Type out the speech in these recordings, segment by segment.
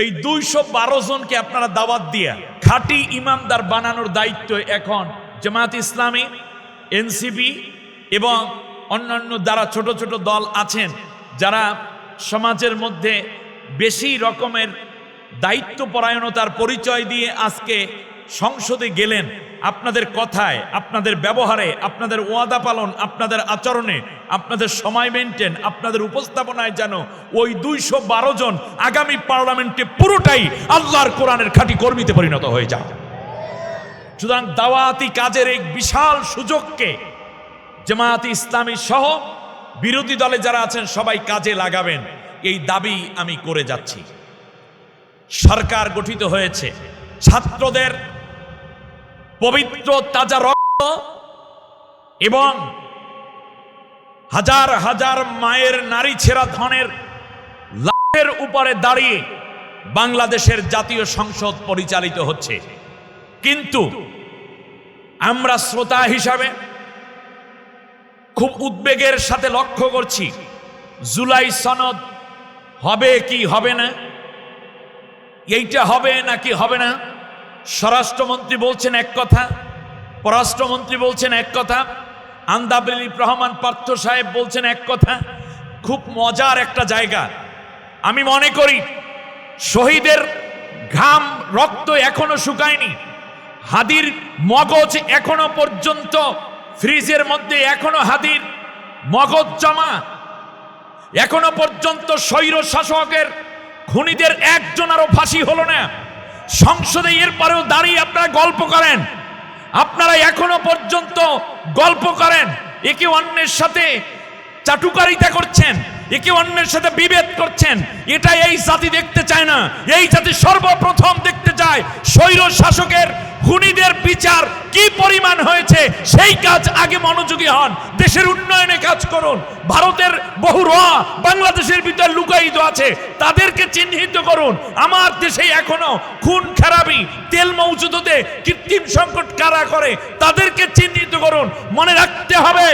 এই 212 জনকে আপনারা দাওয়াত দিয়া খাঁটি ইমামদার বানানোর দায়িত্ব এখন জামাত ইসলামী, এনসিপি এবং অন্যান্য যারা ছোট ছোট দল আছেন, যারা সমাজের মধ্যে বেশি রকমের দায়িত্বপরায়ণতার পরিচয় দিয়ে আজকে সংসদে গেলেন। আপনাদের কথায়, আপনাদের ব্যবহারে, আপনাদের ওয়াদা পালন, আপনাদের আচরণে, আপনাদের সময় মেনটেন, আপনাদের উপস্থাপনায় যেন ওই 212 জন আগামী পার্লামেন্টে পুরোটাই আল্লাহর কোরআনের খাঁটি কর্মীতে পরিণত হয়ে যায়। সুতরাং দাওয়াতি কাজের এক বিশাল সুযোগকে জামাত ইসলামী সহ বিরোধী দলে যারা আছেন সবাই কাজে লাগাবেন, এই দাবি আমি করে যাচ্ছি। সরকার গঠিত হয়েছে, ছাত্রদের পবিত্র তাজা রক্ত এবং হাজার হাজার মায়ের নারী ছেঁড়া ধনের লাশের উপরে দাঁড়িয়ে বাংলাদেশের জাতীয় সংসদ পরিচালিত হচ্ছে। কিন্তু আমরা শ্রোতা হিসাবে খুব উদ্বেগের সাথে লক্ষ্য করছি, জুলাই সনদ হবে কি হবে না, এইটা হবে নাকি হবে না। স্বরাষ্ট্রমন্ত্রী বলছেন এক কথা, পররাষ্ট্রমন্ত্রী বলছেন এক কথা, আন্দাবিল রহমান পার্থ সাহেব বলছেন এক কথা। খুব মজার একটা জায়গা। আমি মনে করি শহীদের ঘাম রক্ত এখনো শুকায়নি, হাদির মগজ এখনো পর্যন্ত ফ্রিজের মধ্যে এখনো হাদির মগজ জমা, এখনো পর্যন্ত স্বৈর শাসকের খুনিদের একজনেরও ফাঁসি হলো না। সংসদে এরপরেও দাঁড়িয়ে আপনারা গল্প করেন, আপনারা এখনো পর্যন্ত গল্প করেন, একে অন্যের সাথে চাটুকারিতা করছেন, একে অন্যের সাথে বিভেদ করছেন। এটা এই জাতি দেখতে চায় না। এই জাতি সর্বপ্রথম দেখতে চায় স্বৈর শাসকের খুনিদের বিচার কি পরিমাণ হয়েছে, সেই কাজ আগে মনোযোগী হন। দেশের উন্নয়নে কাজ করুন। ভারতের বহু র বাংলাদেশের ভিতর লুকায়িত আছে, তাদেরকে চিহ্নিত করুন। আমার দেশে এখনো খুন খারাপি, তেল মজুদ হতে কৃত্রিম সংকট কারা করে, তাদেরকে চিহ্নিত করুন। মনে রাখতে হবে,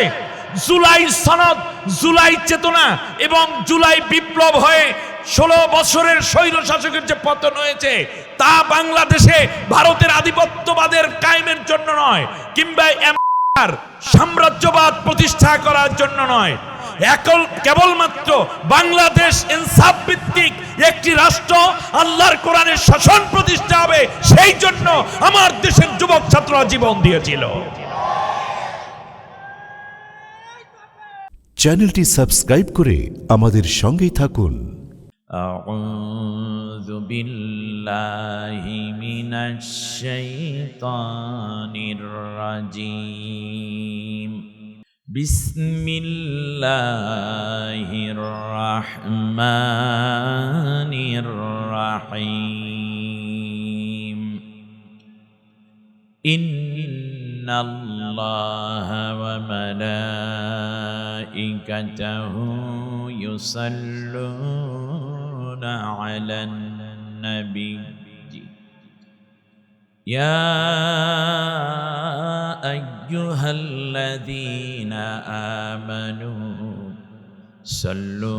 জুলাই সনদ, জুলাই চেতনা এবং জুলাই বিপ্লব হয়ে 16 বছরের স্বৈর শাসকের যে পতন হয়েছে, তা বাংলাদেশে ভারতের আধিপত্যবাদের কায়েমের জন্য নয়, কিংবা সাম্রাজ্যবাদ প্রতিষ্ঠা করার জন্য নয়। কেবলমাত্র বাংলাদেশ ইনসাফ ভিত্তিক একটি রাষ্ট্র, আল্লাহর কোরআনের শাসন প্রতিষ্ঠা হবে, সেই জন্য আমার দেশের যুবক ছাত্ররা জীবন দিয়েছিল। চ্যানেলটি সাবস্ক্রাইব করে আমাদের সঙ্গেই থাকুন। আউযু বিল্লাহি মিনাশ শাইতানির রাজীম। বিসমিল্লাহির রাহমানির রাহিম। ইন্নাল্লাহা ওয়া মালাইকাতাহু ইউসাল্লুনা আলান নবী ইয়া আইয়ুহাল্লাযীনা আমানু সাল্লু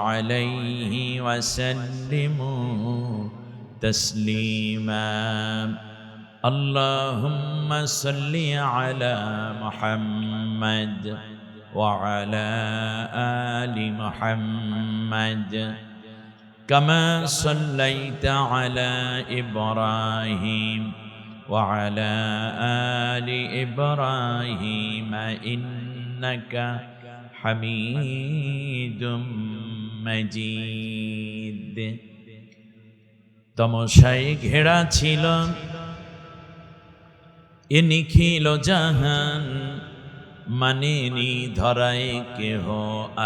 আলাইহি ওয়া সাল্লিমু তাসলিমা। আল্লাহুম্মা সাল্লি আলা মুহাম্মাদ ওয়া আলা আলি মুহাম্মাদ কামা সাল্লাইতা আলা ইব্রাহিম ওয়া আলা আলি ইব্রাহিম ইন্নাকা হামিদুম মাজিদ। তমসায় ঘেরা ছিল এ নিখিল জাহান, মানেনি ধরায় কেহ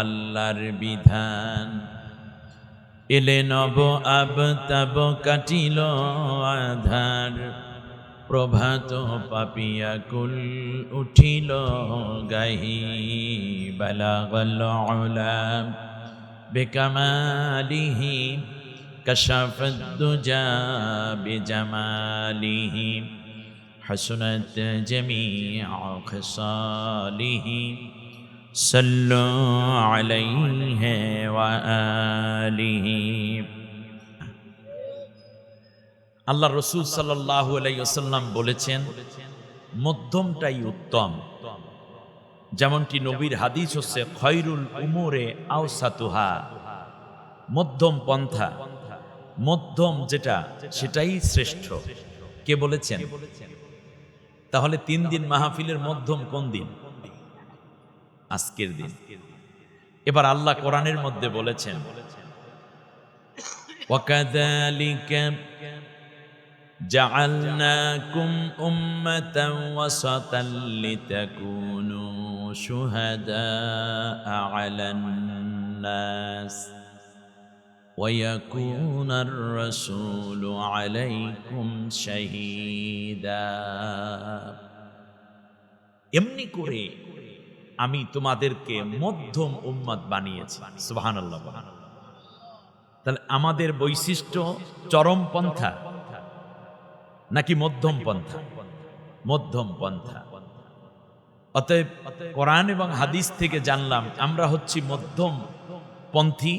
আল্লাহর বিধান। এলে নব আবতাব কাটিল আধার, প্রভাত পাপিয়া কুল উঠিল গাহি। বালাগাল উলা বিকামালিহি কাশাফাদ দুজা বিজামালিহি। حسنت جميع خصاله صلوا عليه وآله আল্লাহ রসুল সাল্লাল্লাহু আলাইহি ওয়াসাল্লাম বলেছেন মধ্যমটাই উত্তম। যেমনটি নবীর হাদিস হচ্ছে খয়রুল উমুরে আওসাতুহা, মধ্যম পন্থা, মধ্যম যেটা সেটাই শ্রেষ্ঠ। কে বলেছেন? তাহলে 3 দিন মাহফিলের মধ্যম কোন দিন? আজকের দিন। এবার আল্লাহ কোরআনের মধ্যে বলেছেন ওয়াকাযালিকা জাআলনাকুম উম্মাতান ওয়াসাতান লিতাকুনু শুহাদাআ আলান নাস ويكون الرسول عليكم شهيدا। এমনি করে আমি তোমাদেরকে মধ্যম উম্মত বানিয়েছি। সুবহানাল্লাহ। তাহলে আমাদের বৈশিষ্ট্য চরম পন্থা নাকি মধ্যম পন্থা? মধ্যম পন্থা। অতএব কোরআন এবং হাদিস থেকে জানলাম আমরা হচ্ছি মধ্যম পন্থী,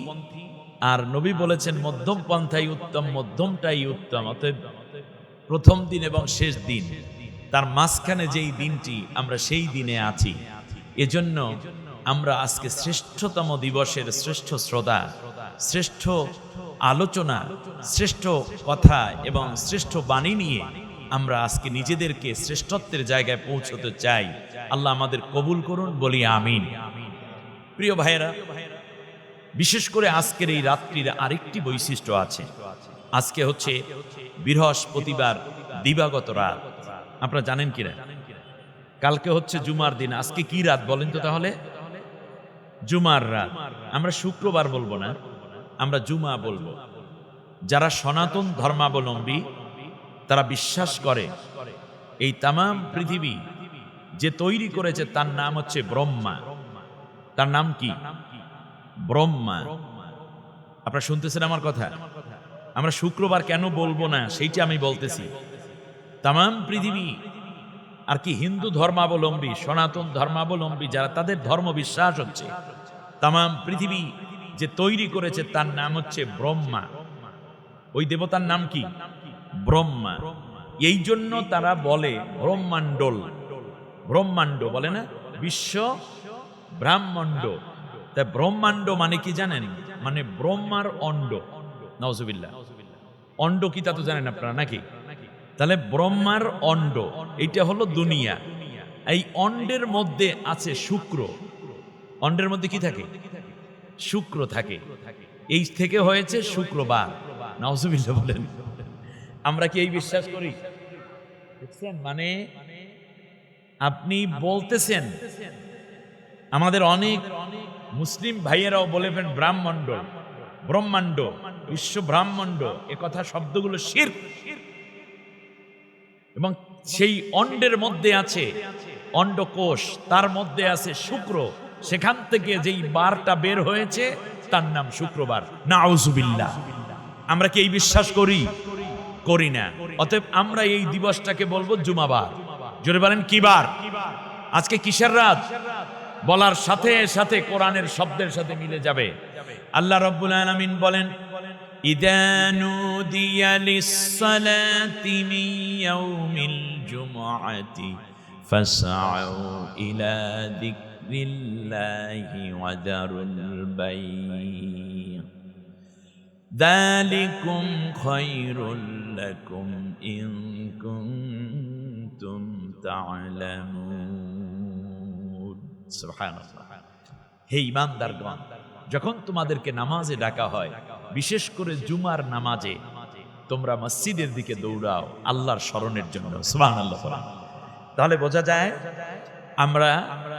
আর নবী বলেছেন মধ্যম পন্থাই উত্তম, মধ্যমটাই উত্তম। অতএব প্রথম দিন এবং শেষ দিন, তার মাঝখানে যেই দিনটি আমরা সেই দিনে আছি। এজন্য আমরা আজকে শ্রেষ্ঠতম দিবসের শ্রেষ্ঠ শ্রোতা, শ্রেষ্ঠ আলোচনা, শ্রেষ্ঠ কথা এবং শ্রেষ্ঠ বাণী নিয়ে আমরা আজকে নিজেদেরকে শ্রেষ্ঠত্বের জায়গায় পৌঁছতে চাই। আল্লাহ আমাদের কবুল করুন, বলি আমিন। প্রিয় ভাইয়েরা, বিশেষ করে আজকের এই রাত্রির আরেকটি বৈশিষ্ট্য আছে। আজকে হচ্ছে বৃহস্পতিবার দিবাগত রাত। আপনারা জানেন কিনা? কালকে হচ্ছে জুমার দিন। আজকে কি রাত বলেন তো তাহলে? জুমার রাত। আমরা শুক্রবার বলবো না, আমরা জুমা বলবো। যারা সনাতন ধর্মাবলম্বী তারা বিশ্বাস করে এই তামাম পৃথিবী যে তৈরি করেছে তার নাম হচ্ছে ব্রহ্মা। তার নাম কি? ব্রহ্মা। আপনারা শুনতেছেন আমার কথা? আমরা শুক্রবার কেন বলবো না সেইটা আমি বলতেছি। তামাম পৃথিবী আর কি হিন্দু ধর্মাবলম্বী, সনাতন ধর্মাবলম্বী যারা, তাদের ধর্ম বিশ্বাস হচ্ছে তামাম পৃথিবী যে তৈরি করেছে তার নাম হচ্ছে ব্রহ্মা। ওই দেবতার নাম কি? ব্রহ্মা। এই জন্য তারা বলে ব্রহ্মাণ্ডল। ব্রহ্মাণ্ড বলে না, বিশ্ব ব্রাহ্মণ্ড। তাই ব্রহ্মাণ্ড মানে কি জানেন? মানে ব্রহ্মার অণ্ড। নাউজুবিল্লাহ। অণ্ড কি তা তো জানেন আপনারা নাকি? তাহলে ব্রহ্মার অণ্ড, এইটা হলো দুনিয়া। এই অণ্ডের মধ্যে আছে শুক্র। অণ্ডের মধ্যে কি থাকে? শুক্র থাকে। এই থেকে হয়েছে শুক্রবার। নাউজুবিল্লাহ বলেন। আমরা কি এই বিশ্বাস করি? দেখছেন, মানে আপনি বলতেছেন, আমাদের অনেক মুসলিম ভাইয়েরাও বলেন ব্রাহ্মণ্ড, ব্রহ্মাণ্ড, বিশ্ব ব্রাহ্মণ্ড। এ কথা শব্দগুলো শিরক। এবং সেই অণ্ডের মধ্যে আছে অণ্ডকোষ, তার মধ্যে আছে শুক্র। সেখান থেকে যেই বারটা বের হয়েছে তার নাম শুক্রবার। নাউজুবিল্লাহ। আমরা কি এই বিশ্বাস করি? করি না। অতএব আমরা এই দিবসটাকে বলবো জুমাবার। জোরে বলেন কি বার? আজকে কিসের রাত বলার সাথে সাথে কোরআনের শব্দের সাথে মিলে যাবে। আল্লাহ রাব্বুল আলামিন বলেন ইযা নুদিয়া লিস-সালাতি মিন ইয়াউমিল জুমআতি ফাসআউ ইলা যিকরিল্লাহি ওয়া দারুল বাই'। যালিকুম খায়রুল লাকুম ইন কুনতুম তা'লামুন। সুবহানাল্লাহ। হে ঈমানদারগণ, যখন তোমাদেরকে নামাজে ডাকা হয়, বিশেষ করে জুমার নামাজে, তোমরা মসজিদের দিকে দৌড়াও আল্লাহর স্মরণের জন্য। সুবহানাল্লাহ। তাহলে বোঝা যায় আমরা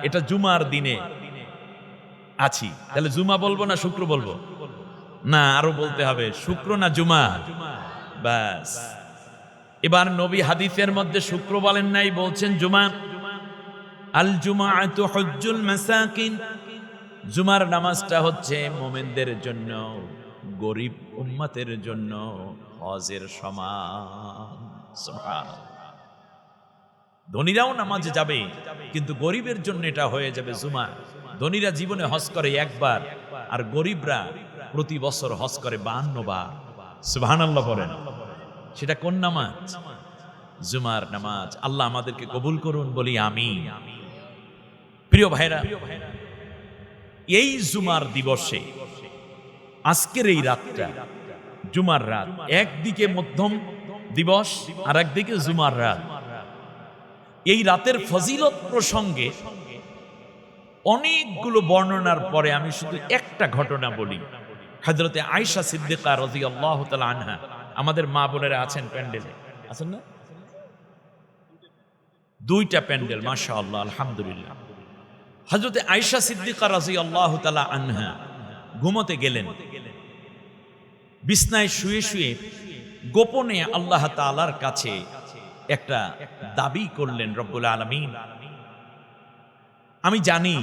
এটা জুমার দিনে আছি। তাহলে জুমা বলবো না শুক্র বলবো? না, আরো বলতে হবে শুক্র না জুমা। বাস। এবার নবী হাদিসের মধ্যে শুক্র বলেন নাই, বলছেন জুমা। আল জুমআতু হুজ্জুল মাসাকিন। জুমার নামাজটা হচ্ছে মুমিনদের জন্য, গরিব উম্মতের জন্য হজের সমান। সুবহানাল্লাহ। ধনীরাও নামাজে যাবে, কিন্তু গরিবের জন্য এটা হয়ে যাবে জুমা। ধনীরা জীবনে হজ করে একবার, আর গরিবরা প্রতি বছর হজ করে 52 বার। সুবহানাল্লাহ বলেন। সেটা কোন নামাজ? জুমার নামাজ। আল্লাহ আমাদেরকে কবুল করুন, বলি আমিন। প্রিয় ভাইরা, এই জুমার দিবসে আজকের এই রাতটা জুমার রাত, একদিকে মধ্যম দিবস আর একদিকে জুমার রাত। এই রাতের ফজিলত প্রসঙ্গে অনেকগুলো বর্ণনার পরে আমি শুধু একটা ঘটনা বলি। হযরতে আয়েশা সিদ্দিকা রাদিয়াল্লাহু তাআলা আনহা, আমাদের মা বোনেরা আছেন প্যান্ডেলে, আছেন না? দুইটা প্যান্ডেল, মাশাআল্লাহ, আলহামদুলিল্লাহ। হযরতে আয়েশা সিদ্দিকা রাদিয়াল্লাহু তাআলা আনহা ঘুমোতে গেলেন। বিছনায় শুয়ে শুয়ে গোপনে আল্লাহ তাআলার কাছে একটা দাবি করলেন, রব্বুল আলামিন, আমি জানি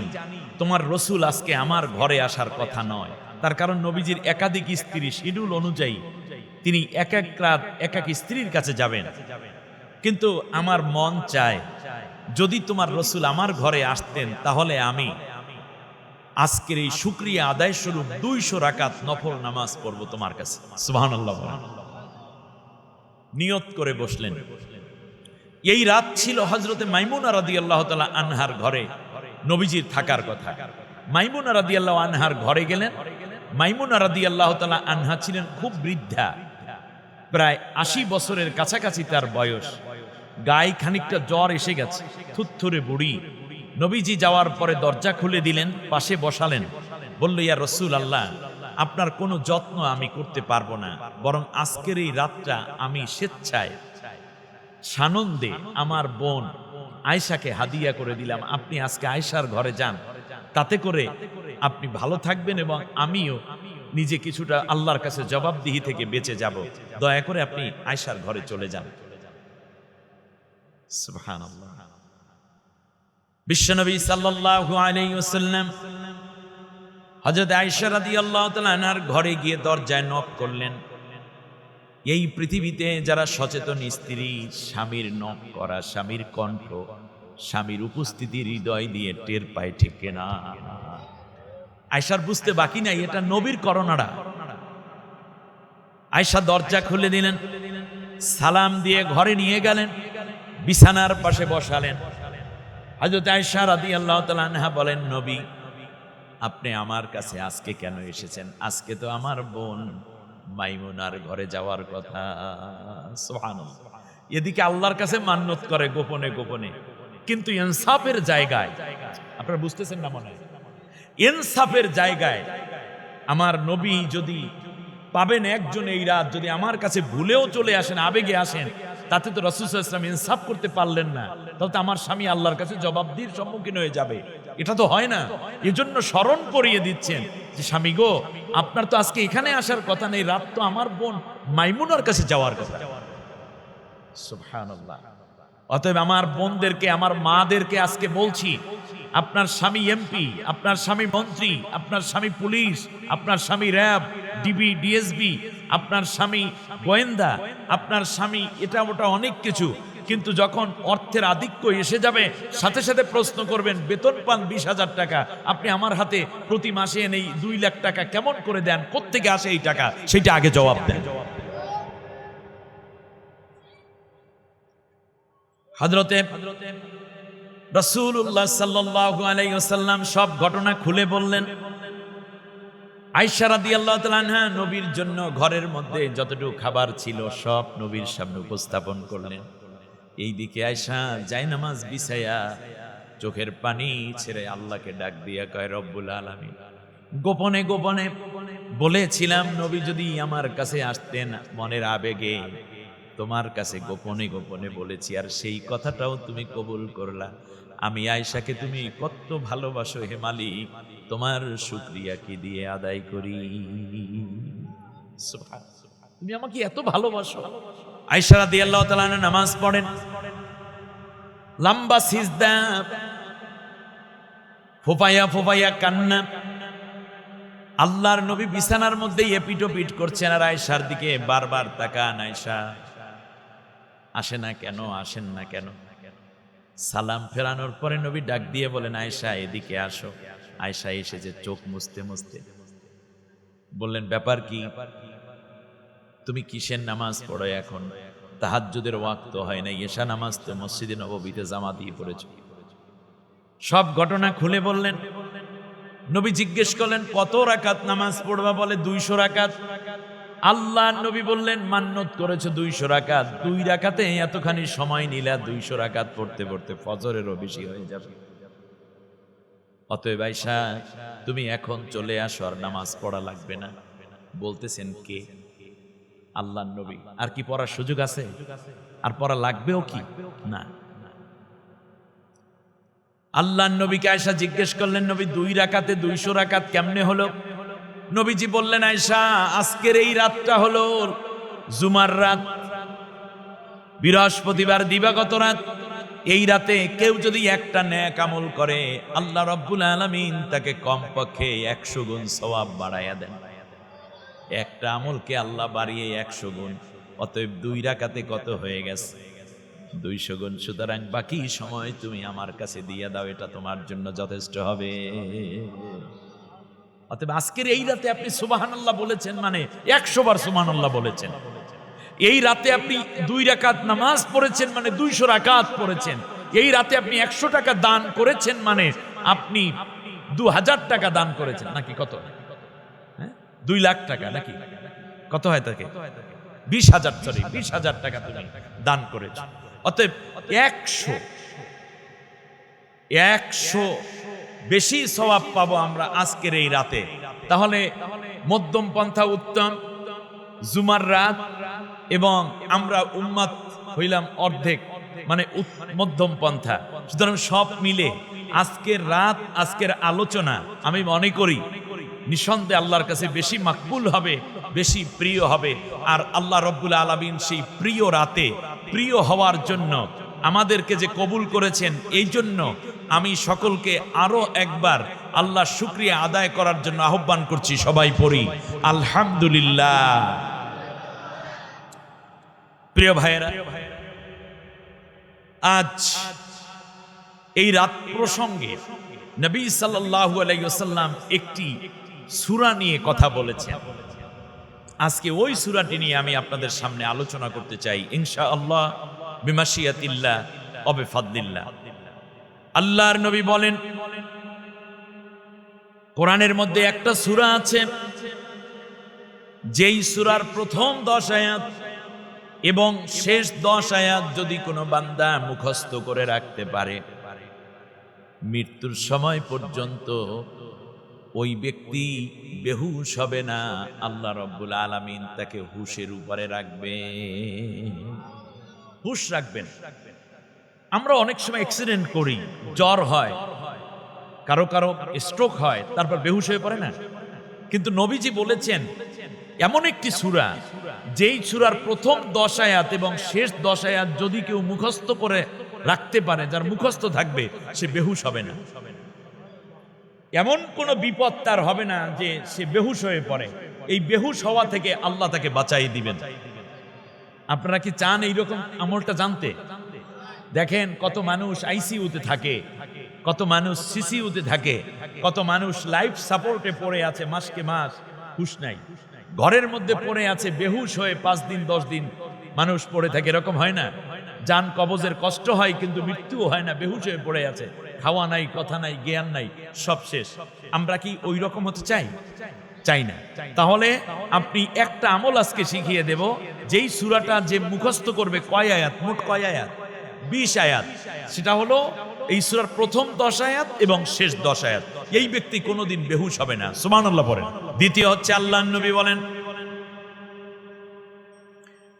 তোমার রসুল আজকে আমার ঘরে আসার কথা নয়। তার কারণ নবীজির একাধিক স্ত্রী, শিডিউল অনুযায়ী তিনি এক এক রাত এক এক স্ত্রীর কাছে যাবেন। কিন্তু আমার মন চায় যদি তোমার রসুল আমার ঘরে আসতেন তাহলে আমি আজকের এই শুকরিয়া আদায় স্বরূপ 200 রাকাত নফল নামাজ পড়বো তোমার কাছে। সুবহানাল্লাহ। নিয়ত করে বসলেন। এই রাত ছিল হযরতে মাইমুনা রাদিয়াল্লাহু তাআলা আনহার ঘরে নবীজির থাকার কথা। মাইমুনা রাদিয়াল্লাহু আনহার ঘরে গেলেন। মাইমুনা রাদিয়াল্লাহু তাআলা আনহা ছিলেন খুব বৃদ্ধা, প্রায় 80 বছরের কাছাকাছি তার বয়স। গায়ে খানিকটা জ্বর এসে গেছে, থুতথুরে বুড়ি। নবীজি যাওয়ার পরে দরজা খুলে দিলেন, পাশে বসালেন। বলল, ইয়া রাসূলুল্লাহ, আপনার কোনো যত্ন আমি করতে পারবো না, বরং আজকের এই রাতটা আমি স্বেচ্ছায় সানন্দে আমার বোন আয়েশাকে হাদিয়া করে দিলাম। আপনি আজকে আয়েশার ঘরে যান, তাতে করে আপনি ভালো থাকবেন এবং আমিও নিজে কিছুটা আল্লাহর কাছে জবাবদিহি থেকে বেঁচে যাব। দয়া করে আপনি আয়েশার ঘরে চলে যান। সুবহানাল্লাহ। বিশ্বনবী সাল্লাল্লাহু আলাইহি ওয়াসাল্লাম হযরত আয়েশা রাদিয়াল্লাহু তাআলা আনহার ঘরে গিয়ে দরজায় নক করলেন। এই পৃথিবীতে যারা সচেতন স্ত্রী, স্বামীর নক করা, স্বামীর কণ্ঠ, স্বামীর উপস্থিতি হৃদয় দিয়ে টের পায়, ঠিক না? আয়েশার বুঝতে বাকি নাই এটা নবীর করোনাটা। আয়েশা দরজা খুলে দিলেন, সালাম দিয়ে ঘরে নিয়ে গেলেন, বিছানার পাশে বসালেন। হযরত আয়েশা রাদিয়াল্লাহু তাআলা আনহা বলেন, নবী, আপনি আমার কাছে আজকে কেন এসেছেন? আজকে তো আমার বোন মাইমুনার ঘরে যাওয়ার কথা। সুবহানাল্লাহ। এদিকে আল্লাহর কাছে মান্নত করে গোপনে গোপনে, কিন্তু ইনসাফের জায়গায়, আপনারা বুঝতেছেন না মনে হয়, ইনসাফের জায়গায় আমার নবী যদি পাবেন একজন এই রাত যদি আমার কাছে ভুলেও চলে আসেন, আবেগে আসেন, তাতে তো রাসূল সাল্লাল্লাহু আলাইহি ওয়াসাল্লাম ইনসাফ করতে পারলেন না। তাহলে তো আমার স্বামী আল্লাহর কাছে জবাবদিহির সম্মুখীন হয়ে যাবে। এটা তো হয় না। এজন্য স্মরণ করিয়ে দিচ্ছেন যে স্বামী গো, আপনার তো আজকে এখানে আসার কথা নেই, রাত তো আমার বোন মাইমুনার কাছে যাওয়ার কথা। সুবহানাল্লাহ। অতএব আমার বোনদেরকে, আমার মাদেরকে আজকে বলছি, আপনার স্বামী এমপি, আপনার স্বামী মন্ত্রী, আপনার স্বামী পুলিশ, আপনার স্বামী র্যাব, ডিবি, ডিএসবি, আপনার স্বামী গোয়েন্দা, আপনার স্বামী এটা ওটা অনেক কিছু, কিন্তু যখন অর্থের আধিক্য এসে যাবে সাথে সাথে প্রশ্ন করবেন, বেতন পান 20,000 টাকা, আপনি আমার হাতে প্রতি মাসে এনে 2 লাখ টাকা কেমন করে দেন, কোত্থেকে আসে এই টাকা, সেটা আগে জবাব দেন। হযরতে রাসূলুল্লাহ সাল্লাল্লাহু আলাইহি ওয়াসাল্লাম সব ঘটনা খুলে বললেন। আয়েশা রাদিয়াল্লাহু তাআলা আনহা নবীর জন্য ঘরের মধ্যে যতটুকু খাবার ছিল সব নবীর সামনে উপস্থাপন করলেন। এইদিকে আয়েশা জায়নামাজ বিছায়া চোখের পানি ছেড়ে আল্লাহকে ডাক দিয়া কয়, রব্বুল আলামিন, গোপনে গোপনে বলেছিলাম নবী যদি আমার কাছে আসতেন মনের আবেগে, তোমার কাছে গোপনে গোপনে বলেছি, আর সেই কথাটাও তুমি কবুল করলা। আমি আয়েশাকে তুমি কত ভালোবাসো হে মালিক, তোমার শুকরিয়া কি দিয়ে আদায় করি? সুবহানাল্লাহ। তুমি আমাকে এত ভালোবাসো। আয়েশা রাদিয়াল্লাহু তাআলা আনহা নামাজ পড়েন, লম্বা সিজদা, ফোপায়া ফোপায়া কান্না। আল্লাহর নবী বিছানার মধ্যে এপিটোপিট করছেন আর আয়েশার দিকে বারবার তাকান, আয়েশা আসে না কেন, আসেন না কেন? সালাম ফেরানোর পরে নবী ডাক দিয়ে বলেন, আয়েশা এদিকে আসো। আয়েশা এসে যে চোখ মুছতে মুছতে বললেন, ব্যাপার কি? তুমি কিসের নামাজ পড়ো এখন? তাহাজ্জুদের ওয়াক্ত হয় না, এশা নামাজ তো মসজিদে নববীতে জামা দিয়ে পড়েছ। সব ঘটনা খুলে বললেন। নবী জিজ্ঞেস করলেন কত রাকাত নামাজ পড়বা? বলে 200 রাকাত। আল্লাহ নবী বললেন মান্নত করেছো 200 রাকাত, 2 রাকাতে এতখানি সময় নিলা, 200 রাকাত পড়তে পড়তে ফজরেরও বেশি হয়ে যাবে। অতএব আয়েশা তুমি এখন চলে আসো, আর নামাজ পড়া লাগবে না। বলতেছেন কে? আল্লাহ নবী। আর কি পড়ার সুযোগ আছে? আর পড়া লাগবেও কি না? আল্লাহ নবীকে আয়েশা জিজ্ঞেস করলেন নবী 2 রাকাতে 200 রাকাত কেমনে হলো? নবীজি বললেন আয়েশা আজকের এই রাতটা হলো জুমার রাত, বৃহস্পতিবার দিবাগত রাত। এই রাতে কেউ যদি একটা নেক আমল করে আল্লাহ রাব্বুল আলামিন তাকে কমপক্ষে 100 গুণ সওয়াব বাড়ায়া দেন। একটা আমলকে আল্লাহ বাড়িয়ে 100 গুণ। অতএব 2 রাকাতে কত হয়ে গেছে? 200 গুণ। সুতরাং বাকি সময় তুমি আমার কাছে দিয়ে দাও, এটা তোমার জন্য যথেষ্ট হবে। অতএব আজকের এই রাতে আপনি সুবহানাল্লাহ বলেছেন মানে 100 বার সুবহানাল্লাহ বলেছেন। এই রাতে আপনি 2 রাকাত নামাজ পড়েছেন মানে 200 রাকাত পড়েছেন। এই রাতে আপনি 100 টাকা দান করেছেন মানে আপনি 2000 টাকা দান করেছেন। নাকি কত? 2 লাখ টাকা নাকি কত হয় তাকে? 20,000, সরি 20,000 টাকা তুমি দান করেছ। অতএব 100 বেশি সওয়াব পাবো আমরা আজকের এই রাতে। তাহলে মধ্যম পন্থা উত্তম, জুমার রাত, এবং আমরা উম্মত হইলাম অর্ধেক, মানে মধ্যম পন্থা। সুতরাং সব মিলে আজকের রাত, আজকের আলোচনা আমি মনে করি নিঃসন্দেহে আল্লাহর কাছে বেশি মাকবুল হবে, বেশি প্রিয় হবে। আর আল্লাহ রব্বুল আলামিন সেই প্রিয় রাতে প্রিয় হওয়ার জন্য আমাদেরকে যে কবুল করেছেন, এই জন্য আমি সকলকে আরো একবার আল্লাহ শুকরিয়া আদায় করার জন্য আহ্বান করছি। সবাই পড়ি আলহামদুলিল্লাহ। প্রিয় ভাইয়েরা, আজ এই রাত প্রসঙ্গে নবী সাল্লাল্লাহু আলাইহি ওয়াসাল্লাম একটি সূরা নিয়ে কথা বলেছেন। আজকে ওই সূরাটি নিয়ে আমি আপনাদের সামনে আলোচনা করতে চাই ইনশাআল্লাহ, বিমাশিয়াতিল্লাহ ওয়া বিফাদলিল্লাহ। আল্লাহর নবী বলেন, কোরআনের মধ্যে একটা সূরা আছে, যেই সূরার প্রথম 10 আয়াত এবং শেষ 10 আয়াত যদি কোনো বান্দা মুখস্থ করে রাখতে পারে, মৃত্যুর সময় পর্যন্ত ওই ব্যক্তি বেহুশ হবে না। আল্লাহ রাব্বুল আলামিন তাকে হুশের উপরে রাখবে, হুশ রাখবেন। আমরা অনেক সময় অ্যাক্সিডেন্ট করি, জ্বর হয়, কারো কারো স্ট্রোক হয়, তারপর বেহুশ হয়ে পড়ে না। কিন্তু নবীজি বলেছেন এমন একটি সূরা, যেই সূরার প্রথম 10 আয়াত এবং শেষ 10 আয়াত যদি কেউ মুখস্থ করে রাখতে পারে, যার মুখস্থ থাকবে, সে বেহুশ হবে না। এমন কোন বিপদ তার হবে না যে সে বেহুশ হয়ে পড়ে। এই বেহুশ হওয়া থেকে আল্লাহ তাকে বাঁচাই দিবেন। আপনারা কি চান এইরকম আমলটা জানতে? দেখেন কত মানুষ আইসিইউতে থাকে, কত মানুষ সিসিইউতে থাকে, কত মানুষ লাইফ সাপোর্টে পড়ে আছে, মাসকে মাস হুশ নাই, ঘরের মধ্যে পড়ে আছে বেহুশ হয়ে 5 দিন 10 দিন মানুষ পড়ে থাকে। এরকম হয় না? জান কবজের কষ্ট হয় কিন্তু মৃত্যুও হয় না, বেহুশ হয়ে পড়ে আছে, খাওয়া নাই, কথা নাই, জ্ঞান নাই, সব শেষ। আমরা কি ওই রকম হতে চাই? চাই না। তাহলে আপনি একটা আমল আজকে শিখিয়ে দেব, যেই সূরাটা যে মুখস্থ করবে, কয় আয়াত, মোট কয় আয়াত? 20 আয়াত। সেটা হলো এই সূরার প্রথম 10 আয়াত এবং শেষ 10 আয়াত। এই ব্যক্তি কোনোদিন বেহুশ হবে না। সুবহানাল্লাহ পড়েন। দ্বিতীয় হচ্ছে আল্লাহর নবী বলেন,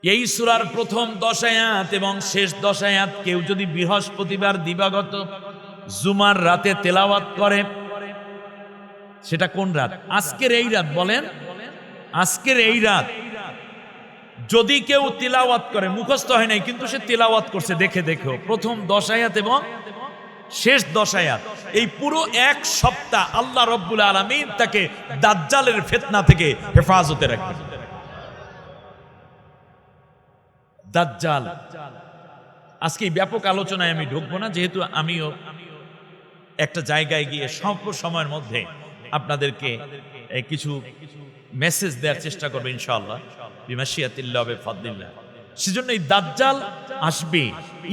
এই সূরার প্রথম 10 আয়াত এবং শেষ 10 আয়াত কেউ যদি বৃহস্পতিবার দিবাগত জুমার রাতে তেলাওয়াত করে, সেটা কোন রাত? আজকের এই রাত। বলেন আজকের এই রাত যদি কেউ তিলাওয়াত করে, মুখস্থ হয় নাই কিন্তু সে তিলাওয়াত করছে দেখে দেখেও, প্রথম 10 আয়াত এবং শেষ 10 আয়াত, এই পুরো এক সপ্তাহ আল্লাহ রাব্বুল আলামিন তাকে দাজ্জালের ফিতনা থেকে হেফাজতে রাখবেন। দাজ্জাল আজকে ব্যাপক আলোচনায় আমি ঢুকবো না, যেহেতু আমিও একটা জায়গায় গিয়ে স্বল্প সময়ের মধ্যে আপনাদেরকে কিছু মেসেজ দেওয়ার চেষ্টা করবো ইনশাআল্লাহ। বিমাশিয়াতিল্লাহ বিফাদলিল্লাহ। সেজন্য এই দাজ্জাল আসবে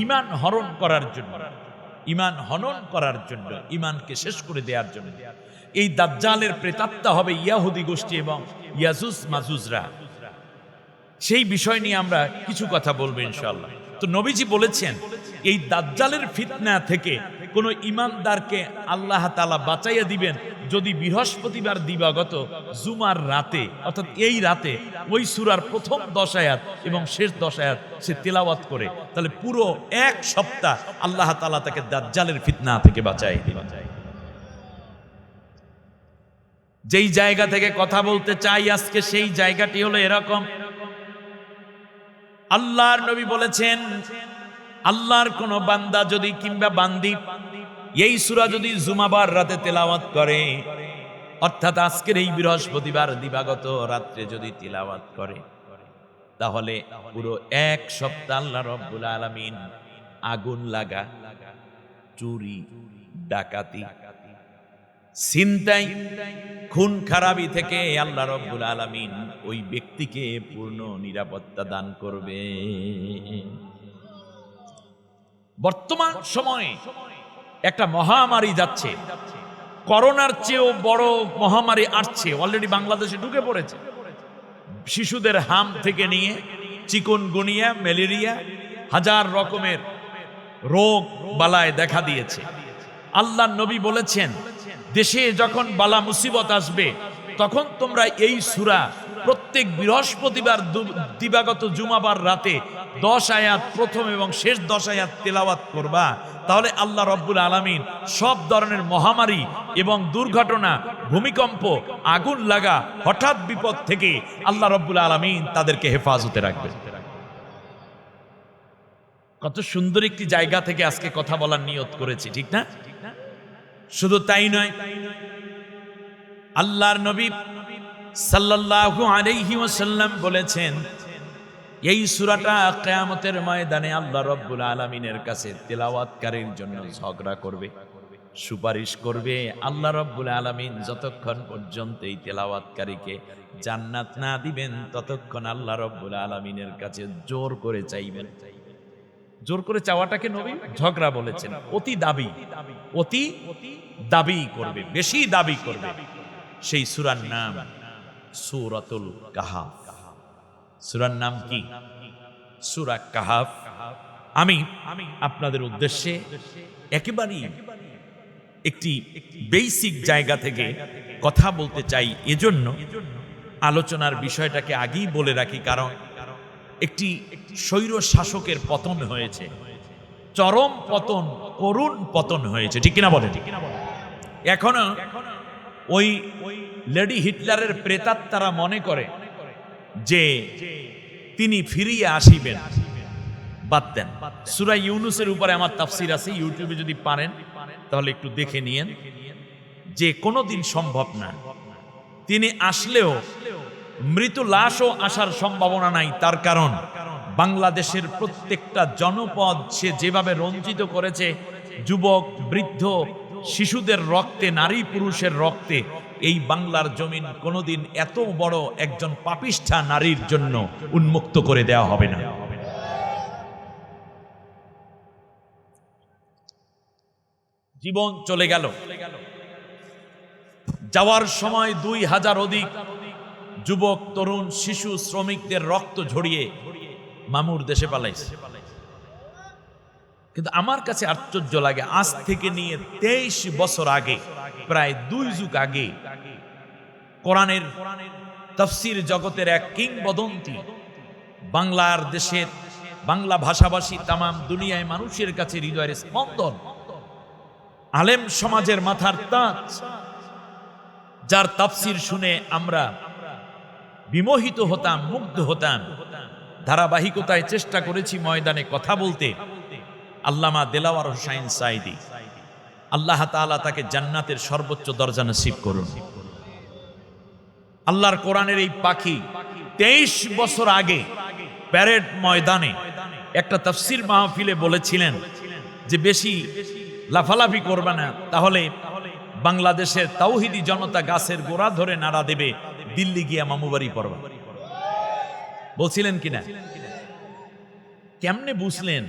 ঈমান হরণ করার জন্য, ঈমান হনন করার জন্য, ঈমানকে শেষ করে দেওয়ার জন্য। এই দাজ্জালের প্রেতাত্মা হবে ইয়াহুদি গোষ্ঠী এবং ইয়াজুজ মাজুজরা। সেই বিষয় নিয়ে আমরা কিছু কথা বলবো ইনশাআল্লাহ। তো নবীজি বলেছেন এই দাজ্জালের ফিতনা থেকে কোন ঈমানদারকে আল্লাহ তাআলা বাঁচাইয়া দিবেন যদি বৃহস্পতিবার দিবাগত জুমার রাতে, অর্থাৎ এই রাতে ওই সূরার প্রথম 10 আয়াত এবং শেষ 10 আয়াত সে তেলাওয়াত করে, তাহলে পুরো এক সপ্তাহ আল্লাহ তাআলা তাকে দাজ্জালের ফিতনা থেকে বাঁচাইয়া দিবেন। যেই জায়গা থেকে কথা বলতে চাই আজকে, সেই জায়গাটি হলো এরকম। আল্লাহর নবী বলেছেন, আল্লাহর কোন বান্দা যদি কিংবা বান্দি এই সূরা যদি জুমাবার রাতে তেলাওয়াত করে, অর্থাৎ আজকের এই বৃহস্পতিবার দিবাগত রাত্রে যদি তেলাওয়াত করে, তাহলে পুরো এক সপ্তাহ আল্লাহ রাব্বুল আলামিন আগুন লাগা, চুরি, ডাকাতি, ছিনতাই, খুন খারাপি থেকে আল্লাহ রাব্বুল আলামিন ওই ব্যক্তিকে পূর্ণ নিরাপত্তা দান করবে। বর্তমান সময়ে একটা মহামারী যাচ্ছে, করোনার চেয়েও বড় মহামারী আসছে, অলরেডি বাংলাদেশে ঢুকে পড়েছে। শিশুদের হাম থেকে নিয়ে চিকুনগুনিয়া, ম্যালেরিয়া, হাজার রকমের রোগ বালায় দেখা দিয়েছে। আল্লাহর নবী বলেছেন, দেশে যখন বালা মুসিবত আসবে তখন তোমরা এই সূরা প্রত্যেক বৃহস্পতিবার দিবাগত জুমাবার রাতে 10 আয়াত প্রথম এবং শেষ 10 আয়াত তেলাওয়াত করবা, তাহলে আল্লাহ রাব্বুল আলামিন সব ধরনের মহামারী এবং দুর্ঘটনা, ভূমিকম্প, আগুন লাগা, হঠাৎ বিপদ থেকে আল্লাহ রাব্বুল আলামিন তাদেরকে হেফাজতে রাখবেন। কত সুন্দর একটি জায়গা থেকে আজকে কথা বলার নিয়ত করেছি, ঠিক না? শুধু তাই নয়, আল্লাহর নবী সাল্লাল্লাহু আলাইহি ওয়াসাল্লাম বলেছেন, এই সূরাটা কিয়ামতের ময়দানে আল্লাহ রাব্বুল আলামিনের কাছে তেলাওয়াতকারীর জন্য ঝগড়া করবে, সুপারিশ করবে। আল্লাহ রাব্বুল আলামিন যতক্ষণ পর্যন্ত এই তেলাওয়াতকারীকে জান্নাত না দিবেন, ততক্ষণ আল্লাহ রাব্বুল আলামিনের কাছে জোর করে চাইবেন। জোর করে চাওয়াটাকে নবী ঝগড়া বলেছেন। অতি দাবি, অতি দাবি করবে, বেশি দাবি করবে। সেই সূরার নাম সূরাতুল কাহাফ। সূরার নাম কি? সূরা কাহাফ। আমি আপনাদের উদ্দেশ্যে একেবারেই একটি বেসিক জায়গা থেকে কথা বলতে চাই। এজন্য আলোচনার বিষয়টাকে আগেই বলে রাখি, কারণ একটি স্বৈর শাসকের পতন হয়েছে, চরম পতন, করুণ পতন হয়েছে, ঠিক কিনা বলেন? এখনো ওই লেডি হিটলারের প্রেতাত্মারা মনে করে যে তিনি ফিরিয়ে আসিবেন। বাদ দেন, সূরা ইউনূসের উপরে আমার তাফসীর আছে, ইউটিউবে যদি পারেন তাহলে একটু দেখে নিয়েন, যে কোনোদিন সম্ভব না। তিনি আসলেও মৃত লাশও আসার সম্ভাবনা নাই। তার কারণ বাংলাদেশের প্রত্যেকটা জনপদ সে যেভাবে রঞ্জিত করেছে, যুবক, বৃদ্ধ, শিশুদের রক্তে, নারী পুরুষের রক্তে, এই বাংলার জমিন কোনোদিন এত বড় একজন পাপিষ্ঠা নারীর জন্য উন্মুক্ত করে দেওয়া হবে না। জীবন চলে গেল, যাওয়ার সময় 2000 অধিক যুবক, তরুণ, শিশু, শ্রমিকদের রক্ত ঝরিয়ে মামুর দেশে পালাইছে। কিন্তু আমার কাছে আশ্চর্য লাগে, আজ থেকে নিয়ে 23 বছর আগে, প্রায় 2 যুগ আগে, কোরআনের তাফসীর জগতের এক কিংবদন্তি, বাংলার দেশের, বাংলা ভাষাভাষী তামাম দুনিয়ায় মানুষের কাছে হৃদয়ের স্পন্দন, আলেম সমাজের মাথার তাজ, যার তাফসীর শুনে আমরা বিমোহিত হতাম, মুগ্ধ হতাম। ধারাবাহিকতায় চেষ্টা করেছি ময়দানে কথা বলতে। আল্লামা দেলাওয়ার হোসাইন সাঈদী, আল্লাহ তাআলা তাকে জান্নাতের সর্বোচ্চ দরজা নসিব করুন। আল্লাহর কোরআনের এই পাখি 23 বছর আগে প্যারেড ময়দানে একটা তাফসীর মাহফিলে বলেছিলেন যে বেশি লাফালাফি করবে না, তাহলে বাংলাদেশের তাওহীদি জনতা গাছের গোড়া ধরে নাড়া দেবে, দিল্লি গিয়া মামুবাড়ি পড়বা। বলছিলেন কিনা? কেমনে বুঝলেন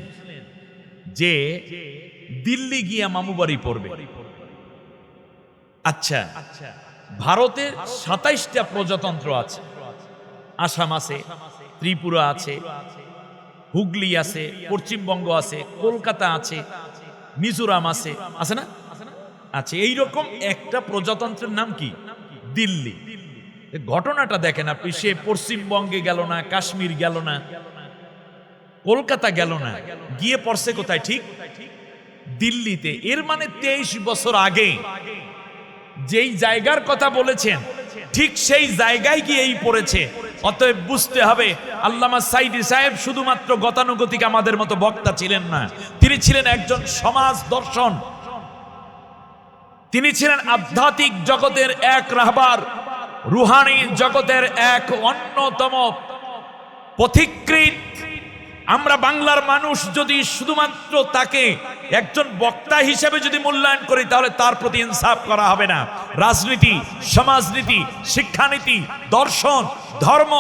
যে দিল্লি গিয়া মামু বাড়ি পড়বে? আচ্ছা, ভারতের 27টা প্রজাতন্ত্র আছে। আসাম আছে, ত্রিপুরা আছে, হুগলি আছে, পশ্চিমবঙ্গ আছে, কলকাতা আছে, মিজোরাম আছে, আছে না? আচ্ছা, এইরকম একটা প্রজাতন্ত্রের নাম কি? দিল্লি। ঘটনাটা দেখেন আপনি, সে পশ্চিমবঙ্গে গেল না, কাশ্মীর গেল না, কলকাতা গেল না, গিয়ে পড়ছে কোথায়? ঠিক দিল্লিতে। এর মানে 23 বছর আগে যেই জায়গার কথা বলেছেন ঠিক সেই জায়গায় গিয়েই পড়েছে। অতএব বুঝতে হবে আল্লামা সাইদি সাহেব শুধুমাত্র গতানুগতিক আমাদের মতো বক্তা ছিলেন না, তিনি ছিলেন একজন সমাজ দর্শন, তিনি ছিলেন আধ্যাত্মিক জগতের এক রাহবার, রুহানি জগতের এক অন্যতম পথিকৃৎ। আমরা বাংলার মানুষ যদি শুধুমাত্র তাকে একজন বক্তা হিসেবে যদি মূল্যায়ন করি তাহলে তার প্রতি ইনসাফ করা হবে না। রাজনীতি, সমাজনীতি, শিক্ষানীতি, দর্শন, ধর্ম,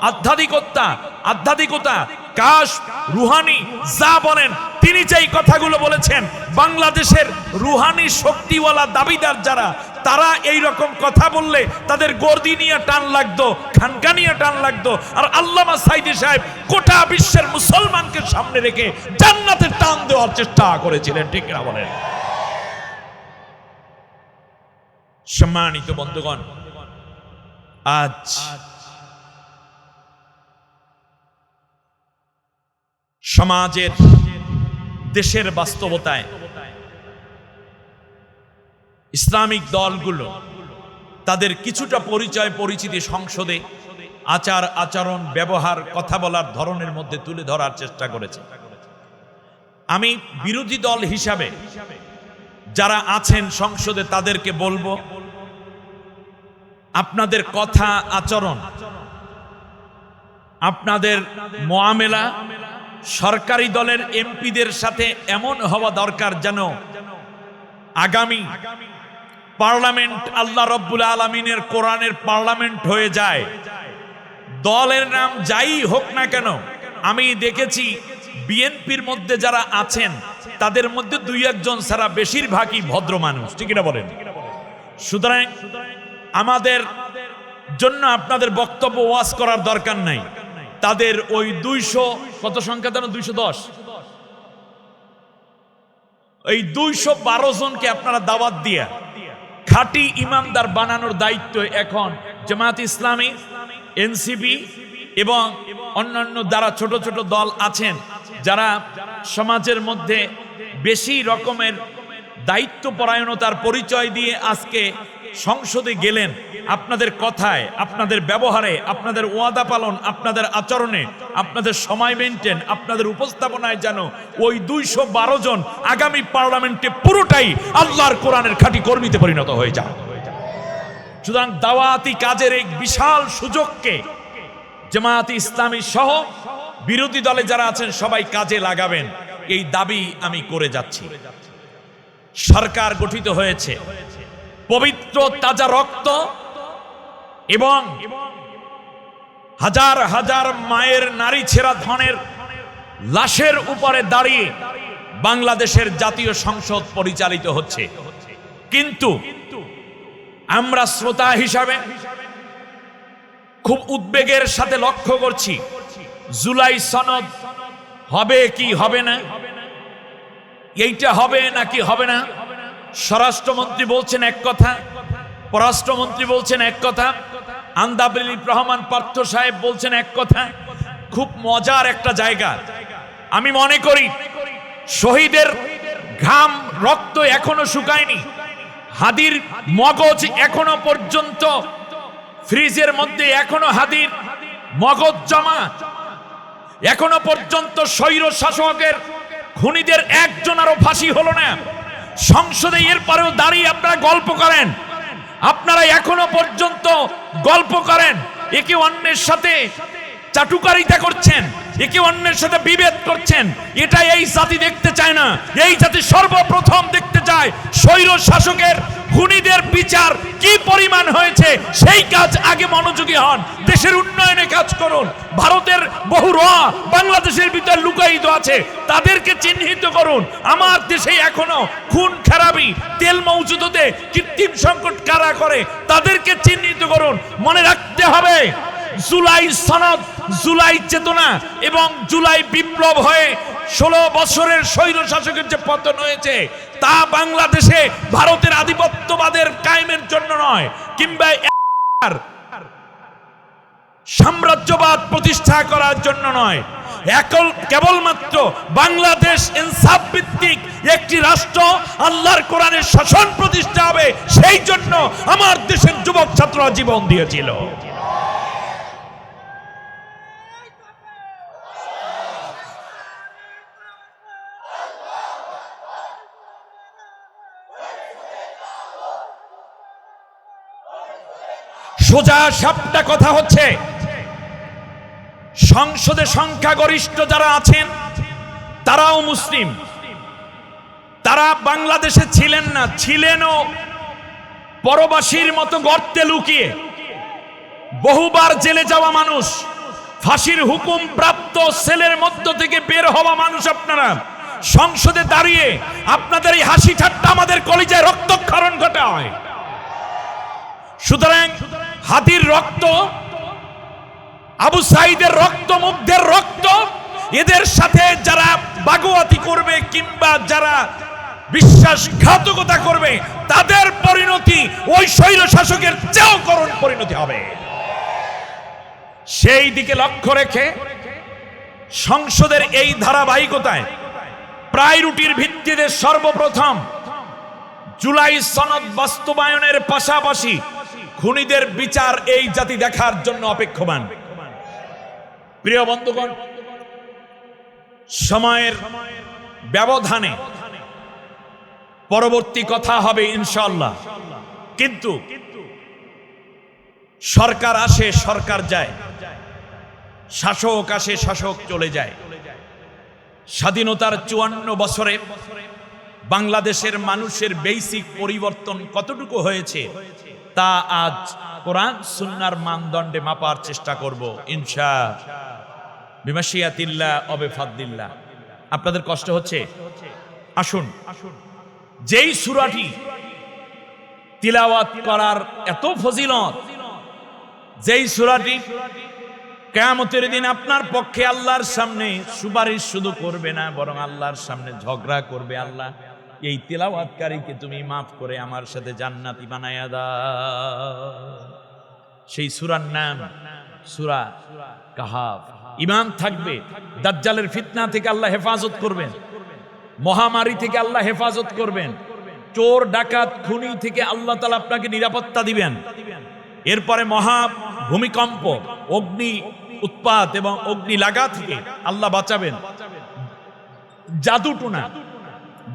আধ্যাত্মিকতা, কাশ, রুহানি যা বলেন তিনি যেই কথাগুলো বলেছেন, বাংলাদেশের রুহানি শক্তিওয়ালা দাবিদার যারা, তারা এই রকম কথা বললে তাদের গর্দি নিয়ে টান লাগতো, খানকা নিয়ে টান লাগতো। আর আল্লামা সাইদি সাহেব গোটা বিশ্বের মুসলমানকে সামনে রেখে জান্নাতের টান দেওয়ার চেষ্টা করেছিলেন, ঠিক না বলেন? সম্মানিত বন্ধুগণ, আজ সমাজের, দেশের বাস্তবতায় ইসলামিক দলগুলো তাদের কিছুটা পরিচয় পরিচিতি সংসদে আচার আচরণ, ব্যবহার, কথা বলার ধরনের মধ্যে তুলে ধরার চেষ্টা করেছে। আমি বিরোধী দল হিসাবে যারা আছেন সংসদে তাদেরকে বলবো, আপনাদের কথা আচরণ, আপনাদের মুআমেলা সরকারি দলের এমপিদের সাথে এমন হওয়া দরকার যেন আগামী পার্লামেন্ট আল্লাহ রব্বুল আলামিনের কোরআনের পার্লামেন্ট হয়ে যায়। দলের নাম যাই হোক না কেন, আমি দেখেছি বিএনপির মধ্যে যারা আছেন তাদের মধ্যে 2-1 ছাড়া বেশিরভাগই ভদ্র মানুষ, ঠিক না বলেন? সুতরাং আমাদের জন্য আপনাদের বক্তব্য ওয়াজ করার দরকার নাই। তাদের ওই 200 কত সংখ্যা জানো? 210, এই 212 জনকে আপনারা দাওয়াত দিয়া খাঁটি ইমানদার বানানোর দায়িত্ব এখন জামাত ইসলামী, এনসিপি এবং অন্যান্য যারা ছোট ছোট দল আছেন, যারা সমাজের মধ্যে বেশি রকমের দায়িত্বপরায়ণতার পরিচয় দিয়ে আজকে সংসদে গেলেন। আপনাদের কথায়, আপনাদের ব্যবহারে, আপনাদের ওয়াদা পালন, আপনাদের আচরণে, আপনাদের সময় মেনটেন, আপনাদের উপস্থাপনায় যেন ওই 212 জন আগামী পার্লামেন্টে পুরোটাই আল্লাহর কোরআনের খাঁটি কর্মীতে পরিণত হয়ে যায়। সুতরাং দাওয়াতি কাজের এই বিশাল সুযোগকে জামাত ইসলামী সহ বিরোধী দলে যারা আছেন সবাই কাজে লাগাবেন, এই দাবি আমি করে যাচ্ছি। সরকার গঠিত হয়েছে পবিত্র তাজা রক্ত এবং হাজার হাজার মায়ের নারী ছেঁড়া ধনের লাশের উপরে দাঁড়িয়ে বাংলাদেশের জাতীয় সংসদ পরিচালিত হচ্ছে। কিন্তু আমরা শ্রোতা হিসাবে খুব উদ্বেগের সাথে লক্ষ্য করছি, জুলাই সনদ হবে কি হবে না, এইটা হবে নাকি হবে না। স্বরাষ্ট্রমন্ত্রী বলছেন এক কথা, পররাষ্ট্রমন্ত্রী বলছেন এক কথা, আন্দাবিল রহমান পার্থ সাহেব বলছেন এক কথা। খুব মজার একটা জায়গা। আমি মনে করি শহীদের ঘাম রক্ত এখনো শুকায়নি, হাদির মগজ এখনো পর্যন্ত ফ্রিজের মধ্যে, এখনো হাদির মগজ জমা, এখনো পর্যন্ত স্বৈর শাসকের খুনিদের একজনেরও ফাঁসি হলো না। সংসদে এরপরেও দাঁড়িয়ে আপনারা গল্প করেন, আপনারা এখনো পর্যন্ত গল্প করেন, একে অন্যের সাথে চাটুকারিতা করছেন, একে অন্যের সাথে বিভেদ করছেন। এটা এই জাতি দেখতে চায় না। এই জাতি সর্বপ্রথম দেখতে চায় স্বৈর শাসকের খুনিদের বিচার কি পরিমাণ হয়েছে সেই কাজ আগে মনোযোগী হন, দেশের উন্নয়নে কাজ করুন। ভারতের বহু বাংলাদেশের ভিতর লুকায়িত আছে, তাদেরকে চিহ্নিত করুন। আমার দেশে এখনো খুন খারাপি, তেল মজুদতে কৃত্রিম সংকট কারা করে, তাদেরকে চিহ্নিত করুন। মনে রাখতে হবে, জুলাই সনদ, জুলাই চেতনা এবং জুলাই বিপ্লব হয়ে 16 বছরের স্বৈর শাসকের যে পতন হয়েছে, তা বাংলাদেশে ভারতের আধিপত্যবাদের কায়েমের জন্য নয়, কিংবা সাম্রাজ্যবাদ প্রতিষ্ঠা করার জন্য নয়। কেবলমাত্র বাংলাদেশ ইনসাফ ভিত্তিক একটি রাষ্ট্র, আল্লাহর কোরআনের শাসন প্রতিষ্ঠা হবে, সেই জন্য আমার দেশের যুবক ছাত্ররা জীবন দিয়েছিল। সোজা সাপটা কথা হচ্ছে, সংসদে সংখ্যাগরিষ্ঠ যারা আছেন তারাও মুসলিম। তারা বাংলাদেশে ছিলেন না, ছিলেনও পরবাসীর মতো গর্তে লুকিয়ে। বহুবার জেলে যাওয়া মানুষ, ফাঁসির হুকুম প্রাপ্ত সেলের মধ্য থেকে বের হওয়া মানুষ, আপনারা সংসদে দাঁড়িয়ে আপনাদের এই হাসি ঠাট্টা আমাদের কলিজায় রক্তক্ষরণ ঘটায়। সুতরাং হাতির রক্ত, আবু সাইদের রক্ত, মুগ্ধের রক্ত, এদের সাথে যারা বাগোয়াতি করবে কিংবা যারা বিশ্বাসঘাতকতা করবে, তাদের পরিণতি ওই স্বৈর শাসকের চেয়েও করুণ পরিণতি হবে। সেই দিকে লক্ষ্য রেখে সংসদের এই ধারাবাহিকতায় প্রায়োরিটির ভিত্তিতে সর্বপ্রথম জুলাই সনদ বাস্তবায়নের পাশাপাশি খুনিদের বিচার এই জাতি দেখার জন্য অপেক্ষমান। প্রিয় বন্ধুগণ, সময়ের ব্যবধানে পরবর্তী কথা হবে ইনশাআল্লাহ, কিন্তু সরকার আসে, সরকার যায়, শাসক আসে, শাসক চলে যায়। স্বাধীনতার 54 বছরে বাংলাদেশের মানুষের বেসিক পরিবর্তন কতটুকু হয়েছে তা আজ কোরআন সুন্নাহর মানদণ্ডে মাপার চেষ্টা করব ইনশাআল্লাহ, বিমাশিয়াতিল্লাহ ওয়া বিফাদলিল্লাহ। আপনাদের কষ্ট হচ্ছে? আসুন, যেই সূরাটি তিলাওয়াত করার এত ফজিলত, যেই সূরাটি কিয়ামতের দিন আপনার পক্ষে আল্লাহর সামনে সুপারিশ শুধু করবে না, বরং আল্লাহর সামনে ঝগড়া করবে, আল্লাহ এই তিলাওয়াতকারীকে তুমি মাফ করে আমার সাথে জান্নাতি বানায়া দাও। সেই সূরার নাম সূরা কাহাফ। ঈমান থাকবে, দাজ্জালের ফিতনা থেকে আল্লাহ হেফাজত করবেন, মহামারী থেকে আল্লাহ হেফাজত করবেন, চোর ডাকাত খুনি থেকে আল্লাহ তাআলা আপনাকে নিরাপত্তা দিবেন। এরপরে মহা ভূমিকম্প, অগ্নি উৎপাত এবং অগ্নি লাগা থেকে আল্লাহ বাঁচাবেন। জাদুটোনা,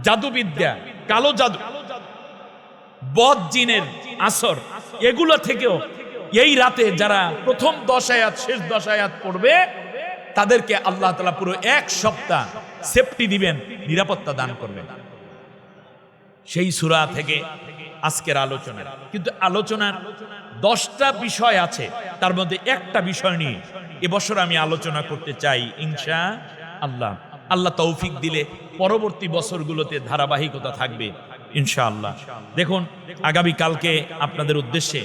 জাদুবিদ্যা, কালো জাদু, বদ জিনের আসর, এগুলো থেকেও এই রাতে যারা প্রথম 10 আয়াত শেষ 10 আয়াত পড়বে, তাদেরকে আল্লাহ তাআলা পুরো 1 সপ্তাহ সেফটি দিবেন, নিরাপত্তা দান করবেন। সেই সূরা থেকে আজকের আলোচনা। কিন্তু আলোচনার 10টা বিষয় আছে, তার মধ্যে একটা বিষয় নিয়ে এবছর আমি আলোচনা করতে চাই ইনশাআল্লাহ। আল্লাহ তৌফিক দিলে পরবর্তী বছরগুলোতে ধারাবাহিকতা থাকবে ইনশাআল্লাহ। দেখুন, আগামী কালকে আপনাদের উদ্দেশ্যে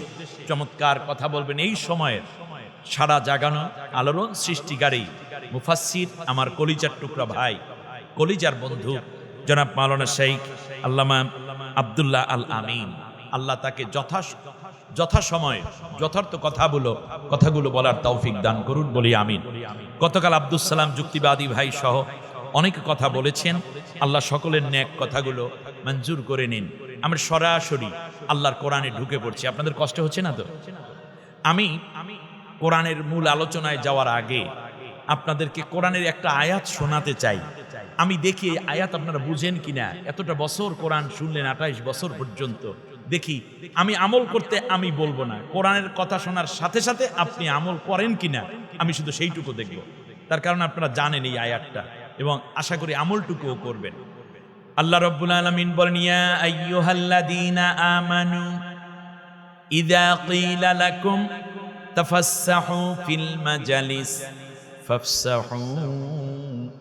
চমৎকার কথা বলবেন এই সময়ের সারা জাগানো আলোড়ন সৃষ্টিকারী মুফাসসির, আমার কলিজার টুকরা ভাই, কলিজার বন্ধু জনাব মাওলানা শেখ আল্লামা আব্দুল্লাহ আল আমিন। আল্লাহ তাকে যথাসময়ে যথার্থ কথাগুলো বলার তৌফিক দান করুন, বলি আমিন। গতকাল আব্দুস সালাম যুক্তিবাদী ভাই সহ অনেক কথা বলেছেন, আল্লাহ সকলের নেক কথাগুলো মঞ্জুর করে নিন। আমরা সরাসরি আল্লাহর কোরআনে ঢুকে পড়ছি। আপনাদের কষ্ট হচ্ছে না তো? আমি কোরআনের মূল আলোচনায় যাওয়ার আগে আপনাদেরকে কোরআনের একটা আয়াত শোনাতে চাই। আমি দেখি আয়াত আপনারা বুঝেন কিনা। এতটা বছর কোরআন শুনলেন, 28 বছর পর্যন্ত। দেখি আমি আমল করতে আমি বলবো না, কোরআনের কথা শোনার সাথে সাথে আপনি আমল করেন কিনা আমি শুধু সেইটুকু দেখব। তার কারণ আপনারা জানেন এই আয়াতটা, এবং আশা করি আমলটুকুও করবেন। আল্লাহ রাব্বুল আলামিন বলেন, ইয়া আইয়ুহাল্লাযীনা আমানু ইযা ক্বিলা লাকুম তাফাসসাহু ফিল মাজালিস ফাফসাহু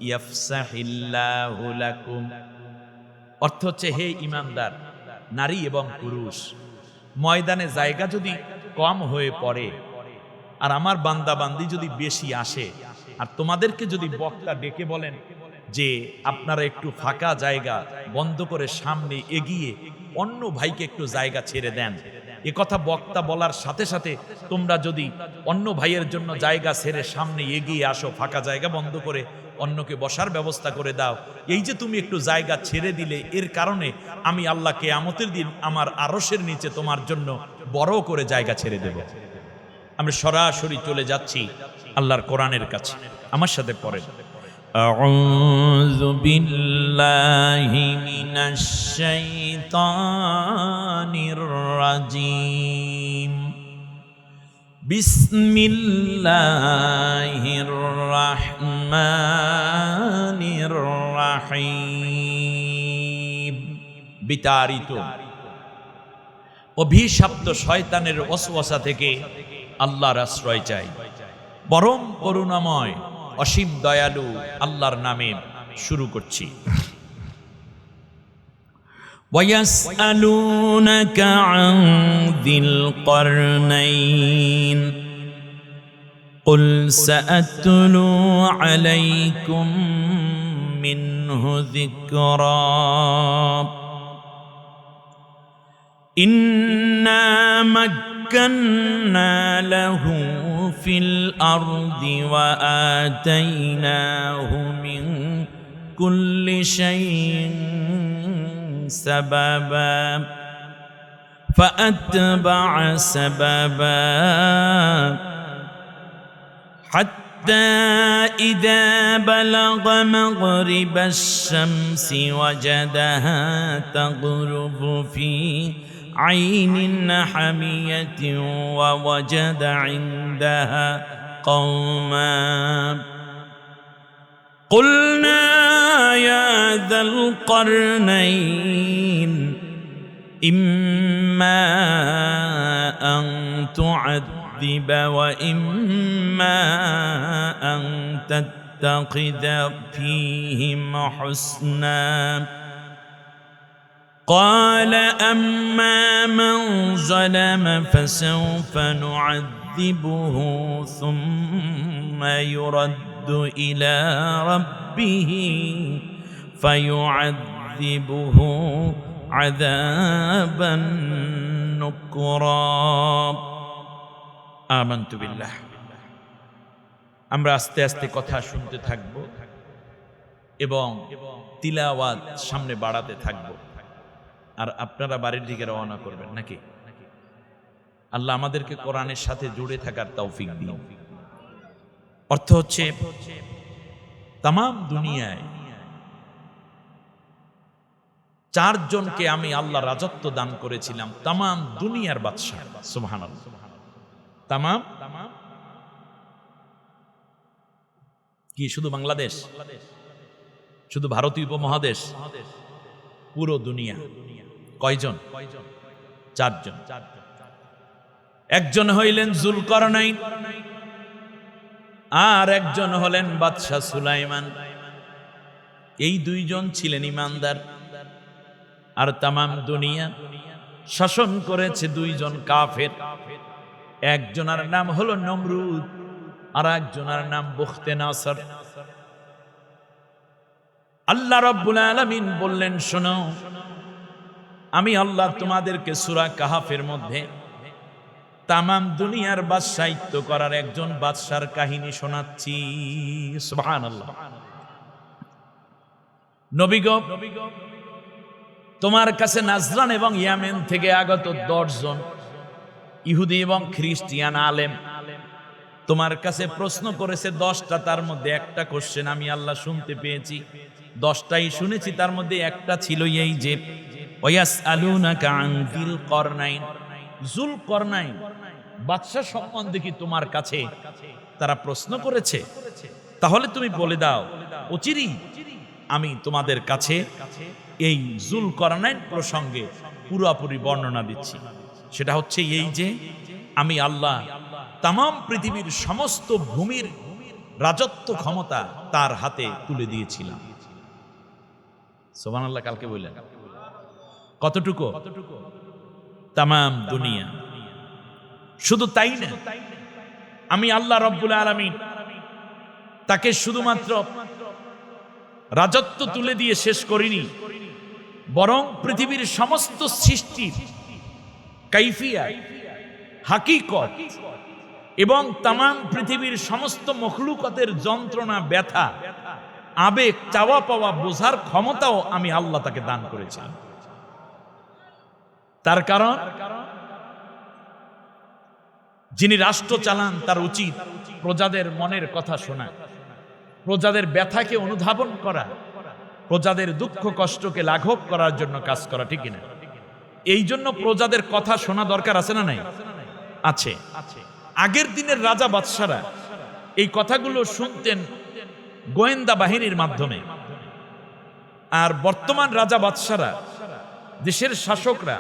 ইয়াফসাহিল্লাহু লাকুম। অর্থ হচ্ছে, হে ঈমানদার নারী এবং পুরুষ, ময়দানে জায়গা যদি কম হয়ে পড়ে আর আমার বান্দা বান্দি যদি বেশি আসে, আর তোমাদেরকে যদি বক্তা ডেকে বলেন যে আপনারা একটু ফাঁকা জায়গা বন্ধ করে সামনে এগিয়ে অন্য ভাইকে একটু জায়গা ছেড়ে দেন, এ কথা বক্তা বলার সাথে সাথে তোমরা যদি অন্য ভাইয়ের জন্য জায়গা ছেড়ে সামনে এগিয়ে আসো, ফাঁকা জায়গা বন্ধ করে অন্যকে বসার ব্যবস্থা করে দাও, এই যে তুমি একটু জায়গা ছেড়ে দিলে, এর কারণে আমি আল্লাহ কিয়ামতের দিন আমার আরশের নিচে তোমার জন্য বড় করে জায়গা ছেড়ে দেব। আমরা সরাসরি চলে যাচ্ছি আল্লাহর কোরআনের কাছে, আমার সাথে পড়েন। আউযু বিল্লাহি মিনাশ শাইতানির রাজীম। বিসমিল্লাহির রাহমানির রাহিম। বিতাড়িত অভিশপ্ত শয়তানের ওয়াসওয়াসা থেকে আল্লাহর আশ্রয় চাই। পরম করুণাময় অসীম দয়ালু আল্লাহর নামে শুরু করছি। ওয়ায়াসআলুনাকা আন যিল করনাইন কুল সাআতলু আলাইকুম মিনহু যিকরা ইন্না مكنا له في الأرض وآتيناه من كل شيء سببا فأتبع سببا حتى إذا بلغ مغرب الشمس وجدها تغرب في عين حمية ووجد عندها قوما قلنا يا ذا القرنين إما أن تعذب وإما أن تتخذ فيهم حسنا قال أما من ظلم فسوف نعذبه ثم يرد إلى ربه فيعذبه عذابا نكرا آمنت بالله। আমরা আস্তে আস্তে কথা শুনতে থাকব এবং তিলাওয়াত সামনে বাড়াতে থাকব, আর আপনারা বাড়ির দিকে রওনা করবেন নাকি? আল্লাহ আমাদেরকে কোরআনের সাথে জুড়ে থাকার তৌফিক দিন। অর্থ হচ্ছে, তাম দুনিয়ায় চারজনকে আমি আল্লাহ রাজত্ব দান করেছিলাম, তাম দুনিয়ার বাদশাহ। সুবহানাল্লাহ। তাম কি শুধু বাংলাদেশ, শুধু ভারতীয় উপমহাদেশ? পুরো দুনিয়া। কয়জন? চারজন। একজন হইলেন যুলকারনাইন, আর একজন হলেন বাদশাহ সুলাইমান। এই দুইজন ছিলেন ইমানদার, আর তামাম দুনিয়া শাসন করেছে দুইজন কাফের। একজনের নাম হলো নমরুদ, আর একজনের নাম বুখতে-নাসর। আল্লাহ রাব্বুল আলামিন বললেন, শোনো, আমি আল্লাহ তোমাদেরকে সূরা কাহাফের মধ্যে তামাম দুনিয়ার বাদশাহিত্য করার একজন বাদশার কাহিনী শোনাচ্ছি। সুবহানাল্লাহ। নবী গো, তোমার কাছে নাজরান এবং ইয়ামেন থেকে আগত 10 জন ইহুদি এবং খ্রিস্টিয়ান আলেম তোমার কাছে প্রশ্ন করেছে 10টা, তার মধ্যে একটা কোশ্চেন আমি আল্লাহ শুনতে পেয়েছি। 10টাই শুনেছি, তার মধ্যে একটা ছিল এই যে ওয়ায়াসআলুনাকা আন যিল করনাইন, যুলকরনাইন বাদশা সম্বন্ধে কি তোমার কাছে তারা প্রশ্ন করেছে? তাহলে তুমি বলে দাও, অচিরেই আমি তোমাদের কাছে এই যুলকারনাইন প্রসঙ্গে পুরোপুরি বর্ণনা দিচ্ছি। সেটা হচ্ছে এই যে আমি আল্লাহ তাম পৃথিবীর সমস্ত ভূমির রাজত্ব ক্ষমতা তার হাতে তুলে দিয়েছিলাম। সুবহানাল্লাহ। কালকে বললেন কতটুকু? তাম দুনিয়া। শুধু তাই না, আমি আল্লাহ রব্বুল আলামিন তাকে শুধুমাত্র রাজত্ব তুলে দিয়ে শেষ করিনি, বরং পৃথিবীর সমস্ত সৃষ্টির কাইফিয়াত, হাকিকত এবং তাম পৃথিবীর সমস্ত মখলুকাতের যন্ত্রণা, ব্যথা, আবেগ, চাওয়া পাওয়া বোঝার ক্ষমতাও আমি আল্লাহ তাকে দান করেছিলাম। তার কারণ যিনি রাষ্ট্র চালান তার উচিত প্রজাদের মনের কথা শোনা, প্রজাদের ব্যথাকে অনুধাবন করা, প্রজাদের দুঃখ কষ্টকে লাঘব করার জন্য কাজ করা, ঠিক কিনা? এই জন্য প্রজাদের কথা শোনা দরকার আছে না নাই? আছে। আগের দিনের রাজা বাদশারা এই কথাগুলো শুনতেন গোয়েন্দা বাহিনীর মাধ্যমে, আর বর্তমান রাজা বাদশারা, দেশের শাসকরা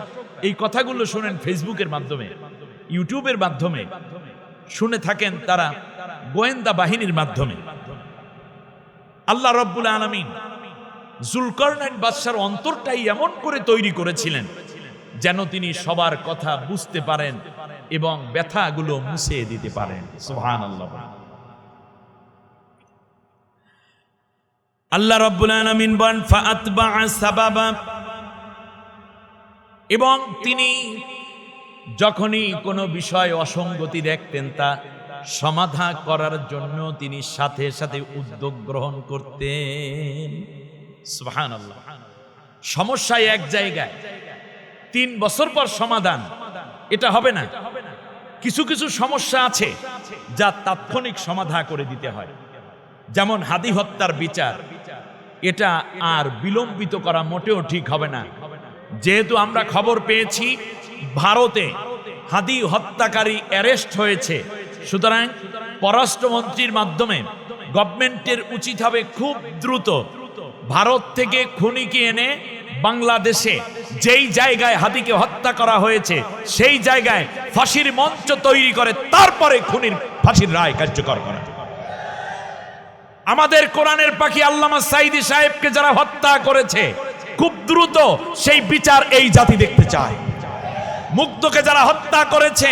এই কথাগুলো শুনেন ফেসবুকের মাধ্যমে, ইউটিউবের মাধ্যমে শুনে থাকেন তারা গোয়েন্দা বাহিনীর মাধ্যমে। আল্লাহ রব্বুল আলামিন যুলকারনাইন বাদশার অন্তরটাই এমন করে তৈরি করেছিলেন যেন তিনি সবার কথা বুঝতে পারেন এবং ব্যথাগুলো মুছে দিতে পারেন। সুবহানাল্লাহ। আল্লাহ রব্বুল আলামিন বলেন ফাআতবাআ সাবাবা, এবং তিনি যখনই কোনো বিষয় অসঙ্গতি দেখতেন তা সমাধান করার জন্য তিনি সাথে সাথে উদ্যোগ গ্রহণ করতেন। সুবহানাল্লাহ। সমস্যা এক জায়গায়, 3 বছর পর সমাধান, এটা হবে না। কিছু কিছু সমস্যা আছে যা তাৎক্ষণিক সমাধান করে দিতে হয়। যেমন হাদি হত্যার বিচার, এটা আর বিলম্বিত করা মোটেও ঠিক হবে না। যেহেতু আমরা খবর পেয়েছি ভারতে হাদি হত্যাকারী অ্যারেস্ট হয়েছে, সুতরাং পররাষ্ট্রমন্ত্রীর মাধ্যমে গভর্নমেন্টের উচিত হবে খুব দ্রুত ভারত থেকে খুনিকে এনে বাংলাদেশে যেই জায়গায় হাদিকে হত্যা করা হয়েছে সেই জায়গায় ফাঁসির মঞ্চ তৈরি করে তারপরে খুনির ফাঁসির রায় কার্যকর করা। আমাদের কোরআনের পাখি আল্লামা সাঈদী সাহেবকে যারা হত্যা করেছে খুব দ্রুত সেই বিচার এই জাতি দেখতে চায়। মুগ্ধকে যারা হত্যা করেছে,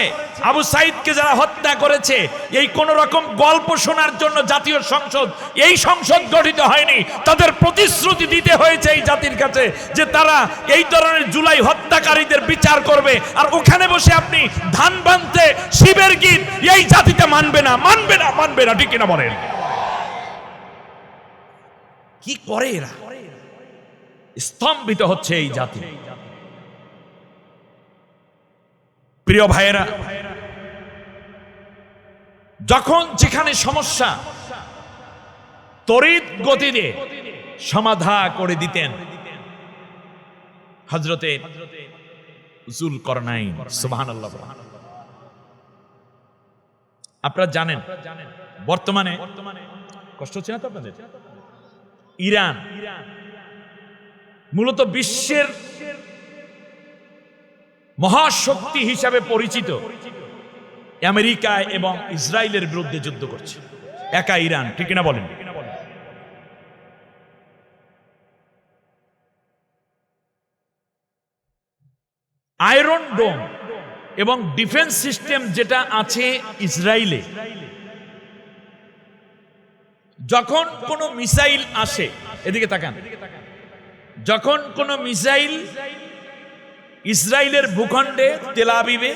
আবু সাইদকে যারা হত্যা করেছে, এই কোন রকম গল্প শোনার জন্য জাতীয় সংসদ, এই সংসদ গঠিত হয়নি। তাদের প্রতিশ্রুতি দিতে হয়েছে এই জাতির কাছে যে তারা এই ধরনের জুলাই হত্যাকারীদের বিচার করবে, আর ওখানে বসে আপনি ধান বানতে শিবের গীত এই জাতিতে মানবে না, মানবে না, মানবে না, ঠিক কিনা বলেন? কি করে এরা? স্তম্ভিত হচ্ছে এই জাতি। প্রিয় ভাইয়েরা, যখন যেখানে সমস্যা তড়িৎ গতিতে সমাধান করে দিতেন হযরতে যুলকারনাইন। সুবহানাল্লাহ। আপনারা জানেন বর্তমানে কষ্ট হচ্ছে না তো আপনাদের? ইরান মূলত বিশ্বের মহাশক্তি হিসাবে পরিচিত আমেরিকা এবং ইসরায়েলের বিরুদ্ধে যুদ্ধ করছে একা ইরান, ঠিক না বলেন? আয়রন ডোম এবং ডিফেন্স সিস্টেম যেটা আছে ইসরায়েলে, যখন কোনো মিসাইল আসে, এদিকে তাকান, যখন কোনো মিসাইল ইসরায়েলের ভূখণ্ডে তেল আবিবে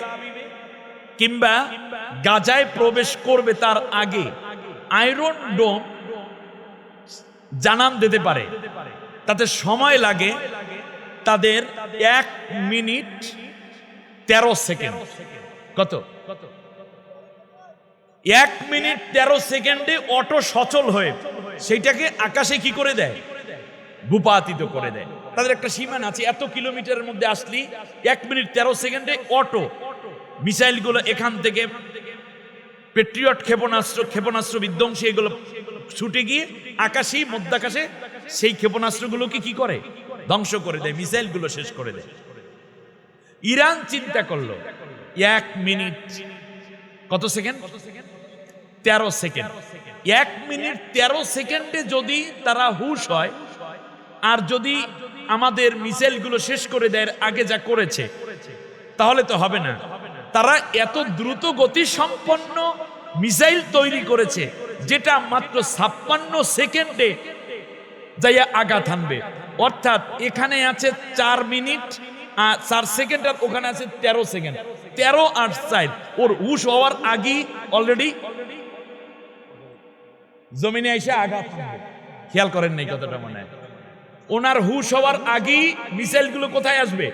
কিংবা গাজায় প্রবেশ করবে তার আগে আয়রন ডোম জানান দিতে পারে। তাতে সময় লাগে তাদের 1 মিনিট 13 সেকেন্ড। কত? 1 মিনিট 13 সেকেন্ডে অটো সচল হয়ে সেইটাকে আকাশে কি করে দেয়? ভূপাতিত করে দেয়। তাদের একটা সীমানা আছে, এত কিলোমিটারের মধ্যে আসলি 1 মিনিট 13 সেকেন্ডে অটো মিসাইলগুলো এখান থেকে পেট্রিয়ট ক্ষেপণাস্ত্র বিধ্বংসী এগুলো ছুটে গিয়ে আকাশেই মধ্যাকাশে সেই ক্ষেপণাস্ত্রগুলোকে কি করে? ধ্বংস করে দেয়, মিসাইলগুলো শেষ করে দেয়। ইরান চিন্তা করলো 1 মিনিট কত সেকেন্ড, 13 সেকেন্ড, 1 মিনিট 13 সেকেন্ডে যদি তারা হুশ হয় আর যদি আমাদের মিসাইলগুলো শেষ করে দেয় আগে যা করেছে, তাহলে তো হবে না। তারা এত দ্রুত গতি সম্পন্ন মিসাইল তৈরি করেছে যেটা মাত্র 56 সেকেন্ডে যাইয়া আঘাত হানবে। অর্থাৎ এখানে আছে 4 মিনিট 4 সেকেন্ড আর ওখানে আছে 13 সেকেন্ড, 13 আর 4 ওর হুশ হওয়ার আগেই অলরেডি জমিনে এসে আঘাত হানবে। খেয়াল করেন নাই কতটা মনে হয়? ওনার হুশ হওয়ার আগেই মিসাইলগুলো কোথায় আসবে?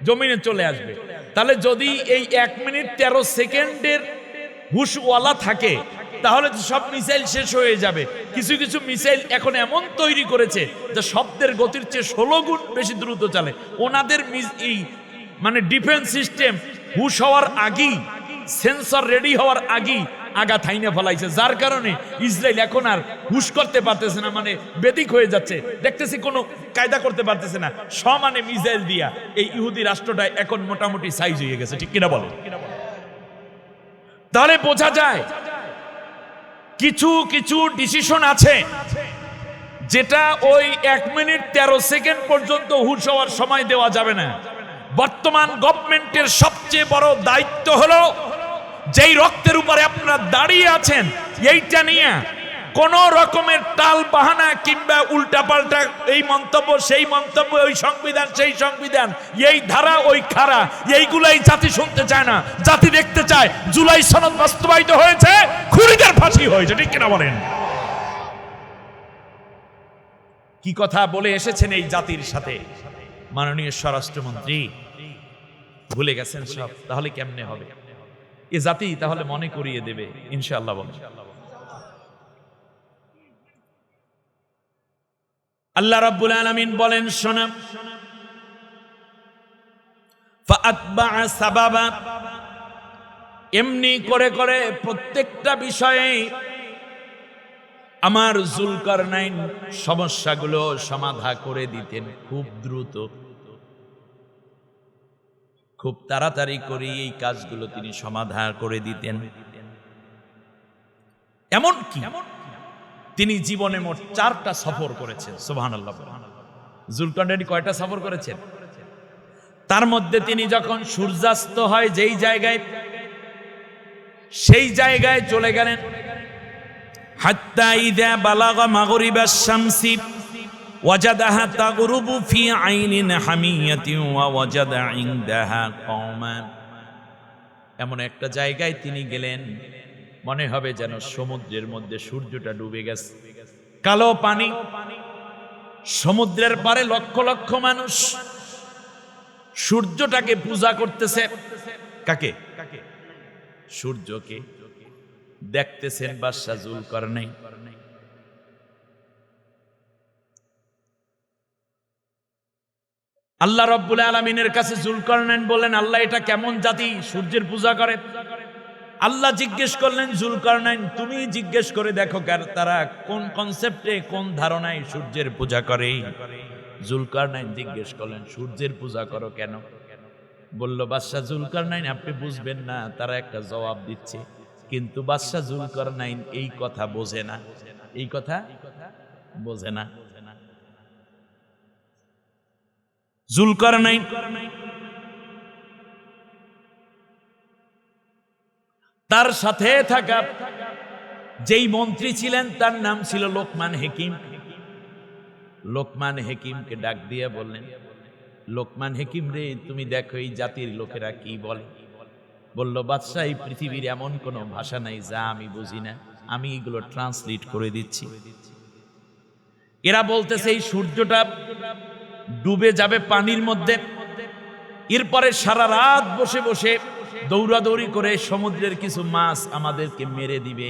জমিনে চলে আসবে। তাহলে যদি এই 1 মিনিট 13 সেকেন্ডের হুশওয়ালা থাকে তাহলে তো সব মিসাইল শেষ হয়ে যাবে। কিছু কিছু মিসাইল এখন এমন তৈরি করেছে যে শব্দের গতির চেয়ে 16 গুণ বেশি দ্রুত চলে। ওনাদের এই মানে ডিফেন্স সিস্টেম হুশ হওয়ার আগেই, সেন্সর রেডি হওয়ার আগেই আঘাত হাইনা ফলাইছে, যার কারণে ইসরায়েল এখন আর হুশ করতে পারতেছে না, মানে বেদিক হয়ে যাচ্ছে। দেখতেছি কোনো কায়দা করতে পারতেছে না, সমানে মিসাইল দিয়া এই ইহুদি রাষ্ট্রটা এখন মোটামুটি সাইজ হয়ে গেছে। ঠিক কিনা বলো? তাহলে বোঝা যায় কিছু কিছু ডিসিশন আছে যেটা ওই 1 মিনিট 13 সেকেন্ড পর্যন্ত হুশ হওয়ার সময় দেওয়া যাবে না। বর্তমান গভর্নমেন্টের সবচেয়ে বড় দায়িত্ব হলো যেই রক্তের উপরে আপনারা দাঁড়িয়ে আছেন এইটা নিয়ে কোন রকমের টাল বাহানা কিংবা উল্টাপাল্টা এই মন্তব্য সেই মন্তব্য, ওই সংবিধান সেই সংবিধান, এই ধারা ওই খারা, এইগুলাই জাতি শুনতে চায় না। জাতি দেখতে চায় জুলাই সনদ বাস্তবায়িত হয়েছে, খুনিদের ফাঁসি হয়েছে। ঠিক কিনা বলেন? কি কথা বলে এসেছেন এই জাতির সাথে মাননীয় স্বরাষ্ট্রমন্ত্রী? ভুলে গেছেন সব? তাহলে কেমনে হবে? এ জাতি তাহলে মনে করিয়ে দেবে ইনশাআল্লাহ। বলেন আল্লাহ রাব্বুল আলামিন বলেন, শোনা ফাআতবাআ সাবাবা, এমনি করে করে প্রত্যেকটা বিষয়ে আমার যুলকারনাইন সমস্যাগুলো সমাধান করে দিতেন খুব দ্রুত, খুব তাড়াতাড়ি করে এই কাজগুলো তিনি সমাধান করে দিতেন। এমন কি তিনি জীবনে মোট 4টা সফর করেছেন। সুবহানাল্লাহ। যুলকারনাইন কয়টা সফর করেছেন? তার মধ্যে তিনি যখন সূর্যাস্ত হয় যেই জায়গায়, সেই জায়গায় চলে গেলেন। হাত্তা ইযা বালাগা মাগরিবাশ শামসি ওয়াজাদাহা তাগরুবু ফি আইনিন হামিয়াতিন ওয়া ওয়াজাদা ইনদাহা কওমান। এমন একটা জায়গায় তিনি গেলেন মনে হবে যেন সমুদ্রের মধ্যে সূর্যটা ডুবে গেছে, কালো পানি, সমুদ্রের পারে লক্ষ লক্ষ মানুষ সূর্যটাকে পূজা করতেছে। কাকে? সূর্যকে দেখতেছেন বাদশা যুলকারনাইন। আল্লাহ রাব্বুল আলামিনের কাছে যুলকারনাইন বললেন, আল্লাহ এটা কেমন জাতি সূর্যের পূজা করে? আল্লাহ জিজ্ঞেস করলেন, যুলকারনাইন তুমি জিজ্ঞেস করে দেখো তারা কোন কনসেপ্টে, কোন ধারণায় সূর্যের পূজা করে। যুলকারনাইন জিজ্ঞেস করলেন, সূর্যের পূজা করো কেন? বলল, বাদশা যুলকারনাইন আপনি বুঝবেন না, তারা একটা জবাব দিচ্ছে। কিন্তু বাদশা যুলকারনাইন এই কথা বোঝে না, এই কথা বোঝে না। যুলকারনাইন তার সাথে থাকা যেই মন্ত্রী ছিলেন তার নাম ছিল লোকমান হেকিম। লোকমান হেকিমকে ডাক দিয়ে বললেন, লোকমান হেকিম রে, তুমি দেখো এই জাতির লোকেরা কি বলে। বলল, বাদশা এই পৃথিবীর এমন কোনো ভাষা নাই যা আমি বুঝি না, আমি এগুলো ট্রান্সলেট করে দিচ্ছি। এরা বলতেছে এই সূর্যটা ডুবে যাবে পানির মধ্যে, এরপরে সারা রাত বসে বসে দৌড়াদৌড়ি করে সমুদ্রের কিছু মাছ আমাদেরকে মেরে দিবে।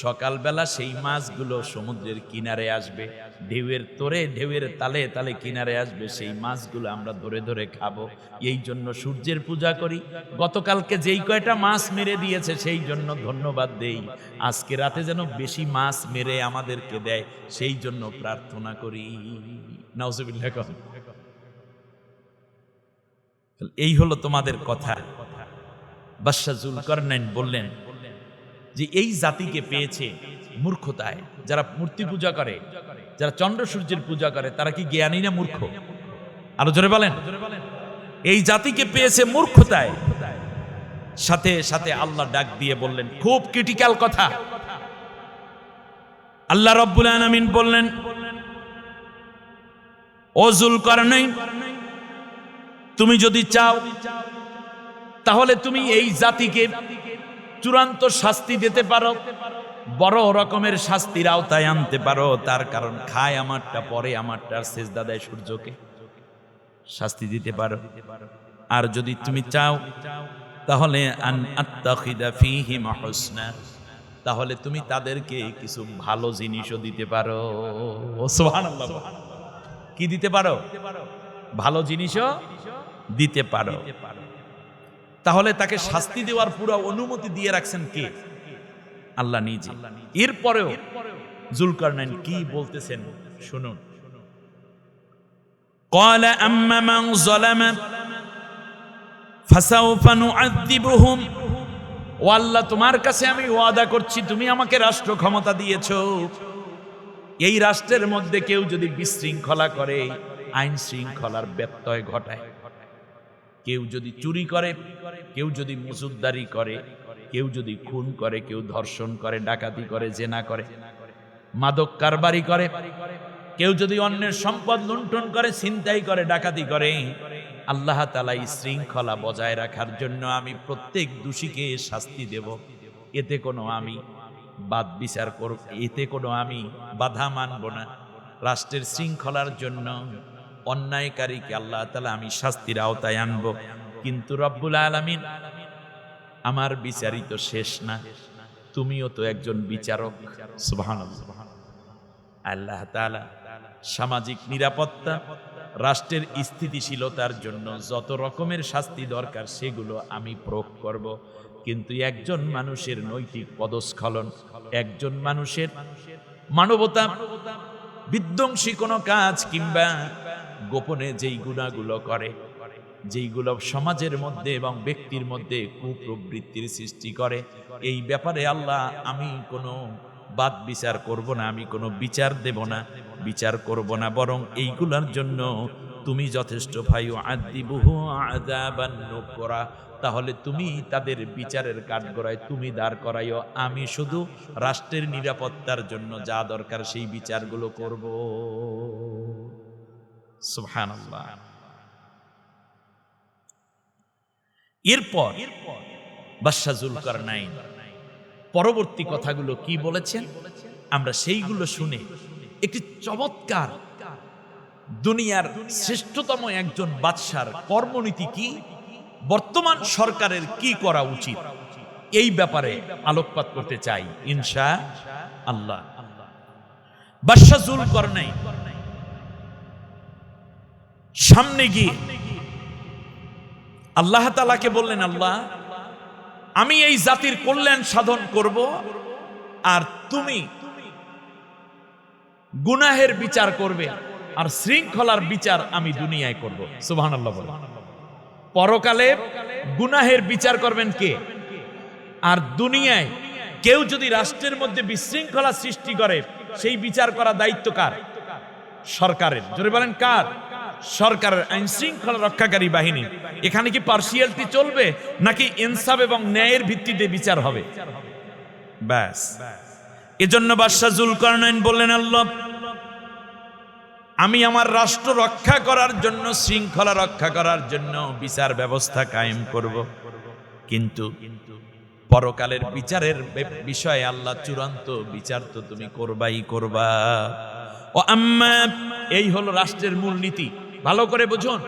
সকালবেলা সেই মাছগুলো সমুদ্রের কিনারে আসবে, ঢেউয়ের তোরে ঢেউয়ের তালে তালে কিনারে আসবে, সেই মাছগুলো আমরা ধরে ধরে খাবো। এই জন্য সূর্যের পূজা করি। গতকালকে যেই কয়টা মাছ মেরে দিয়েছে সেই জন্য ধন্যবাদ দেই। আজকে রাতে যেন বেশি মাছ মেরে আমাদেরকে দেয় সেই জন্য প্রার্থনা করি। নাউজুবিল্লাহ। এই হলো তোমাদের কথা। বাদশাহ যুলকারনাইন বললেন যে এই জাতিকে পেয়েছে মূর্খতায়। যারা মূর্তি পূজা করে, যারা চন্দ্র সূর্যের পূজা করে, তারা কি জ্ঞানী না মূর্খ? আরো জোরে বলেন। এই জাতিকে পেয়েছে মূর্খতায়। সাথে সাথে আল্লাহ ডাক দিয়ে বললেন খুব ক্রিটিক্যাল কথা। আল্লাহ রাব্বুল আলামিন বললেন, ও যুলকারনাইন, তুমি যদি চাও তাহলে তুমি এই জাতিকে চূড়ান্ত শাস্তি দিতে পারো, বড় রকমের শাস্তির আওতায় আনতে পারো। তার কারণ খায় আমারটা, পরে আমারটার সেজদা দেয় সূর্যকে, শাস্তি দিতে পারো। আর যদি তুমি চাও তাহলে আন আত্তাখিদা ফীহি মাহসনা, তাহলে তুমি তাদেরকে কিছু ভালো জিনিসও দিতে পারো। সুবহানাল্লাহ। কি দিতে পারো? ভালো জিনিসও দিতে পারো। তাহলে তাকে শাস্তি দেওয়ার পুরো অনুমতি দিয়ে রাখছেন কে? আল্লাহ নিজে। এরপরেও যুলকারনাইন কি বলতেছেন শুনুন। قال أما من ظلم فسوف نعذبهم। ও আল্লাহ, তোমার কাছে আমি ওয়াদা করছি, তুমি আমাকে রাষ্ট্র ক্ষমতা দিয়েছো। এই রাষ্ট্রের মধ্যে কেউ যদি বিশৃঙ্খলা করে, আইন শৃঙ্খলার ব্যত্যয় ঘটায়, কেউ যদি চুরি করে, কেউ যদি মজুদদারি করে, কেউ যদি খুন করে, কেউ ধর্ষণ করে, ডাকাতি করে, জেনা করে, মাদক কারবারি করে, কেউ যদি অন্যের সম্পদ লুণ্ঠন করে, ছিনতাই করে, ডাকাতি করে, আল্লাহ তাআলা এই শৃঙ্খলা বজায় রাখার জন্য আমি প্রত্যেক দোষীকে শাস্তি দেব। এতে কোনো আমি বাদ বিচার করব, এতে কোনো আমি বাধা মানব না। রাষ্ট্রের শৃঙ্খলার জন্য অন্যায়কারীকে আল্লাহ তাআলা আমি শাস্তির আওতায় আনব। কিন্তু রব্বুল আলামিন, আমার বিচারিত শেষ না, তুমিও তো একজন বিচারক। সুবহানাল্লাহ। আল্লাহ তাআলা সামাজিক নিরাপত্তা, রাষ্ট্রের স্থিতিশীলতার জন্য যত রকমের শাস্তি দরকার সেগুলো আমি প্রয়োগ করব। কিন্তু একজন মানুষের নৈতিক পদস্খলন, একজন মানুষের মানবতা বিধ্বংসী কোনো কাজ কিংবা গোপনে যেই গুনাহগুলো করে, যেইগুলো সমাজের মধ্যে এবং ব্যক্তির মধ্যে কুপ্রবৃত্তির সৃষ্টি করে, এই ব্যাপারে আল্লাহ আমি কোনো বাদ বিচার করব না, আমি কোনো বিচার দেব না, বিচার করব না, বরং এইগুলোর জন্য তুমি যথেষ্ট ভাই আযিবুহু আযাবান নুকরা, তাহলে তুমি তাদের বিচারের কাঠগড়ায় তুমি দাঁড় করাইও, আমি শুধু রাষ্ট্রের নিরাপত্তার জন্য যা দরকার সেই বিচারগুলো করব। সুবহানাল্লাহ। এরপর বাদশা যুলকারনাইন পরবর্তী কথাগুলো কি বলেছেন আমরা সেইগুলো শুনে একটি চমৎকার দুনিয়ার শ্রেষ্ঠতম একজন বাদশার কর্মনীতি কি, বর্তমান সরকারের কি করা উচিত, এই ব্যাপারে আলোকপাত করতে চাই ইনশাআল্লাহ। বাদশা যুলকারনাইন সামনে গিয়ে আল্লাহ তাআলাকে বললেন, আল্লাহ, আমি এই জাতির কল্যাণ সাধন করব, আর তুমি গুনাহের বিচার করবে, আর শৃঙ্খলার বিচার আমি দুনিয়ায় করব। সুবহানাল্লাহ। পরকালে গুনাহের বিচার করবেন কে? আর দুনিয়ায় কেউ যদি রাষ্ট্রের মধ্যে বিশৃঙ্খলা সৃষ্টি করে, সেই বিচার করা দায়িত্ব কার? সরকারের। জোরে বলেন কার? সরকারের, আইন শৃঙ্খলা রক্ষাকারী বাহিনী। এখানে কি পার্সিয়ালিটি চলবে, নাকি ইনসাফ এবং ন্যায়ের ভিত্তিতে বিচার হবে? ব্যাস। এজন্য বাদশা যুলকারনাইন বললেন, আল্লাহ, আমি আমার রাষ্ট্র রক্ষা করার জন্য, শৃঙ্খলা রক্ষা করার জন্য বিচার ব্যবস্থা কায়েম করব, কিন্তু পরকালের বিচারের বিষয়ে আল্লাহ চূড়ান্ত বিচার তো তুমি করবাই করবা। ও আম্মা, এই হলো রাষ্ট্রের মূল নীতি। ভালো করে বুঝুন,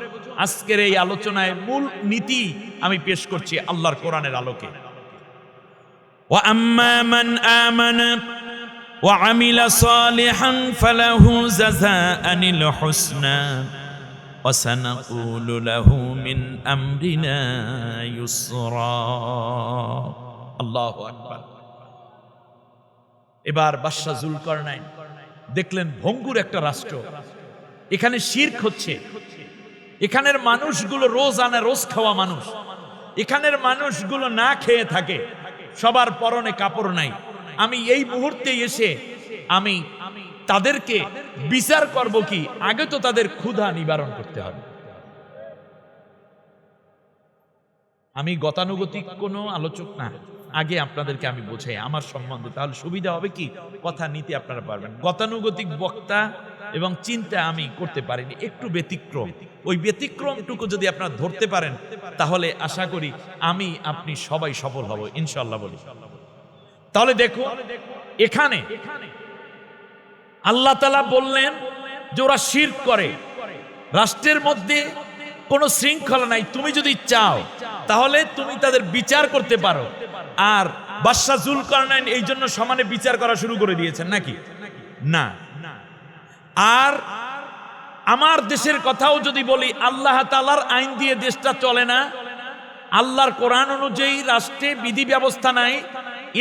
আজকের এই আলোচনায় মূল নীতি আমি পেশ করছি আল্লাহর কোরআনের আলোকে। ও আম্মা মান আমানা ওয়া আমিলা সালিহান ফালাহু জাযাআনিল হুসনা ওয়া সানাকুলু লাহু মিন আমরিনা ইউসরা। আল্লাহু আকবার। এবার বাদশা যুলকারনাইন দেখলেন ভঙ্গুর একটা রাষ্ট্র, এখানে শিরক হচ্ছে। এখানের মানুষগুলো রোজ আনে রোজ খাওয়া মানুষ, এখানের মানুষগুলো না খেয়ে থাকে, সবার পরনে কাপড় নাই। আমি এই মুহূর্তে এসে আমি তাদেরকে বিচার করব কি? আগে তো তাদের ক্ষুধা নিবারণ করতে হবে। আমি গতানুগতিক কোনো আলোচক না, আগে আপনাদেরকে আমি বোঝাই আমার সম্বন্ধে, তাহলে সুবিধা হবে কি কথা নিতে আপনারা পারবেন। গতানুগতিক বক্তা এবং চিন্তা আমি করতে পারিনি, একটু ব্যতিক্রম। ওই ব্যতিক্রমটুকু যদি আপনারা ধরতে পারেন তাহলে আশা করি আমি আপনি সবাই সফল হব ইনশাআল্লাহ বলি। তাহলে দেখো এখানে আল্লাহ তাআলা বললেন যে ওরা শিরক করে, রাষ্ট্রের মধ্যে কোনো শৃঙ্খলা নাই। তুমি যদি চাও তাহলে তুমি তাদের বিচার করতে পারো। আর বাদশা জুলকারনাইন এই জন্য সমানে বিচার করা শুরু করে দিয়েছেন নাকি? না। আর আমার দেশের কথাও যদি বলি, আল্লাহ তাআলার আইন দিয়ে দেশটা চলে না, আল্লাহর কোরআন অনুযায়ী রাষ্ট্রে বিধি ব্যবস্থা নাই।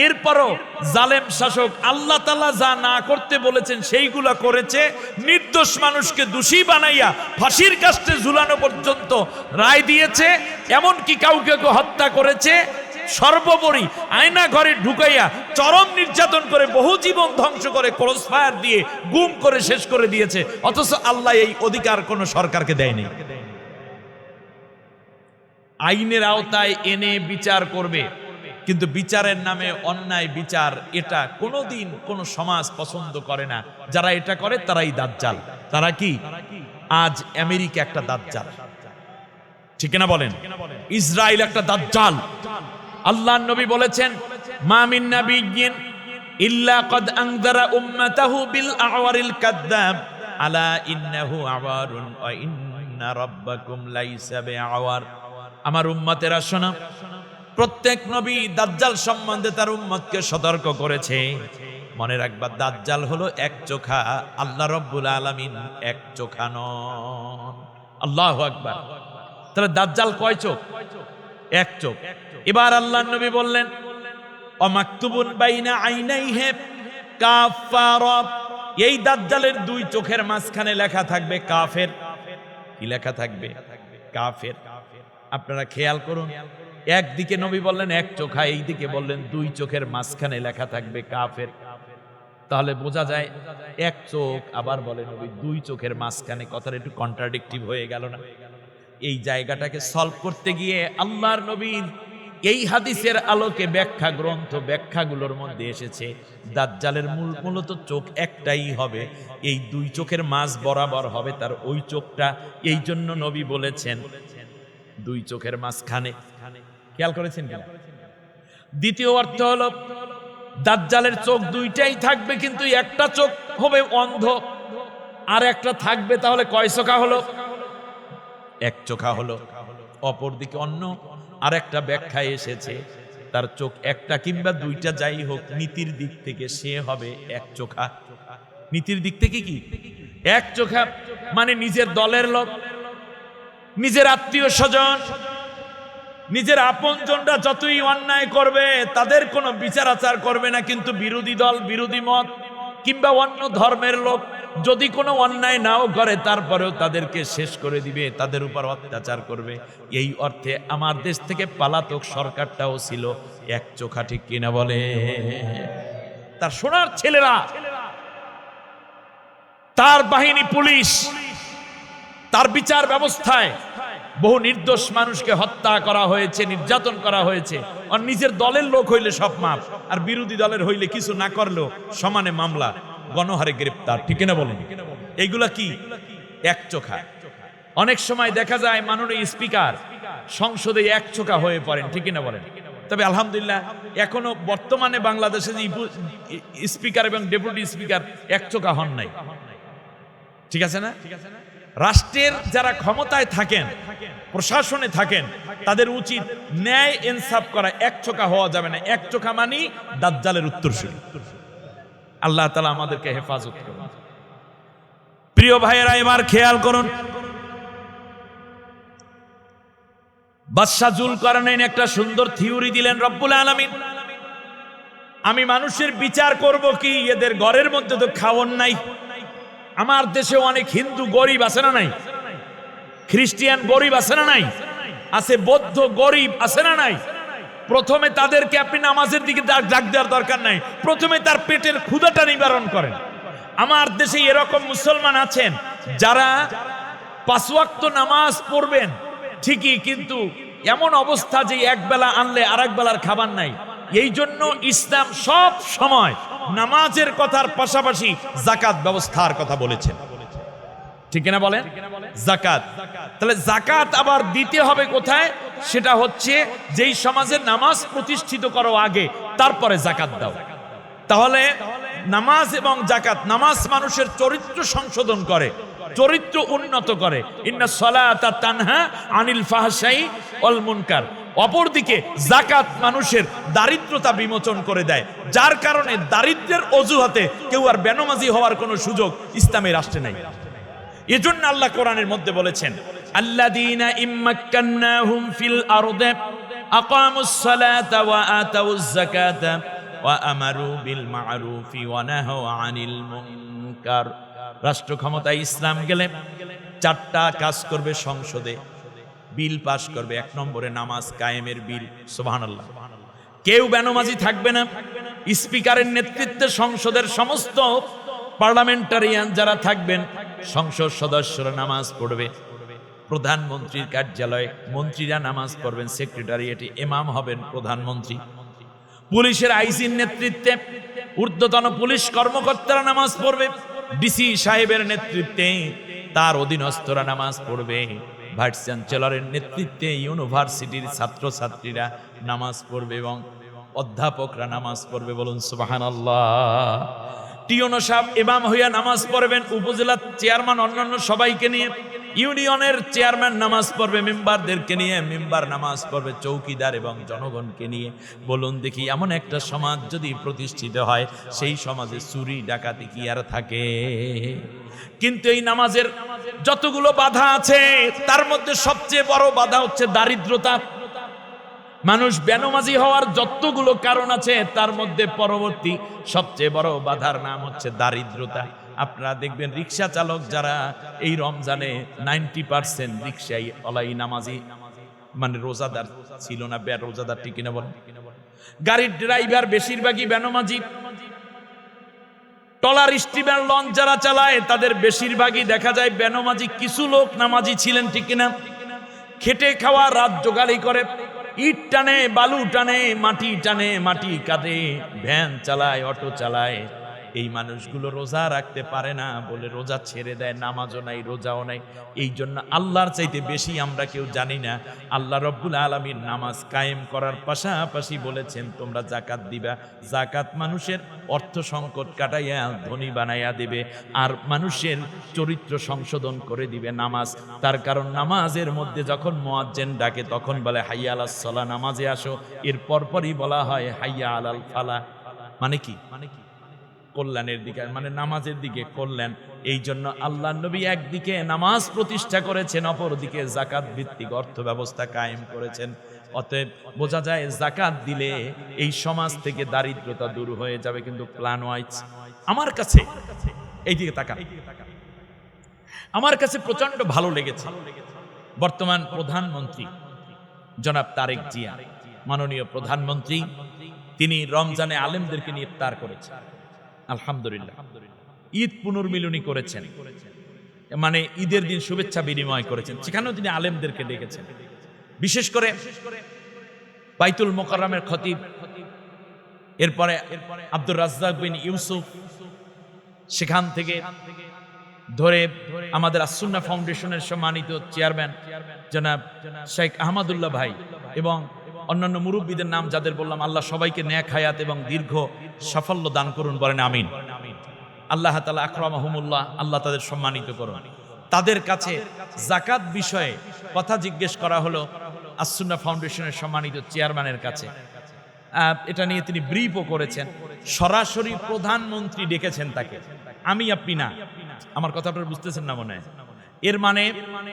এরপরও জালেম শাসক আল্লাহ তাআলা যা না করতে বলেছেন সেইগুলা করেছে। নির্দোষ মানুষকে দোষী বানাইয়া ফাঁসির কাস্টে ঝুলানো পর্যন্ত রায় দিয়েছে। এমনকি কাউকে হত্যা করেছে। সর্বোপরি আয়না ঘরে ঢুকাইয়া চরম নির্যাতন করে বহু জীবন ধ্বংস করে ক্রস ফায়ার দিয়ে গুম করে শেষ করে দিয়েছে। অথচ আল্লাহ এই অধিকার কোন সরকারকে দেয়নি। আইনের আওতায় এনে বিচার করবে, কিন্তু বিচারের নামে অন্যায় বিচার, এটা কোনোদিন কোন সমাজ পছন্দ করে না। যারা এটা করে তারাই দাজ্জাল। তারা কি? আজ আমেরিকা একটা দাজ্জাল, ঠিক না বলেন? ইসরায়েল একটা দাজ্জাল। আল্লাহর নবী বলেছেন, মা মিন নাবিয়্যিন ইল্লা ক্বাদ আনযারা উম্মাতাহু বিল আওয়ারিল কাযযাব আলা ইন্নাহু আওয়ারুন ওয়া ইন্না রাব্বাকুম লাইসা বিআওয়ার। আমার উম্মতেরা শোনো, প্রত্যেক নবী দাজ্জাল সম্বন্ধে তার উম্মতকে সতর্ক করেছে। মনে রাখবা, দাজ্জাল হলো এক চোখা, আল্লাহ রাব্বুল আলামিন এক চোখা নন। আল্লাহু আকবার। তাহলে দাজ্জাল কয় চোখ? এক চোখ। এবার আল্লাহর নবী বললেন, অমাকতুবুন বাইনা আইনাইহি কাফারা। এই দাজ্জালের দুই চোখের মাঝখানে লেখা থাকবে কাফের। কি লেখা থাকবে? কাফের। আপনারা খেয়াল করুন, একদিকে নবী বললেন এক চোখা, এই দিকে বললেন দুই চোখের মাঝখানে লেখা থাকবে কাফের। তাহলে বোঝা যায় এক চোখ, আবার বলে নবী দুই চোখের মাঝখানে। কথাটা একটু কন্ট্রাডিক্টিভ হয়ে গেল না? এই জায়গাটাকে সলভ করতে গিয়ে আল্লাহর নবীর এই হাদিসের আলোকে ব্যাখ্যা গ্রন্থ ব্যাখ্যাগুলোর মধ্যে এসেছে দাজ্জালের মূলত চোখ একটাই হবে, এই দুই চোখের মাঝ বরাবর হবে তার ওই চোখটা। এই জন্য নবী বলেছেন দুই চোখের মাঝখানে। খেয়াল করেছেন কিনা? দ্বিতীয় অর্থ হলো দাজ্জালের চোখ দুইটাই থাকবে, কিন্তু একটা চোখ হবে অন্ধ আর একটা থাকবে। তাহলে কয় চোখা হলো? এক চোখা হলো। অপরদিকে অন্য আর একটা ব্যাখ্যায় এসেছে তার চোখ একটা কিংবা দুইটা, যাই হোক, নীতির দিক থেকে সে হবে এক চোখা। নীতির দিক থেকে কি এক চোখা? মানে নিজের দলের লোক, নিজের আত্মীয় স্বজন, নিজের আপনজনরা যতই অন্যায় করবে তাদের কোনো বিচার আচার করবে না, কিন্তু বিরোধী দল, বিরোধী মত কিংবা অন্য ধর্মের লোক যদি কোনো অন্যায় নাও করে তারপরেও তাদেরকে শেষ করে দিবে, তাদের উপর অত্যাচার করবে। এই অর্থে আমার দেশ থেকে পালাতক সরকারটাও ছিল এক চোখা, ঠিক কিনা বলে? তার সোনার ছেলেরা, তার বাহিনী, পুলিশ, তার বিচার ব্যবস্থায় বহু নির্দোষ মানুষকে হত্যা করা হয়েছে, নির্যাতন করা হয়েছে। আর নিজের দলের লোক হইলে সব মাপ, আর বিরোধী দলের হইলে কিছু না করলেও সমানে মামলা, গণহারে গ্রেপ্তার, ঠিক না বলেন? এইগুলা কি এক চোখা? অনেক সময় দেখা যায় মাননীয় স্পিকার সংসদে এক চোখা হয়ে পড়েন, ঠিক না বলেন? তবে আলহামদুলিল্লাহ এখনো বর্তমানে বাংলাদেশে স্পিকার এবং ডেপুটি স্পিকার এক চোখা হন নাই, ঠিক আছে না? রাষ্ট্রের যারা ক্ষমতায় থাকেন, প্রশাসনে থাকেন, তাদের উচিত ন্যায় ইনসাফ করা। এক চোখা হওয়া যাবে না। এক চোখা মানি দাজ্জালের উত্তরসূরি। আল্লাহ তাআলা আমাদেরকে হেফাজত করুন। প্রিয় ভাইয়েরা, এবার খেয়াল করুন, বাদশা জুলকারনাইন একটা সুন্দর থিওরি দিলেন রব্বুল আলামিন। আমি মানুষের বিচার করব কি? এদের ঘরের মধ্যে তো খাওয়ার নাই, আমার দেশে অনেক হিন্দু গরিব আছে না নাই? খ্রিস্টান গরিব আছে না নাই? আছে। বৌদ্ধ গরিব আছে না নাই? প্রথমে তাদেরকে আপনি নামাজের দিকে ডাক দেওয়ার দরকার নাই, প্রথমে তার পেটের ক্ষুধাটা নিবারণ করেন। আমার দেশে এরকম মুসলমান আছেন যারা 5 ওয়াক্ত নামাজ পড়বেন ঠিকই, কিন্তু এমন অবস্থা যে এক বেলা আনলে আরেক বেলার খাবার নাই। এই জন্য ইসলাম সব সময় নামাজের কথার পাশাপাশি যাকাত ব্যবস্থার কথা বলেছেন, ঠিক না বলেন? যাকাত, তাহলে যাকাত আবার দিতে হবে কোথায়? সেটা হচ্ছে যেই সমাজে নামাজ প্রতিষ্ঠিত করো আগে, তারপরে যাকাত দাও। তাহলে নামাজ এবং যাকাত, নামাজ মানুষের চরিত্র সংশোধন করে, চরিত্র উন্নত করে। ইন্না সালাতা তানহা আনিল ফাহশাই ওয়াল মুনকার। অপরদিকে যাকাত মানুষের দারিদ্রতা বিমোচন করে দেয়, যার কারণে দারিদ্র্যের অজুহাতে কেউ আর বেনামাজি হওয়ার কোনো সুযোগ ইসলামী রাষ্ট্রে নাই। এজন্য আল্লাহ কোরআনের মধ্যে বলেছেন, আল্লাযীনা ইম্মাক্কান্নাহুম ফিল আরদি আকামুস সালাতা ওয়া আতাউজ যাকাতা ওয়া আমারু বিল মা'রুফি ওয়া নাহাউ আনিল মুনকার। রাষ্ট্র ক্ষমতায় ইসলাম গেলে 4টা কাজ করবে সংসদে, বিল পাস করবে। 1 নম্বরে নামাজ কায়েমের বিল। সুবহানাল্লাহ। কেউ বেনামাজি থাকবে না। স্পিকারের নেতৃত্বে সংসদের সমস্ত পার্লামেন্টারিয়ান যারা থাকবেন, সংসদ সদস্যরা নামাজ পড়বে। প্রধানমন্ত্রীর কার্যালয়ে মন্ত্রীরা নামাজ পড়বেন, সেক্রেটারিয়েটে ইমাম হবেন প্রধানমন্ত্রী। পুলিশের আইজির নেতৃত্বে ঊর্ধ্বতন পুলিশ কর্মকর্তারা নামাজ পড়বে। ডিসি সাহেবের নেতৃত্বে তার অধীনস্থরা নামাজ পড়বে। ভাইস চ্যান্সেলরের নেতৃত্বে ইউনিভার্সিটির ছাত্রছাত্রীরা নামাজ পড়বে এবং অধ্যাপকরা নামাজ পড়বে। বলুন সুবহানাল্লাহ। টিওনো সাহেব ইমাম হইয়া নামাজ পড়বেন, উপজেলার চেয়ারম্যান অন্যান্য সবাইকে নিয়ে। ইউনিয়নের চেয়ারম্যান নামাজ পড়বে মেম্বারদেরকে নিয়ে, মেম্বার নামাজ পড়বে চৌকিদার এবং জনগণকে নিয়ে। বলুন দেখি, এমন একটা সমাজ যদি প্রতিষ্ঠিত হয়, সেই সমাজে চুরি ডাকাতি কি আর থাকে? কিন্তু এই নামাজের যতগুলো বাধা আছে, তার মধ্যে সবচেয়ে বড় বাধা হচ্ছে দারিদ্রতা। মানুষ বেনামাজি হওয়ার যতগুলো কারণ আছে, তার মধ্যে পরবর্তী সবচেয়ে বড় বাধার নাম হচ্ছে দারিদ্রতা। আপনারা দেখবেন রিক্সা চালক যারা এই রমজানে 90% রিক্সাই অলাই নামাজি, মানে রোজাদার ছিল না, রোজাদার ঠিক কিনা বলেন? গাড়ির ড্রাইভার বেশিরভাগই বেনামাজি। ট্রলার, স্টিমার, লঞ্চ যারা চালায় তাদের বেশিরভাগই দেখা যায় বেনামাজি। কিছু লোক নামাজি ছিলেন, ঠিক কিনা? খেটে খাওয়া, রাত জোগাড়ি করে, ইট টানে, বালু টানে, মাটি কাটে, ভ্যান চালায়, অটো চালায়। এই মানুষগুলো রোজা রাখতে পারে না বলে রোজা ছেড়ে দেয়, নামাজও নাই, রোজাও নাই। এই জন্য আল্লাহর চাইতে বেশি আমরা কেউ জানি না। আল্লাহ রব্বুল আলামিন নামাজ কায়েম করার পাশাপাশি বলেছেন তোমরা যাকাত দিবা। যাকাত মানুষের অর্থ সংকট কাটাইয়া ধনী বানাইয়া দেবে, আর মানুষের চরিত্র সংশোধন করে দিবে নামাজ। তার কারণ নামাজের মধ্যে যখন মুয়াজ্জিন ডাকে তখন বলে হাইয়া আলাস সালাহ, নামাজে আসো। এর পরপরই বলা হয় হাইয়া আলাল ফালাহ। মানে কি? কল্যাণের দিকে, মানে নামাজের দিকে কল্যাণ। এই জন্য আল্লাহ নবী একদিকে নামাজ প্রতিষ্ঠা করেছেন, অপরদিকে যাকাত ভিত্তিক অর্থ ব্যবস্থা কায়েম করেছেন। অতএব বোঝা যায় যাকাত দিলে এই সমাজ থেকে দারিদ্রতা দূর হয়ে যাবে। কিন্তু প্ল্যান ওয়াইজ আমার কাছে, এই দিকে তাকান, আমার কাছে প্রচন্ড ভালো লেগেছে বর্তমান প্রধানমন্ত্রী জনাব তারেক জিয়া, মাননীয় প্রধানমন্ত্রী, তিনি রমজানে আলেমদেরকে নিয়ে ইফতার করেছেন। আলহামদুলিল্লাহ। ঈদ পুনর্মিলনী করেছেন, মানে ঈদের দিন শুভেচ্ছা বিনিময় করেছেন। সেখানেও তিনি আলেমদেরকে ডেকেছেন। বিশেষ করে বাইতুল মোকাররমের খতিব, এরপরে আব্দুর রাজ্জাক বিন ইউসুফ, সেখান থেকে ধরে আমাদের আসুন্নাহ ফাউন্ডেশনের সম্মানিত চেয়ারম্যান জনাব শেখ আহমদুল্লাহ ভাই এবং অন্যান্য মুরব্বীদের নাম যাদের বললাম, আল্লাহ সবাইকে নেক হায়াত এবং দীর্ঘ সাফল্য দান করুন, বলেন আমিন। আল্লাহ তাআলা আকরামাহুমুল্লাহ, আল্লাহ তাদের সম্মানিত করুন। তাদের কাছে যাকাত বিষয়ে কথা জিজ্ঞেস করা হলো আসুন্নাহ ফাউন্ডেশনের সম্মানিত চেয়ারম্যানের কাছে। এটা নিয়ে তিনি ব্রিফও করেছেন। সরাসরি প্রধানমন্ত্রী ডেকেছেন তাকে, আমি আপনি না। আমার কথা আপনারা বুঝতেছেন না মনে হয়? এর মানে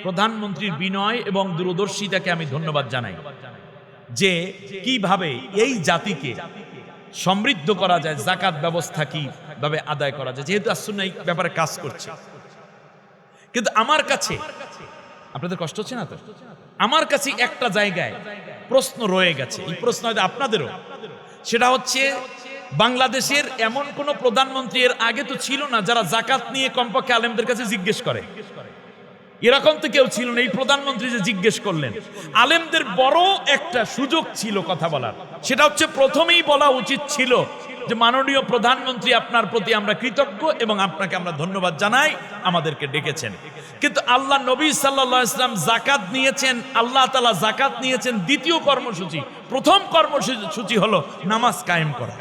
প্রধানমন্ত্রীর বিনয় এবং দূরদর্শিতাকে আমি ধন্যবাদ জানাই, যে কিভাবে এই জাতিকে সমৃদ্ধ করা যায়, যাকাত ব্যবস্থা কিভাবে আদায় করা যায়। যেহেতু আসুন্নাহ এই ব্যাপারে কাজ করছে, কিন্তু আমার কাছে, আপনাদের কষ্ট হচ্ছে না তো, আমার কাছে একটা জায়গায় প্রশ্ন রয়ে গেছে, এই প্রশ্ন হয়তো আপনাদেরও। সেটা হচ্ছে বাংলাদেশের এমন কোন প্রধানমন্ত্রী এর আগে তো ছিল না যারা জাকাত নিয়ে কমপক্ষে আলেমদের কাছে জিজ্ঞেস করে। এরকম তো কেউ ছিল না। এই প্রধানমন্ত্রী যে জিজ্ঞেস করলেন, আলেমদের বড় একটা সুযোগ ছিল কথা বলার। সেটা হচ্ছে প্রথমেই বলা উচিত ছিল যে মাননীয় প্রধানমন্ত্রী, আপনার প্রতি আমরা কৃতজ্ঞ এবং আপনাকে আমরা ধন্যবাদ জানাই, আমাদেরকে ডেকেছেন। কিন্তু আল্লাহ নবী সাল্লাল্লাহু আলাইহি ওয়াসাল্লাম জাকাত নিয়েছেন, আল্লাহ তাআলা জাকাত নিয়েছেন দ্বিতীয় কর্মসূচি। প্রথম কর্মসূচি হলো নামাজ কায়েম করা।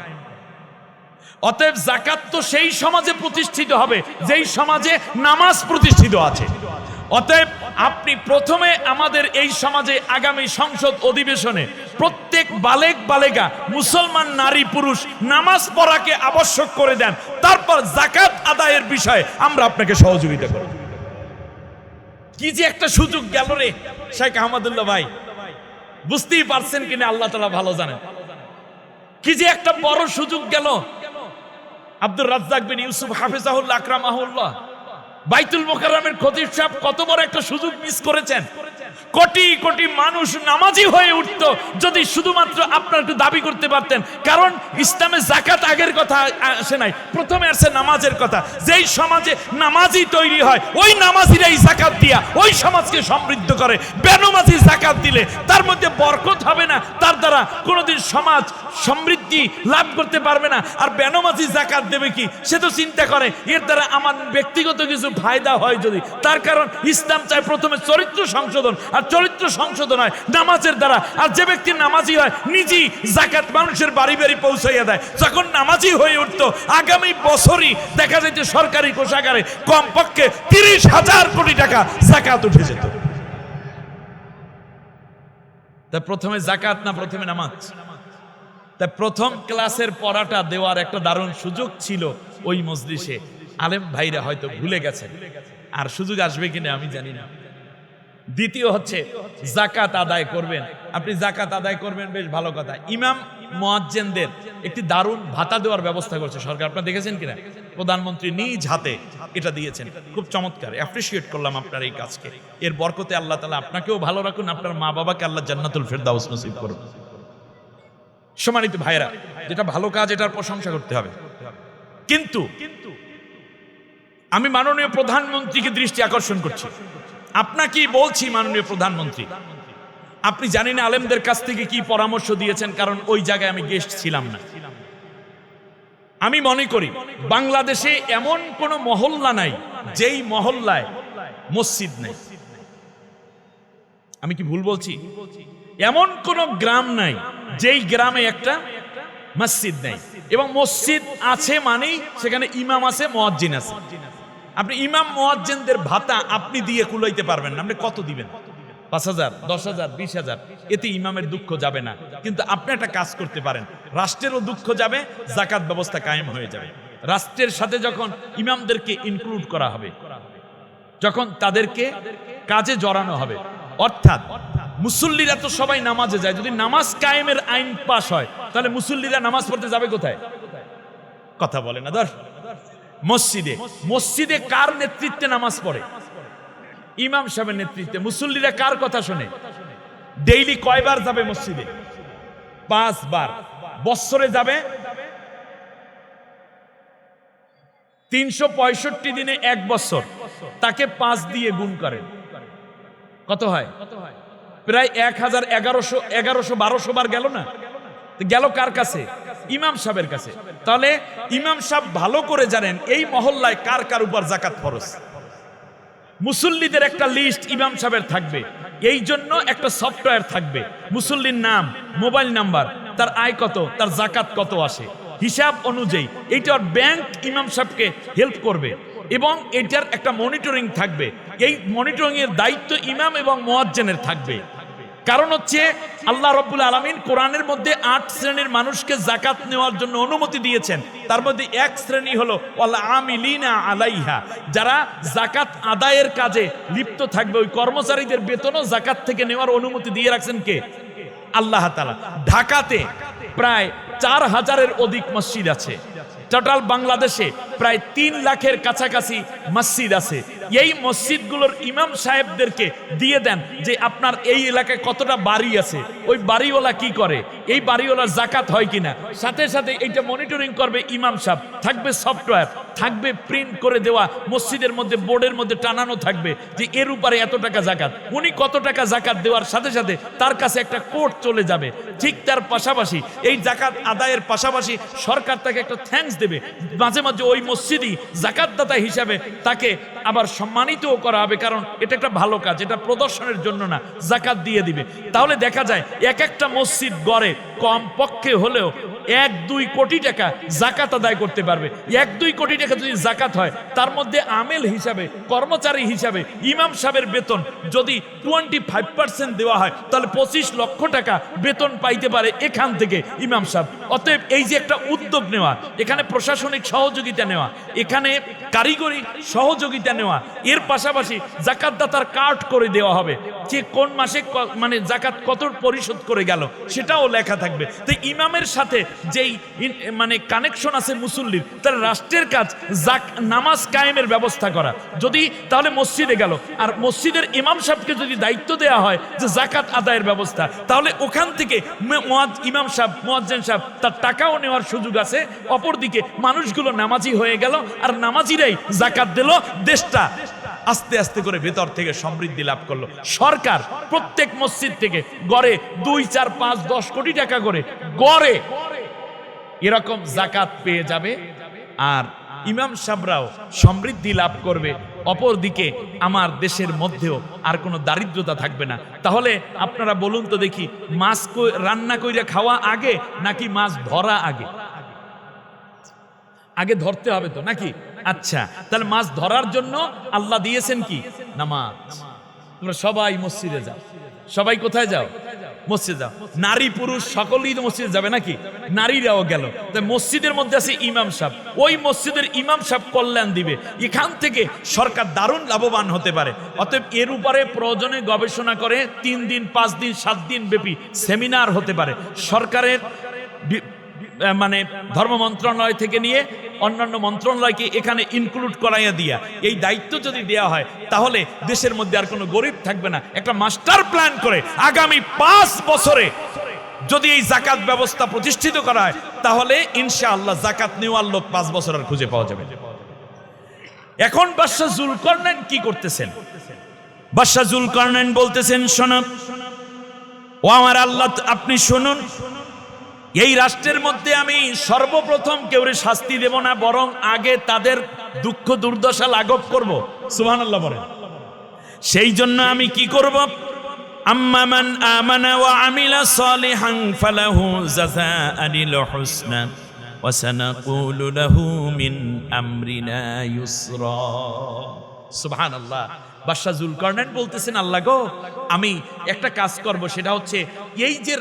অতএব জাকাত তো সেই সমাজে প্রতিষ্ঠিত হবে যেই সমাজে নামাজ প্রতিষ্ঠিত আছে। অতএব আপনি প্রথমে আমাদের এই সমাজে আগামী সংসদ অধিবেশনে প্রত্যেক বালেক বালেগা মুসলমান নারী পুরুষ নামাজ পড়াকে আবশ্যক করে দেন, তারপর জাকাত আদায়ের বিষয়ে আমরা আপনাকে সহযোগিতা করব। কি যে একটা সুযোগ গেল রে শেখ আহমদুল্লাহ ভাই, বুঝতেই পারছেন কিনা আল্লাহ তাআলা ভালো জানেন। কি যে একটা বড় সুযোগ গেল। আব্দুর রাজ্জাক বিন ইউসুফ হাফিজাহুল্লাহ আকরামাহুল্লাহ, বাইতুল মুকাররমের খতিব সাহেব কত বড় একটা সুযোগ মিস করেছেন। কোটি কোটি মানুষ নামাজি হয়ে উঠত যদি শুধুমাত্র আপনারা একটু দাবি করতে পারতেন। কারণ ইসলামে জাকাত আগের কথা আসে নাই, প্রথমে আসছে নামাজের কথা। যেই সমাজে নামাজি তৈরি হয় ওই নামাজিরাই জাকাত দিয়া ওই সমাজকে সমৃদ্ধ করে। বেনামাজি জাকাত দিলে তার মধ্যে বরকত হবে না, তার দ্বারা কোনোদিন সমাজ সমৃদ্ধি লাভ করতে পারবে না। আর বেনামাজি জাকাত দেবে কি, সে তো চিন্তা করে এর দ্বারা আমার ব্যক্তিগত কিছু ফায়দা হয় যদি। তার কারণ ইসলাম চায় প্রথমে চরিত্র সংশোধন, আর চরিত্র সংশোধন হয় নামাজের দ্বারা। আর যে ব্যক্তি নামাজি হয় নিজেই জাকাত মানুষের বাড়ি বাড়ি পৌঁছাইয়া দেয়। যখন নামাজি হয়ে উঠতো আগামী বছরই দেখা যেত সরকারি কোষাগারে কমপক্ষে 30,000 কোটি টাকা জাকাত উঠে যেত। তা প্রথমে জাকাত না প্রথমে নামাজ? তা প্রথম ক্লাসের পড়াটা দেওয়ার একটা দারুণ সুযোগ ছিল ওই মজলিসে। আলেম ভাইরা হয়তো ভুলে গেছেন, আর সুযোগ আসবে কিনা আমি জানি না। দ্বিতীয় হচ্ছে জাকাত আদায় করবেন। আপনি জাকাত আদায় করবেন, বেশ ভালো কথা। ইমাম মুয়াজ্জিনদের একটি দারুণ ভাতা দেওয়ার ব্যবস্থা করছে সরকার, আপনারা দেখেছেন কিনা? প্রধানমন্ত্রী নিজ হাতে এটা দিয়েছেন, খুব চমৎকার। অ্যাপ্রিশিয়েট করলাম আপনার এই কাজকে। এর বরকতে আল্লাহ তাআলা আপনাকেও ভালো রাখুন, আপনার মা বাবাকে আল্লাহ জান্নাতুল ফেরদাউস নসিব করুন। সম্মানিত ভাইরা, যেটা ভালো কাজ এটার প্রশংসা করতে হবে। কিন্তু আমি মাননীয় প্রধানমন্ত্রীকে দৃষ্টি আকর্ষণ করছি, আপনাকেই বলছি মাননীয় প্রধানমন্ত্রী, আপনি জানি না আলেমদের কাছ থেকে কি পরামর্শ দিয়েছেন, কারণ ওই জায়গায় আমি গেস্ট ছিলাম না। আমি মনে করি বাংলাদেশে এমন কোন মহল্লা নাই যেই মহল্লায় মসজিদ নেই। আমি কি ভুল বলছি? এমন কোন গ্রাম নাই যেই গ্রামে একটা মসজিদ নেই। এবং মসজিদ আছে মানেই সেখানে ইমাম আছে, মুয়াজ্জিন আছে। আপনি ইমাম মুয়াজ্জিনদের ভাতা আপনি দিয়ে কুলাইতে পারবেন না। আপনি কত দিবেন? 5,000, 10,000, 20,000, এতে ইমামের দুঃখ যাবে না। কিন্তু আপনি একটা কাজ করতে পারেন, রাষ্ট্রেরও দুঃখ যাবে, জাকাত ব্যবস্থা কায়েম হয়ে যাবে। রাষ্ট্রের সাথে যখন ইমামদেরকে ইনক্লুড করা হবে, যখন তাদেরকে কাজে জড়ানো হবে, অর্থাৎ মুসল্লিরা তো সবাই নামাজে যায়, যদি নামাজ কায়েমের আইন পাস হয় তাহলে মুসল্লিরা নামাজ পড়তে যাবে কোথায়? কথা বলে না দর্শক? মসজিদে। মসজিদে কার নেতৃত্বে নামাজ পড়ে? ইমাম সাহেবের নেতৃত্বে। মুসল্লিরা কার কথা শোনে? ডেইলি কয়বার যাবে মসজিদে? 5 বার। বছরে যাবে 365 দিনে 1 বছর, তাকে 5 দিয়ে গুণ করেন, কত হয়? প্রায় 1100-1200 বার গেল না? গেল কার কাছে? ইমাম সাহেবের কাছে। তাহলে ইমাম সাহেব ভালো করে জানেন এই মহল্লায় কার কার উপর জাকাত ফরজ। মুসল্লিদের একটা লিস্ট ইমাম সাহেবের থাকবে, এই জন্য একটা সফটওয়্যার থাকবে, মুসল্লির নাম, মোবাইল নাম্বার, তার আয় কত, তার জাকাত কত আসে, হিসাব অনুযায়ী এইটার ব্যাংক ইমাম সাহেবকে হেল্প করবে এবং এটার একটা মনিটরিং থাকবে। এই মনিটরিং এর দায়িত্ব ইমাম এবং মুয়াজ্জিনের থাকবে। কারণ হচ্ছে আল্লাহ রাব্বুল আলামিন কোরআনের মধ্যে 8 শ্রেণীর মানুষকে জাকাত নেওয়ার জন্য অনুমতি দিয়েছেন। তার মধ্যে এক শ্রেণী হলো ওয়াল আমিলিনা আলাইহা, যারা জাকাত আদায়ের কাজে লিপ্ত থাকবে। ওই কর্মচারীদের বেতনও জাকাত থেকে নেওয়ার অনুমতি দিয়ে রাখছেন কে? আল্লাহ তাআলা। ঢাকাতে প্রায় 4,000-এর অধিক মসজিদ আছে। টোটাল বাংলাদেশে প্রায় 3 লাখের কাছাকাছি মসজিদ আছে। এই মসজিদগুলোর ইমাম সাহেবদেরকে দিয়ে দেন যে আপনার এই এলাকায় কতটা বাড়ি আছে, ওই বাড়িওয়ালা কি করে, এই বাড়িওয়ালার জাকাত হয় কিনা, সাথে সাথে এইটা মনিটরিং করবে ইমাম সাহেব, থাকবে সফটওয়্যার, থাকবে প্রিন্ট করে দেওয়া মসজিদের মধ্যে, বোর্ডের মধ্যে টানানো থাকবে যে এর উপরে এত টাকা জাকাত, উনি কত টাকা জাকাত দেওয়ার সাথে সাথে তার কাছে একটা কোড চলে যাবে। ঠিক তার পাশাপাশি এই জাকাত আদায়ের পাশাপাশি সরকার তাকে একটা থ্যাঙ্কস দেবে, মাঝে মাঝে ওই মসজিদই জাকাতদাতা হিসাবে তাকে আবার সম্মানিতও করা হবে, কারণ এটা একটা ভালো কাজ, এটা প্রদর্শনের জন্য না, জাকাত দিয়ে দিবে। তাহলে দেখা যায় এক একটা মসজিদ গড়ে কম পক্ষে হলেও 1-2 কোটি টাকা জাকাত আদায় করতে পারবে। 1-2 কোটি টাকা যদি জাকাত হয়, তার মধ্যে আমেল হিসাবে, কর্মচারী হিসাবে ইমাম সাহেবের বেতন যদি 25% দেওয়া হয়, তাহলে 25 লক্ষ টাকা বেতন পাইতে পারে এখান থেকে ইমাম সাহেব। অতএব এই যে একটা উদ্যোগ নেওয়া, এখানে প্রশাসনিক সহযোগিতা নেওয়া, এখানে কারিগরি সহযোগিতা নেওয়া, এর পাশাপাশি জাকাতদাতার কার্ড করে দেওয়া হবে যে কোন মাসে মানে জাকাত কত পরিশোধ করে গেল, সেটাও লেখা থাকবে। তো ইমামের সাথে যেই মানে কানেকশন আছে মুসল্লির, তার রাষ্ট্রের কাজ নামাজ কায়েমের ব্যবস্থা করা। যদি তাহলে মসজিদে গেল, আর মসজিদের ইমাম সাহেবকে যদি দায়িত্ব দেওয়া হয় যে জাকাত আদায়ের ব্যবস্থা, তাহলে ওখান থেকে ইমাম সাহেব, মুয়াজ্জিন সাহেব তার টাকাও নেওয়ার সুযোগ আছে। অপরদিকে মানুষগুলো নামাজি হয়ে গেল, আর নামাজিরাই জাকাত দিল, দেশটা আস্তে আস্তে করে ভেতর থেকে সমৃদ্ধি লাভ করলো। সরকার প্রত্যেক মসজিদ থেকে গড়ে 2, 4, 5, 10 কোটি টাকা করে গড়ে এরকম জাকাত পেয়ে যাবে, আর ইমাম সাহেবরাও সমৃদ্ধি লাভ করবে। অপরদিকে আমার দেশের মধ্যেও আর কোনো দারিদ্রতা থাকবে না। তাহলে আপনারা বলুন তো দেখি, মাছ রান্না কইরা খাওয়া আগে নাকি মাছ ধরা আগে? আগে ধরতে হবে তো নাকি? আচ্ছা, তাহলে মাছ ধরার জন্য আল্লাহ দিয়েছেন কি? নামাজ। তোমরা সবাই মসজিদে যাও। সবাই কোথায় যাও? মসজিদে যাও। নারী পুরুষ সকলেই তো মসজিদে যাবে নাকি? নারীরাও গেল। তাই মসজিদের মধ্যে আছে ইমাম সাহেব, ওই মসজিদের ইমাম সাহেব কল্যাণ দিবে, এখান থেকে সরকার দারুণ লাভবান হতে পারে। অতএব এর উপরে প্রয়োজনে গবেষণা করে 3 দিন 5 দিন 7 দিন ব্যাপী সেমিনার হতে পারে। সরকারের মানে ধর্ম মন্ত্রণালয় থেকে নিয়ে অন্যান্য মন্ত্রণালয়কে এখানে ইনক্লুড করাইয়া দিয়া এই দায়িত্ব যদি দেওয়া হয়, তাহলে দেশের মধ্যে আর কোনো গরিব থাকবে না। একটা মাস্টার প্ল্যান করে আগামী 5 বছরে যদি এই জাকাত ব্যবস্থা প্রতিষ্ঠিত করা হয়, তাহলে ইনশাআল্লাহ জাকাত নেওয়ার লোক 5 বছর আর খুঁজে পাওয়া যাবে। এখন বাদশাহ জুলকারনাইন কি করতেছেন? বাদশাহ জুলকারনাইন বলতেছেন, শোনো ও আমার আল্লাহ, আপনি শুনুন, এই রাষ্ট্রের মধ্যে আমি সর্বপ্রথম কেউরে শাস্তি দেব না, বরং আগে তাদের দুঃখ দুর্দশা লাঘব করব। সুবহানাল্লাহ বলেন। সেই জন্য আমি কি করব? আম্মা মান আমানা ওয়া আমিলা সালিহান ফালাহু জাযাআনিল হুসনা ওয়া সানাকুলু লাহু মিন আমরিনা ইউসরা। সুবহানাল্লাহ। বাদশাহ জুলকারনাইন বলতেছেন, আল্লাহ গো, আমি একটা কাজ করব, সেটা হচ্ছে এই যে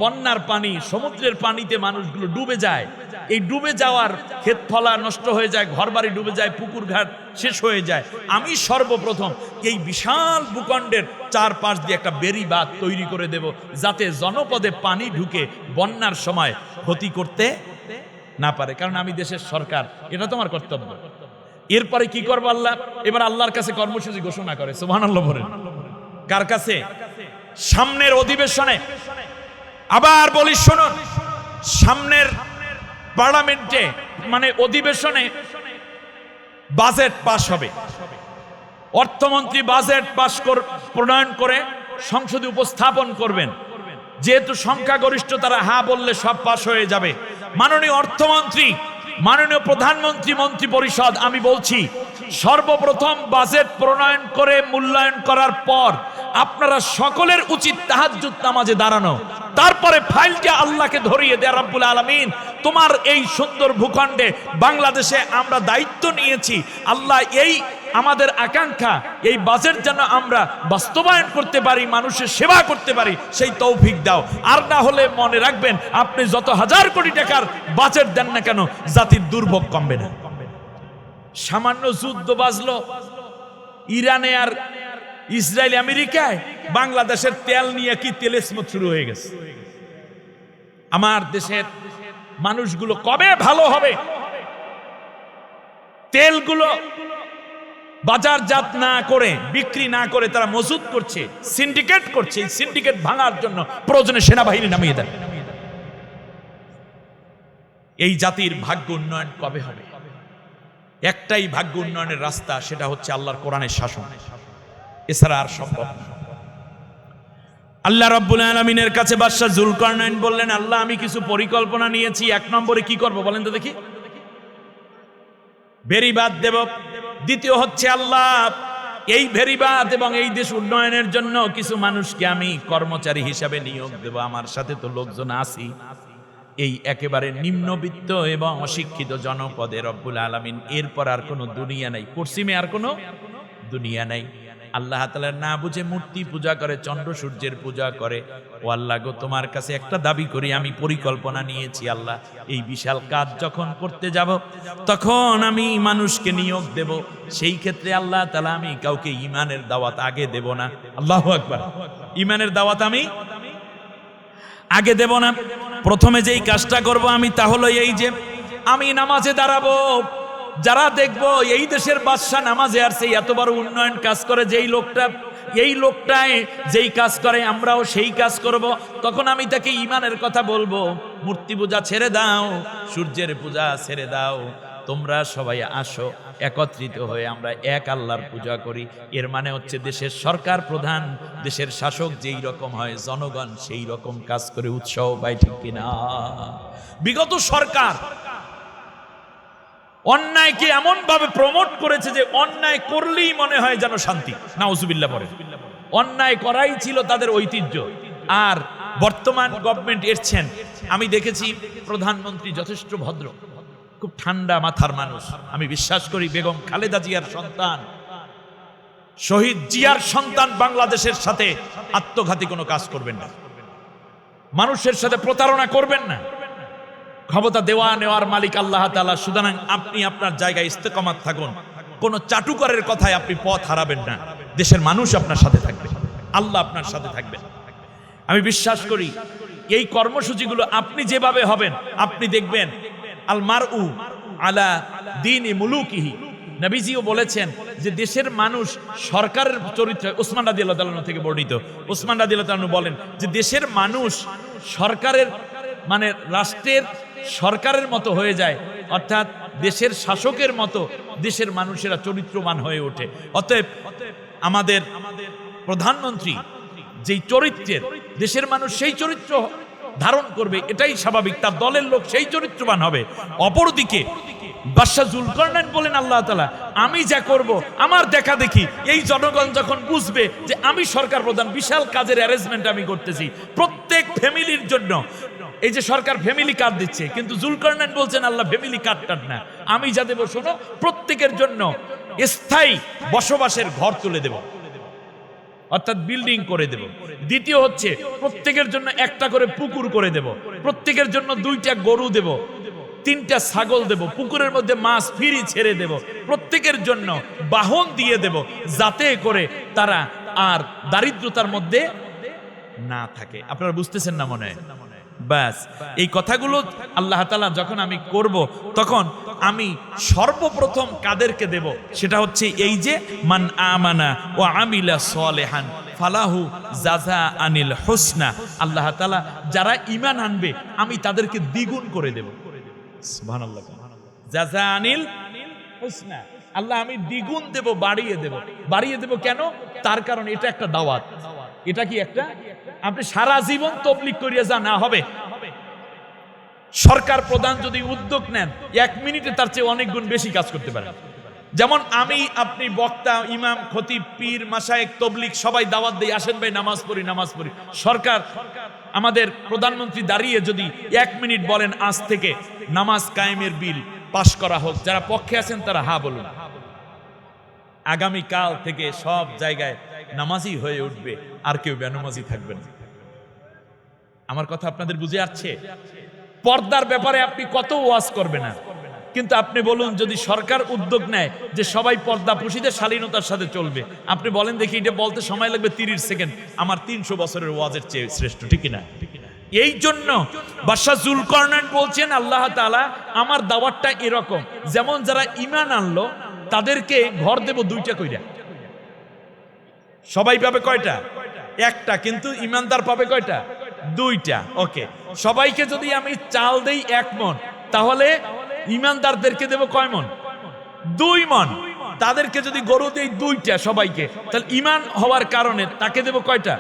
বন্যার পানি, সমুদ্রের পানিতে মানুষগুলো ডুবে যায়, এই ডুবে যাওয়ার ক্ষেত ফলা নষ্ট হয়ে যায়, ঘরবাড়ি ডুবে যায়, পুকুর ঘাট শেষ হয়ে যায়, আমি সর্বপ্রথম এই বিশাল ভূখণ্ডের 4 পাশ দিয়ে একটা বেড়ি বাঁধ তৈরি করে দেব, যাতে জনপদে পানি ঢুকে বন্যার সময় ক্ষতি করতে না পারে, কারণ আমি দেশের সরকার, এটা তো আমার কর্তব্য। এরপরে কি করবো আল্লাহ? এবার আল্লাহর কাছে কর্মসূচি ঘোষণা করে। সুবহানাল্লাহ বলেন। কার কাছে? সামনের অধিবেশনে। আবার বলি শুনুন, সামনের পার্লামেন্টে মানে অধিবেশনে বাজেট পাস হবে। অর্থমন্ত্রী বাজেট পাস প্রণয়ন করে সংসদে উপস্থাপন করবেন। যেহেতু সংখ্যাগরিষ্ঠ, তারা হ্যাঁ বললে সব পাস হয়ে যাবে। মাননীয় অর্থমন্ত্রী, মাননীয় প্রধানমন্ত্রী, মন্ত্রী পরিষদ, আমি বলছি সর্বপ্রথম বাজেট প্রণয়ন করে মূল্যায়ন করার পর আপনারা সকলের উচিত তাহাজ্জুদ নামাজে দাঁড়ানো, তারপরে ফাইলটা আল্লাহকে ধরিয়ে দেয়া, রব্বুল আলামিন তোমার এই সুন্দর ভূখণ্ডে বাংলাদেশে আমরা দায়িত্ব নিয়েছি, আল্লাহ এই আমাদের আকাঙ্ক্ষা, এই বাজেট যেন আমরা বাস্তবায়ন করতে পারি, মানুষের সেবা করতে পারি, সেই তৌফিক দাও। আর না হলে মনে রাখবেন, আপনি যত হাজার কোটি টাকার বাজেট দেন না কেন, জাতির দুর্ভোগ কমবে না। সামান্য যুদ্ধ বাজলো ইরানে আর ইসরায়েল আমেরিকায়, বাংলাদেশের তেল নিয়ে কি তেলেসমত শুরু হয়ে গেছে। আমার দেশের মানুষগুলো কবে ভালো হবে? তেলগুলো বাজারজাত না করে, বিক্রি না করে তারা মজুত করছে, সিন্ডিকেট করছে। এই সিন্ডিকেট ভাঙার জন্য প্রয়োজনে সেনাবাহিনী নামিয়ে দেন। এই জাতির ভাগ্য উন্নয়ন কবে হবে? একটাই ভাগ্য উন্নয়নের রাস্তা, সেটা হচ্ছে আল্লাহর কোরআনের শাসন, এছাড়া আর সম্ভব না। আল্লাহ রাব্বুল আলামিনের কাছে বাদশা যুলকারনাইন বললেন, আল্লাহ আমি কিছু পরিকল্পনা নিয়েছি, এক নম্বরে কি করব বলেন তো দেখি? বেড়িবাঁধ দেব। দ্বিতীয় হচ্ছে আল্লাহ এই বেড়িবাঁধ এবং এই দেশ উন্নয়নের জন্য কিছু মানুষকে আমি কর্মচারী হিসাবে নিয়োগ দেব। আমার সাথে তো লোকজন আছি, এই একেবারে নিম্নবিত্ত এবং অশিক্ষিত জনপদে রব্বুল আলামিন, এরপর আর কোনো দুনিয়া নাই, পশ্চিমে আর কোনো দুনিয়া নাই। আল্লাহ তাআলা না বুঝে মূর্তি পূজা করে, চন্দ্র সূর্যের পূজা করে। ও আল্লাহ গো, তোমার কাছে একটা দাবি করি, আমি পরিকল্পনা নিয়েছি আল্লাহ, এই বিশাল কাজ যখন করতে যাব তখন আমি মানুষকে নিয়োগ দেব। সেই ক্ষেত্রে আল্লাহ তাআলা আমি কাউকে ঈমানের দাওয়াত আগে দেব না। আল্লাহু আকবার। ঈমানের দাওয়াত আমি আগে দেব না। প্রথমে যেই কাজটা করব আমি, তা হলো এই যে আমি নামাজে দাঁড়াবো। যারা দেখবো এই দেশের বাদশা নামাজে আর সেই এত বড় উন্নয়ন কাজ করে, এই লোকটাই যেই কাজ করে আমরাও সেই কাজ করব, তখন আমি তাকে ঈমানের কথা বলবো। মূর্তি পূজা ছেড়ে দাও, সূর্যের পূজা ছেড়ে দাও, তোমরা সবাই আসো, একত্রিত হয়ে আমরা এক আল্লাহর পূজা করি। এর মানে হচ্ছে দেশের সরকার প্রধান, দেশের শাসক যেই রকম হয়, জনগণ সেই রকম কাজ করে উৎসাহ পায়, ঠিক কিনা? বিগত সরকার অন্যায়কে এমন ভাবে প্রমোট করেছে যে অন্যায় করলেই মনে হয় যেন শান্তি। নাউজুবিল্লাহ পড়ে। অন্যায় করাই ছিল তাদের ঐতিহ্য। আর বর্তমান গভর্নমেন্ট এসছেন, আমি দেখেছি প্রধানমন্ত্রী যথেষ্ট ভদ্র, খুব ঠান্ডা মাথার মানুষ। আমি বিশ্বাস করি বেগম খালেদা জিয়ার সন্তান, শহীদ জিয়ার সন্তান বাংলাদেশের সাথে আত্মঘাতী কোনো কাজ করবেন না, মানুষের সাথে প্রতারণা করবেন না। ক্ষমতা দেওয়া নেওয়ার মালিক আল্লাহ তাআলা, সুতরাং আপনি আপনার জায়গায় ইস্তেকামাত থাকুন। কোন চাটুকারের কথায় আপনি পথ হারাবেন না। দেশের মানুষ আপনার সাথে থাকবে, আল্লাহ আপনার সাথে থাকবেন। আমি বিশ্বাস করি এই কর্মসূচিগুলো আপনি যেভাবে হবেন, আপনি দেখবেন আল মারউ আলা দীনি মুলুকিহি। নবীজিও বলেছেন যে দেশের মানুষ সরকারের চরিত্র, ওসমান রাদিয়াল্লাহু তাআলা থেকে বর্ণিত, ওসমান রাদিয়াল্লাহু তাআলা বলেন যে দেশের মানুষ সরকারের মানে রাষ্ট্রের সরকারের মতো হয়ে যায়, অর্থাৎ দেশের শাসকের মতো দেশের মানুষেরা চরিত্রবান হয়ে ওঠে। অতএব আমাদের প্রধানমন্ত্রী যেই চরিত্রের, দেশের মানুষ সেই চরিত্র ধারণ করবে, এটাই স্বাভাবিক। তার দলের লোক সেই চরিত্রবান হবে। অপরদিকে বাদশা যুলকারনাইন বলেন, আল্লাহ তাআলা আমি যা করব আমার দেখা দেখি এই জনগণ যখন বুঝবে যে আমি সরকার প্রধান, বিশাল কাজের অ্যারেঞ্জমেন্ট আমি করতেছি প্রত্যেক ফ্যামিলির জন্য। এই যে সরকার ফ্যামিলি কার্ড দিচ্ছে, কিন্তু যুলকারনাইন বলছেন আল্লাহ ফ্যামিলি কার্ড না, আমি যা দেবো শোনো, প্রত্যেকের জন্য স্থায়ী বসবাসের ঘর তুলে দেব, অর্থাৎ বিল্ডিং করে দেব। দ্বিতীয় হচ্ছে প্রত্যেকের জন্য একটা করে পুকুর করে দেব, প্রত্যেকের জন্য 2টা গরু দেব, 3টা ছাগল দেব, পুকুরের মধ্যে মাছ ফ্রি ছেড়ে দেব, প্রত্যেকের জন্য বাহন দিয়ে দেব, যাতে করে তারা আর দারিদ্রতার মধ্যে না থাকে। আপনারা বুঝতেছেন না মনে হয়? ব্যাস এই কথাগুলো আল্লাহ তাআলা যখন আমি করব, তখন আমি সর্বপ্রথম কাদেরকে দেব, সেটা হচ্ছে এই যে মান আমানা ওয়া আমিলা সালিহান ফালাহু জাযাআনিল হুসনা। আল্লাহ তাআলা যারা ঈমান আনবে আমি তাদেরকে দ্বিগুণ করে দেব। সুবহানাল্লাহ। জাযাআনিল হুসনা, আল্লাহ আমি দ্বিগুণ দেব, বাড়িয়ে দেব। বাড়িয়ে দেব কেন? তার কারণ এটা একটা দাওয়াত। এটা কি একটা, আপনি সারা জীবন তাবলীগ করিয়া যা না হবে, সরকার প্রধান যদি উদ্যোগ নেন 1 মিনিটে তার চেয়ে অনেক গুণ বেশি কাজ করতে পারেন। যেমন আমি, আপনি, বক্তা, ইমাম, খতিব, পীর, মাশায়েখ, তাবলীগ সবাই দাওয়াত দেই, আসেন ভাই নামাজ পড়ি, নামাজ পড়ি। সরকার আমাদের প্রধানমন্ত্রী দাঁড়িয়ে যদি 1 মিনিট বলেন আজ থেকে নামাজ কায়েমের বিল পাশ করা হোক, যারা পক্ষে আছেন তারা হা বলুন, আগামী কাল থেকে সব জায়গায় নামাজি হয়ে উঠবে, আর কেউ বেনামাজি থাকবে না। আমার কথা আপনাদের বুঝে আসছে? পর্দার ব্যাপারে আপনি কত ওয়াজ করবেন না, কিন্তু আপনি বলুন যদি সরকার উদ্যোগ নেয় যে সবাই পর্দা পুশিদের শালীনতার সাথে চলবে, আপনি বলেন দেখি এটা বলতে সময় লাগবে 30 সেকেন্ড, আমার 300 বছরের ওয়াজের চেয়ে শ্রেষ্ঠ, ঠিক না? এই জন্য বাদশা যুলকারনাইন বলছেন আল্লাহ তাআলা আমার দাওয়াতটা এরকম, যেমন যারা ঈমান আনলো তাদেরকে ঘর দেব 2টা কইরা। সবাই পাবে কয়টা? একটা, কিন্তু ইমানদার পাবে কয়টা? 2টা। ওকে, সবাইকে যদি আমি চাল দেই 1 মণ, তাহলে ইমানদারদেরকে দেব কয় মণ? 2 মণ। তাদেরকে যদি গরু দেই 2টা সবাইকে, তাহলে ইমান হওয়ার কারণে তাকে দেব কয়টা?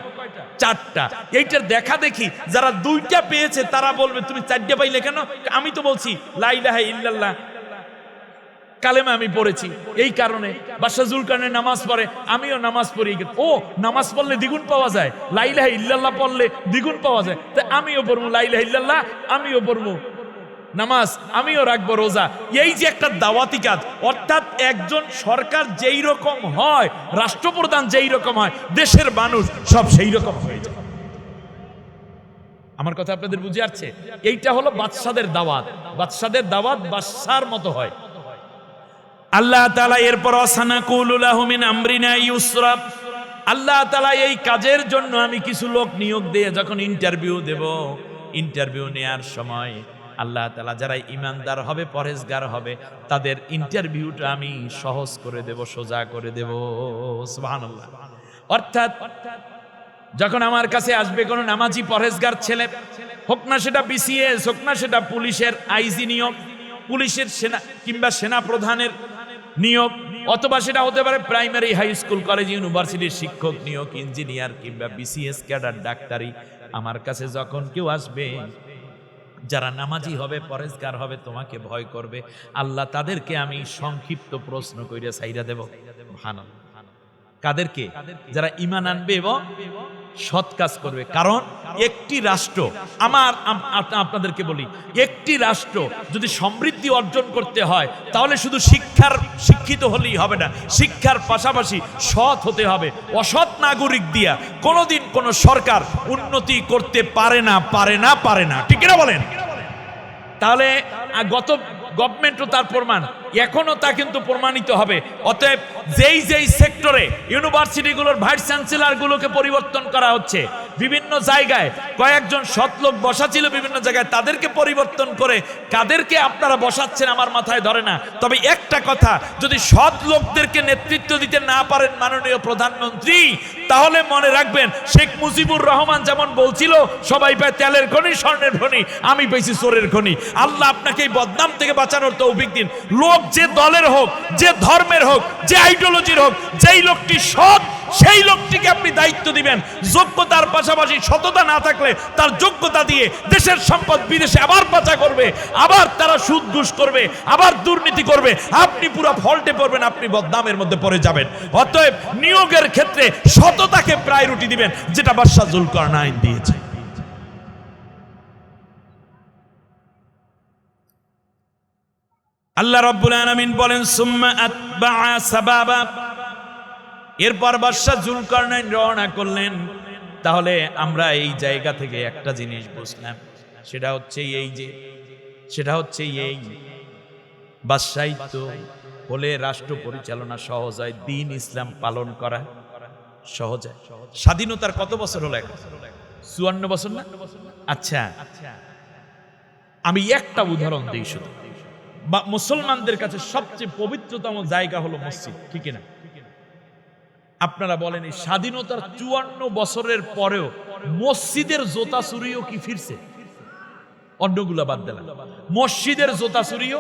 4টা। এইটার দেখা দেখি যারা 2টা পেয়েছে তারা বলবে তুমি 4টা পাইলে কেন? আমি তো বলছি লা ইলাহা ইল্লাল্লাহ কালেমা আমি পড়েছি, এই কারণে। বাদশাহ জুলকারনাইন নামাজ পড়ে, আমিও নামাজ পড়ি। ও, নামাজ পড়লে দ্বিগুণ পাওয়া যায়, লা ইলাহা ইল্লাল্লাহ পড়লে দ্বিগুণ পাওয়া যায়, তাই আমিও পড়বো লা ইলাহা ইল্লাল্লাহ, আমিও পড়বো নামাজ, আমিও রাখবো রোজা। এই যে একটা দাওয়াতি কাজ, অর্থাৎ একজন সরকার যেই রকম হয়, রাষ্ট্রপ্রধান যেই রকম হয়, দেশের মানুষ সব সেই রকম হয়ে যায়। আমার কথা আপনাদের বুঝে আসছে? এইটা হলো বাদশাদের দাওয়াত। বাদশাদের দাওয়াত বাদশার মতো হয়। আল্লাহ তাআলা এরপর সানাকুলু লাহু মিন আমরিনা ইউসরা, আল্লাহ তাআলা এই কাজের জন্য আমি কিছু লোক নিয়োগ দিয়ে যখন ইন্টারভিউ দেব, ইন্টারভিউ নেয়ার সময় আল্লাহ তাআলা যারা ইমানদার হবে, পরহেজগার হবে, তাদের ইন্টারভিউটা আমি সহজ করে দেব, সোজা করে দেব। সুবহানাল্লাহ। অর্থাৎ যখন আমার কাছে আসবে কোনো নামাজি পরহেজগার ছেলে, হোক না সেটা বিসিএস, হোক না সেটা পুলিশের আইজি নিয়োগ, পুলিশের সেনা কিংবা সেনা প্রধানের নিয়োগ, অথবা সেটা হতে পারে প্রাইমারি, হাই স্কুল, কলেজ, ইউনিভার্সিটির শিক্ষক নিয়োগ, ইঞ্জিনিয়ার কিংবা বিসিএস ক্যাডার, ডাক্তারি, আমার কাছে যখন কেউ আসবে যারা নামাজি হবে, পরহেজগার হবে, তোমাকে ভয় করবে, আল্লাহ তাদেরকে আমি সংক্ষিপ্ত প্রশ্ন কইরা ছাইরা দেব। সুবহানাল্লাহ। কাদেরকে? যারা ঈমান আনবে এবং সৎ কাজ করবে। কারণ একটি রাষ্ট্র, আপনাদেরকে বলি, একটি রাষ্ট্র যদি সমৃদ্ধি অর্জন করতে হয় তাহলে শুধু শিক্ষিত হলেই হবে না, শিক্ষার পাশাপাশি সৎ হতে হবে। অসৎ নাগরিক দিয়া কোনোদিন কোনো সরকার উন্নতি করতে পারে না। ঠিক না বলেন? তাহলে গত গভর্নমেন্টও তার প্রমাণ, এখনো তা কিন্তু প্রমাণিত হবে। অতএব যেই সেক্টরে ইউনিভার্সিটিগুলোর ভাইস চ্যান্সেলর গুলোকে পরিবর্তন করা হচ্ছে, বিভিন্ন জায়গায় কয়েকজন সৎ লোক বসা ছিল বিভিন্ন জায়গায়, তাদেরকে পরিবর্তন করে কাদেরকে আপনারা বসাচ্ছেন আমার মাথায় ধরে না। তবে একটা কথা, যদি সৎ লোকদেরকে নেতৃত্ব দিতে না পারেন মাননীয় প্রধানমন্ত্রী, তাহলে মনে রাখবেন শেখ মুজিবুর রহমান যেমন বলছিল সবাই পায় তেলের খনি, স্বর্ণের খনি, আমি পেয়েছি চোরের খনি। আল্লাহ আপনাকে এই বদনাম থেকে বাঁচানোর তৌফিক দিন। লোক যে দলের হোক, যে ধর্মের হোক, যে আইডিওলজির হোক, যেই লোকটি সৎ সেই লোকটিকে আপনি দায়িত্ব দিবেন। যোগ্যতার পাশাপাশি সততা না থাকলে তার যোগ্যতা দিয়ে দেশের সম্পদ বিদেশে আবার পাচার করবে, আবার তারা সুদ ঘুষ করবে, আবার দুর্নীতি করবে, আপনি পুরো ফল্টে পড়বেন, আপনি বদনামের মধ্যে পড়ে যাবেন। অতএব নিয়োগের ক্ষেত্রে সততাকে প্রায়োরিটি দিবেন, যেটা বাদশাহ জুলকারনাইন দিয়েছে। আল্লাহ রাব্বুল আলামিন বলেন সুম্মা আতবাআ সাবাবা, এরপর বাদশাহ জুলকারনাইন রওনা করলেন। তাহলে আমরা এই জায়গা থেকে একটা জিনিস বুঝলাম, সেটা হচ্ছে এই বাদশাহিত্ব হলে রাষ্ট্র পরিচালনা সহজ হয়, দ্বীন ইসলাম পালন করা সহজ হয়। স্বাধীনতার কত বছর হলো? 54 বছর না? আচ্ছা, আমি একটা উদাহরণ দিই শুধু। মুসলমানদের কাছে সবচেয়ে পবিত্রতম জায়গা হলো মসজিদ, ঠিক না? আপনারা বলেন, এই স্বাধীনতার 54 বছরের পরেও মসজিদের জোতা চুরিও কি ফিরছে? অন্যগুলা বাদ দিলাম, মসজিদের জোতা চুরিও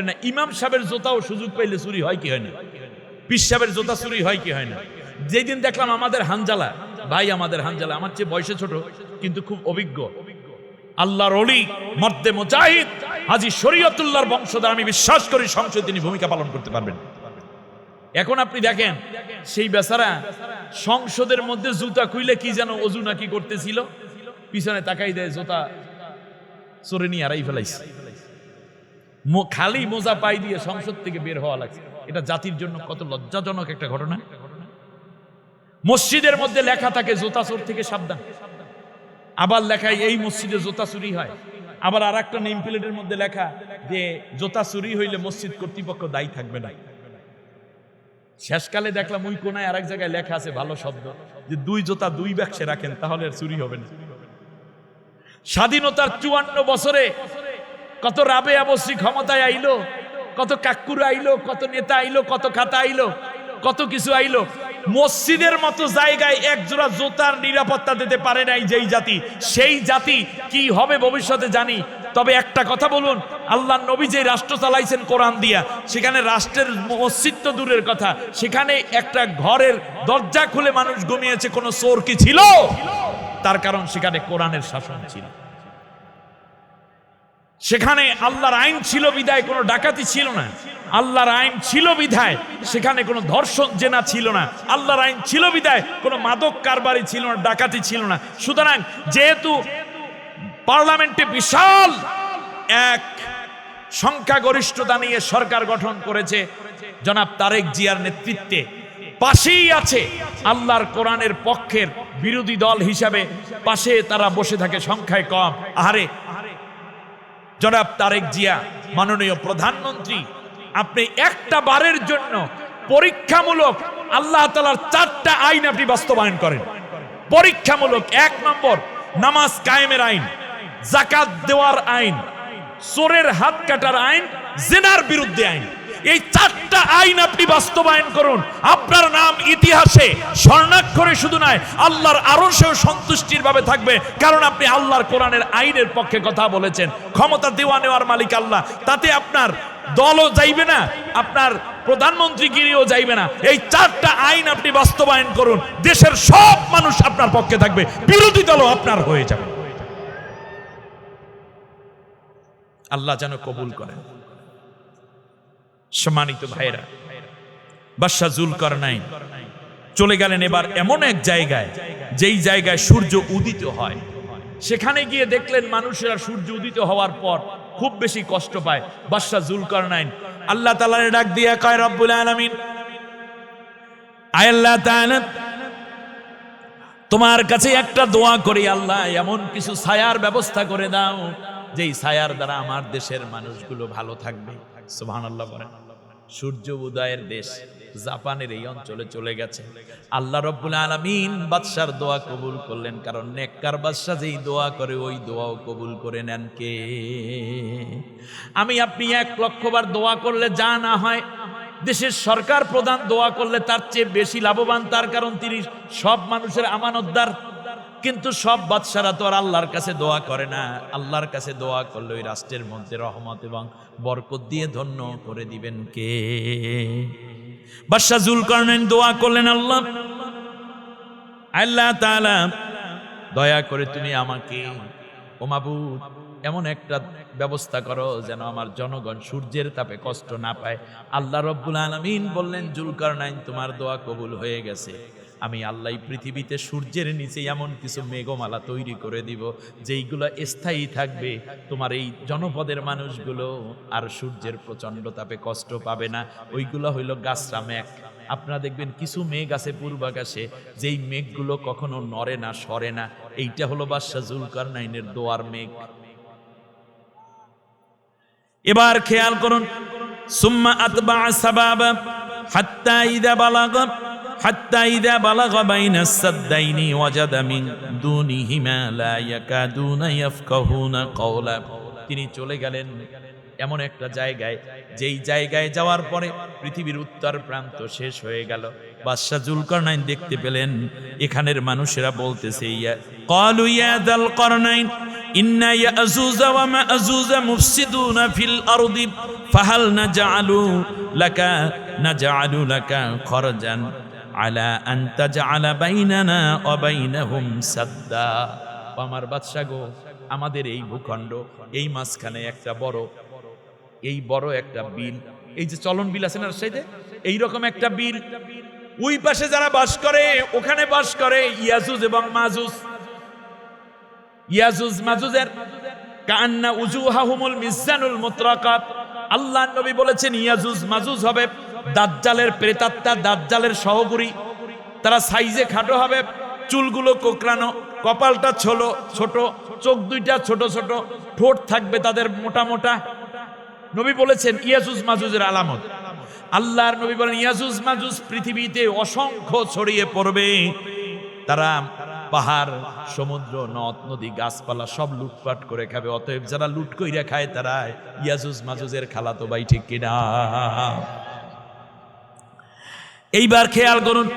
না। ইমাম সাহেবের জোতাও সুযোগ পাইলে চুরি হয় কি হয় না? পীর সাহেবের জোতা চুরি হয় কি হয় না? যেদিন দেখলাম আমাদের হানজালা ভাই, আমাদের হানজালা আমার চেয়ে বয়সে ছোট কিন্তু খুব অভিজ্ঞ, আল্লাহর ওলি, মর্দে মুজাহিদ হাজী শরীয়তুল্লাহর বংশধর, আমি বিশ্বাস করি সংসদে তিনি ভূমিকা পালন করতে পারবেন। এখন আপনি দেখেন সেই বেচারা সংসদের মধ্যে জুতা খুইলে কি যেন অজু নাকি করতেছিল, পিছনে তাকাই দেয় জুতা চোরে নিয়ে হারাই ফেলাইছে, খালি মোজা পাই দিয়ে সংসদ থেকে বের হওয়া লাগছে। এটা জাতির জন্য কত লজ্জাজনক একটা ঘটনা। মসজিদের মধ্যে লেখা থাকে জুতা চোর থেকে সাবধান, আবার লেখায় এই মসজিদে জুতা চুরি হয়, আবার আর একটা নেম প্লেটের মধ্যে লেখা যে জুতা চুরি হইলে মসজিদ কর্তৃপক্ষ দায়ী থাকবে না। শেষকালে দেখলাম ওই কোনায় আরেক জায়গায় লেখা আছে ভালো শব্দ, যে 2 জুতা 2 বাক্সে রাখেন তাহলে আর চুরি হবে না। স্বাধীনতার 54 বছরে কত রাবেয়া বসরি ক্ষমতায় আইলো, কত কাকুরা আইলো, কত নেতা আইলো, কত খাতা আইলো, কত কিছু আইলো। মসজিদের মতো জায়গায় এক জোড়া জুতার নিরাপত্তা দিতে পারে নাই যেই জাতি, সেই জাতি কি হবে ভবিষ্যতে জানি। তবে একটা কথা বলুন, আল্লাহর নবী যে রাষ্ট্র চালাইছেন কোরআন দিয়া, সেখানে রাষ্ট্রের মসজিদ তো দূরের কথা, সেখানে একটা ঘরের দরজা খুলে মানুষ ঘুমিয়েছে, কোনো চোর কি ছিল? তার কারণ সেখানে কোরআনের শাসন ছিল, সেখানে আল্লাহর আইন ছিল বিধায় কোনো ডাকাতি ছিল না, আল্লাহর আইন ছিল বিধায় সেখানে কোনো ধর্ষণ জেনা ছিল না, আল্লাহর আইন ছিল বিধায় কোনো মাদক কারবারি ছিল না, ডাকাতি ছিল না। সুতরাং যেহেতু পার্লামেন্টে বিশাল এক সংখ্যাগরিষ্ঠতা নিয়ে সরকার গঠন করেছে জনাব তারেক জিয়ার নেতৃত্বে, পাশেই আছে আল্লাহর কোরআনের পক্ষের বিরোধী দল হিসাবে, পাশে তারা বসে থাকে সংখ্যায় কম। আরে জনাব তারেক জিয়া মাননীয় প্রধানমন্ত্রী, আপনি একটা বারের জন্য পরীক্ষামূলক আল্লাহ তাআলার 4টা আইন আপনি বাস্তবায়ন করেন, পরীক্ষামূলক। 1 নম্বর, নামাজ কায়েমের আইন, যাকাত দেওয়ার আইন, চোরের হাত কাটার আইন, জিনার বিরুদ্ধে আইন। এই 4টা আইন আপনি বাস্তবায়ন করুন, আপনার নাম ইতিহাসে স্বর্ণাক্ষরে শুধু নয়, আল্লাহর আরশেও সন্তুষ্টির ভাবে থাকবে, কারণ আপনি আল্লাহর কোরআনের আইনের পক্ষে কথা বলেছেন। ক্ষমতা দেওয়া নেওয়ার মালিক আল্লাহ, তাতে আপনার দলও যাইবে না, আপনার প্রধানমন্ত্রীগিরিও যাইবে না। এই 4টা আইন আপনি বাস্তবায়ন করুন, দেশের সব মানুষ আপনার পক্ষে থাকবে, বিরোধী দলও আপনার হয়ে যাবে। আল্লাহ যেন কবুল করেন। সম্মানিত ভাইরা, বাদশাহ জুলকারনাইন চলে গেলেন এবার এমন এক জায়গায়, যেই জায়গায় সূর্য উদিত হয়। সেখানে গিয়ে দেখলেন মানুষেরা সূর্য উদিত হওয়ার পর খুব বেশি কষ্ট পায়। বাদশাহ জুলকারনাইন আল্লাহ তাআলার ডাক দিয়ে কয়, রব্বুল আলামিন, আয় আল্লাহ তাআলা, তোমার কাছে একটা দোয়া করি, আল্লাহ এমন কিছু ছায়ার ব্যবস্থা করে দাও যেই ছায়ার দ্বারা আমার দেশের মানুষগুলো ভালো থাকবে। সুবহানাল্লাহ বলেন। সূর্য উদয়ের দেশ জাপানের এই অঞ্চলে চলে গেছে। আল্লাহ রাব্বুল আলামিন বাদশার দোয়া কবুল করলেন, কারণ নেককার বাদশা যেই দোয়া করে ওই দোয়াও কবুল করে নেন কে? আমি আপনি 1,00,000 বার দোয়া করলে যা না হয়, দেশের সরকার প্রধান দোয়া করলে তার চেয়ে বেশি লাভবান, তার কারণ তিনি সব মানুষের আমানতদার। কিন্তু সব বাদশারা তো আর আল্লাহর কাছে দোয়া করে না। আল্লাহর কাছে দোয়া করলে ওই রাষ্ট্রের মধ্যে রহমত এবং বরকত দিয়ে ধন্য করে দিবেন কে? বাদশা জুলকারনাইন দোয়া করলেন, আল্লাহ, আল্লাহ তাআলা দয়া করে তুমি আমাকে, ও মাবুদ, এমন একটা ব্যবস্থা করো যেন আমার জনগণ সূর্যের তাপে কষ্ট না পায়। আল্লাহ রাব্বুল আলামিন বললেন, জুলকারনাইন তোমার দোয়া কবুল হয়ে গেছে। আমি আল্লাহ পৃথিবীতে সূর্যের নিচে এমন কিছু মেঘমালা তৈরি করে দিব যেইগুলো স্থায়ী থাকবে, তোমার এই জনপদের মানুষগুলো আর সূর্যের প্রচন্ড তাপে কষ্ট পাবে না। ওইগুলো হইল গাছরা মেঘ। আপনারা দেখবেন কিছু মেঘ আছে পূর্বাকাশে, যেই মেঘগুলো কখনো নড়ে না, সরে না। এইটা হলো বাদশা জুলকারনাইনের দোয়ার মেঘ। এবার খেয়াল করুন, সুম্মা আতবা সাবাবা হাত্তা ইদা বালাগা বাইনাস সাদ্দাইনি ওয়াজাদা মিন দুনিহিমা লা ইয়াকাদুনা ইয়াফকাহুনা কওলা। তিনি চলে গেলেন এমন একটা জায়গায়, যেই জায়গায় যাওয়ার পরে পৃথিবীর উত্তর প্রান্ত শেষ হয়ে গেল। বাদশা জুলকারনাইন দেখতে পেলেন এখানের মানুষেরা বলতেছে, ক্বালু ইয়া যাল কারনাইন ইন্না ইয়াজুজা ওয়া মাজুজা মুফসিদুনা ফিল আরদি ফাহাল নাজআলু লাকা খরজান আলা আন তাজআলা বাইনানা ওয়া বাইনাহুম সাদ্দা। আমার বাদশা গো, আমাদের এই ভূখণ্ড, এই মাঝখানে একটা বড় একটা বিল, এই যে চলন বিল আছে না রাজশাহীতে, এইরকম একটা বিল, ওই পাশে যারা বাস করে ওখানে বাস করে ইয়াজুজ এবং মাজুজ। ইয়াজুজ মাজুজের কান্না উজুহাহুমুল মিজানুল মুতরাকাত। আল্লাহ নবী বলেছেন ইয়াজুজ মাজুজ হবে দাজ্জালের প্রেতাত্মা, দাজ্জালের সহগুরী। তারা সাইজে খাটো হবে, চুলগুলো কোকড়ানো, কপালটা ছোট, চোখ দুইটা ছোট ছোট, ঠোঁট থাকবে তাদের মোটা মোটা। নবী বলেছেন ইয়াজুজ মাজুজের আলামত। আল্লাহর নবী বলেন ইয়াজুজ মাজুজ পৃথিবীতে অসংখ্য ছড়িয়ে পড়বে। তারা পাহাড়, সমুদ্র, নদ নদী, গাছপালা সব লুটপাট করে খাবে। অতএব যারা লুট কইরা খায় তারা ইয়াজুজ মাজুজের খালাতো ভাই, ঠিক কিনা? এইবার খেয়াল করুন,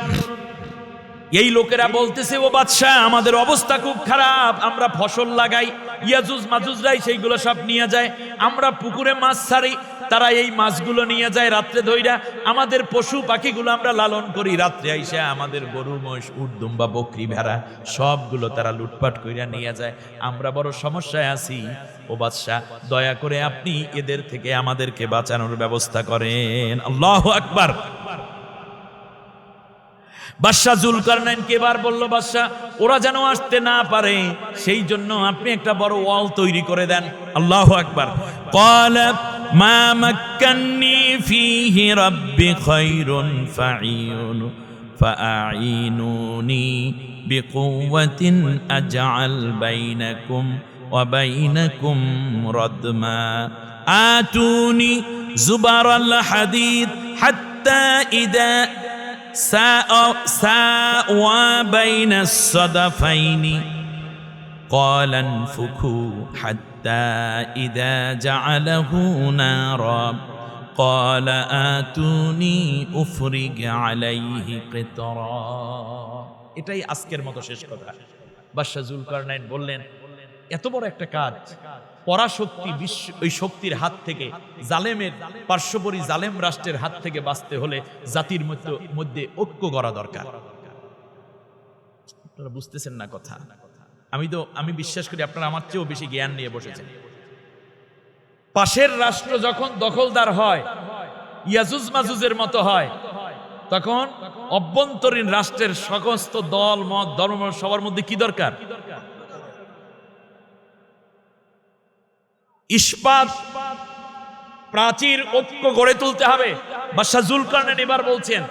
এই লোকেরা বলতেছে, ও বাদশাহ আমাদের অবস্থা খুব খারাপ, আমরা ফসল লাগাই, ইয়াজুজ মাজুজরাই সেইগুলো সব নিয়ে যায়, আমরা পুকুরে মাছ ছাড়ি, তারা এই মাছগুলো নিয়ে যায় রাত্রে ধইরা, আমাদের পশু পাখিগুলো আমরা লালন করি, রাত্রে আইসা আমাদের গরু মহিষ উট দুম্বা বকরি ভেড়া সবগুলো তারা লুটপাট কইরা নিয়ে যায়, আমরা বড় সমস্যায় আছি। ও বাদশাহ দয়া করে আপনি এদের থেকে আমাদেরকে বাঁচানোর ব্যবস্থা করেন। আল্লাহু আকবার। বাদশাহ জুলকারনাইনকে এবার বলল, বাদশাহ ওরা যেন আসতে না পারে সেই জন্য আপনি একটা বড় ওয়াল তৈরি করে দেন। আল্লাহু আকবার। ক্বালা মা মাক্কান্নী ফীহি রাব্বি খায়রুন ফাআইনুনি বিকুওয়াতিন আজআল বাইনাকুম ওয়া বাইনাকুম রাদমা আতুনি জুবারাল হাদীদ হাত্তা ইদা ساوى بين الصدفين قال انفخوا حتى إذا جعله نارا قال آتوني أفرغ عليه قطرا। এটাই আজকের মতো শেষ কথা। বাদশাহ জুলকারনাইন বললেন, এত বড় একটা কাজ, পরাশক্তি বিশ্ব ওই শক্তির হাত থেকে, জালেমের পার্শ্ববর্তী জালেম রাষ্ট্রের হাত থেকে বাঁচতে হলে জাতির মধ্যে ঐক্য করা দরকার। আপনারা বুঝতেছেন না কথা? আমি বিশ্বাস করি আপনারা আমার চেয়েও বেশি জ্ঞান নিয়ে বসেছেন। পাশের রাষ্ট্র যখন দখলদার হয়, ইয়াজুজ মাজুজের মতো হয়, তখন অভ্যন্তরীণ রাষ্ট্রের সমস্ত দল মত ধর্ম সবার মধ্যে কি দরকার? ইস্পাত প্রাচীর ঐক্য গড়ে তুলতে হবে। বাদশাহ জুলকারনাইন এবার বলছেন,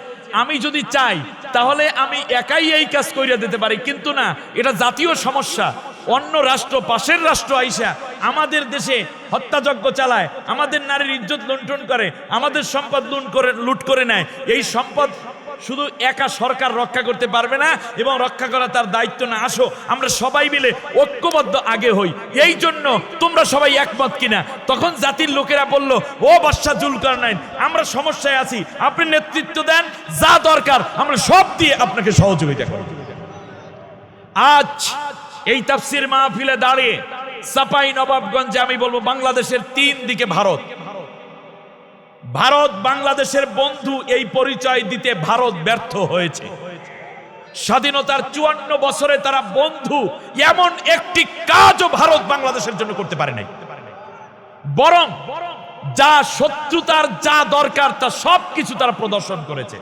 আমি যদি চাই তাহলে আমি একাই এই কাজ কইরা দিতে পারি, কিন্তু না, এটা জাতীয় সমস্যা। অন্য রাষ্ট্র, পাশের রাষ্ট্র আইসা আমাদের দেশে হত্যাযজ্ঞ চালায়, আমাদের নারীর ইজ্জত লুণ্ঠন করে, আমাদের সম্পদ লুট করে নেয়। এই সম্পদ শুধু একা সরকার রক্ষা করতে পারবে না, এবং রক্ষা করা তার দায়িত্ব না। আসো আমরা সবাই মিলে ঐক্যবদ্ধ আগে হই, এই জন্য তোমরা সবাই একমত কিনা? তখন জাতির লোকেরা বলল, ও বাদশাহ জুলকারনাইন, আমরা সমস্যায় আছি, আপনি নেতৃত্ব দেন, যা দরকার আমরা সব দিয়ে আপনাকে সহযোগিতা করব। আজ এই তাফসীর মাহফিলে দাঁড়িয়ে চাঁপাই নবাবগঞ্জে আমি বলবো, বাংলাদেশের তিন দিকে ভারত, ভারত বাংলাদেশের বন্ধু এই পরিচয় দিতে ভারত ব্যর্থ হয়েছে। স্বাধীনতার 54 বছরে তারা বন্ধু এমন একটি কাজও ভারত বাংলাদেশের জন্য করতে পারে নাই, বরং যা শত্রুতার যা দরকার তা সবকিছু তারা প্রদর্শন করেছে।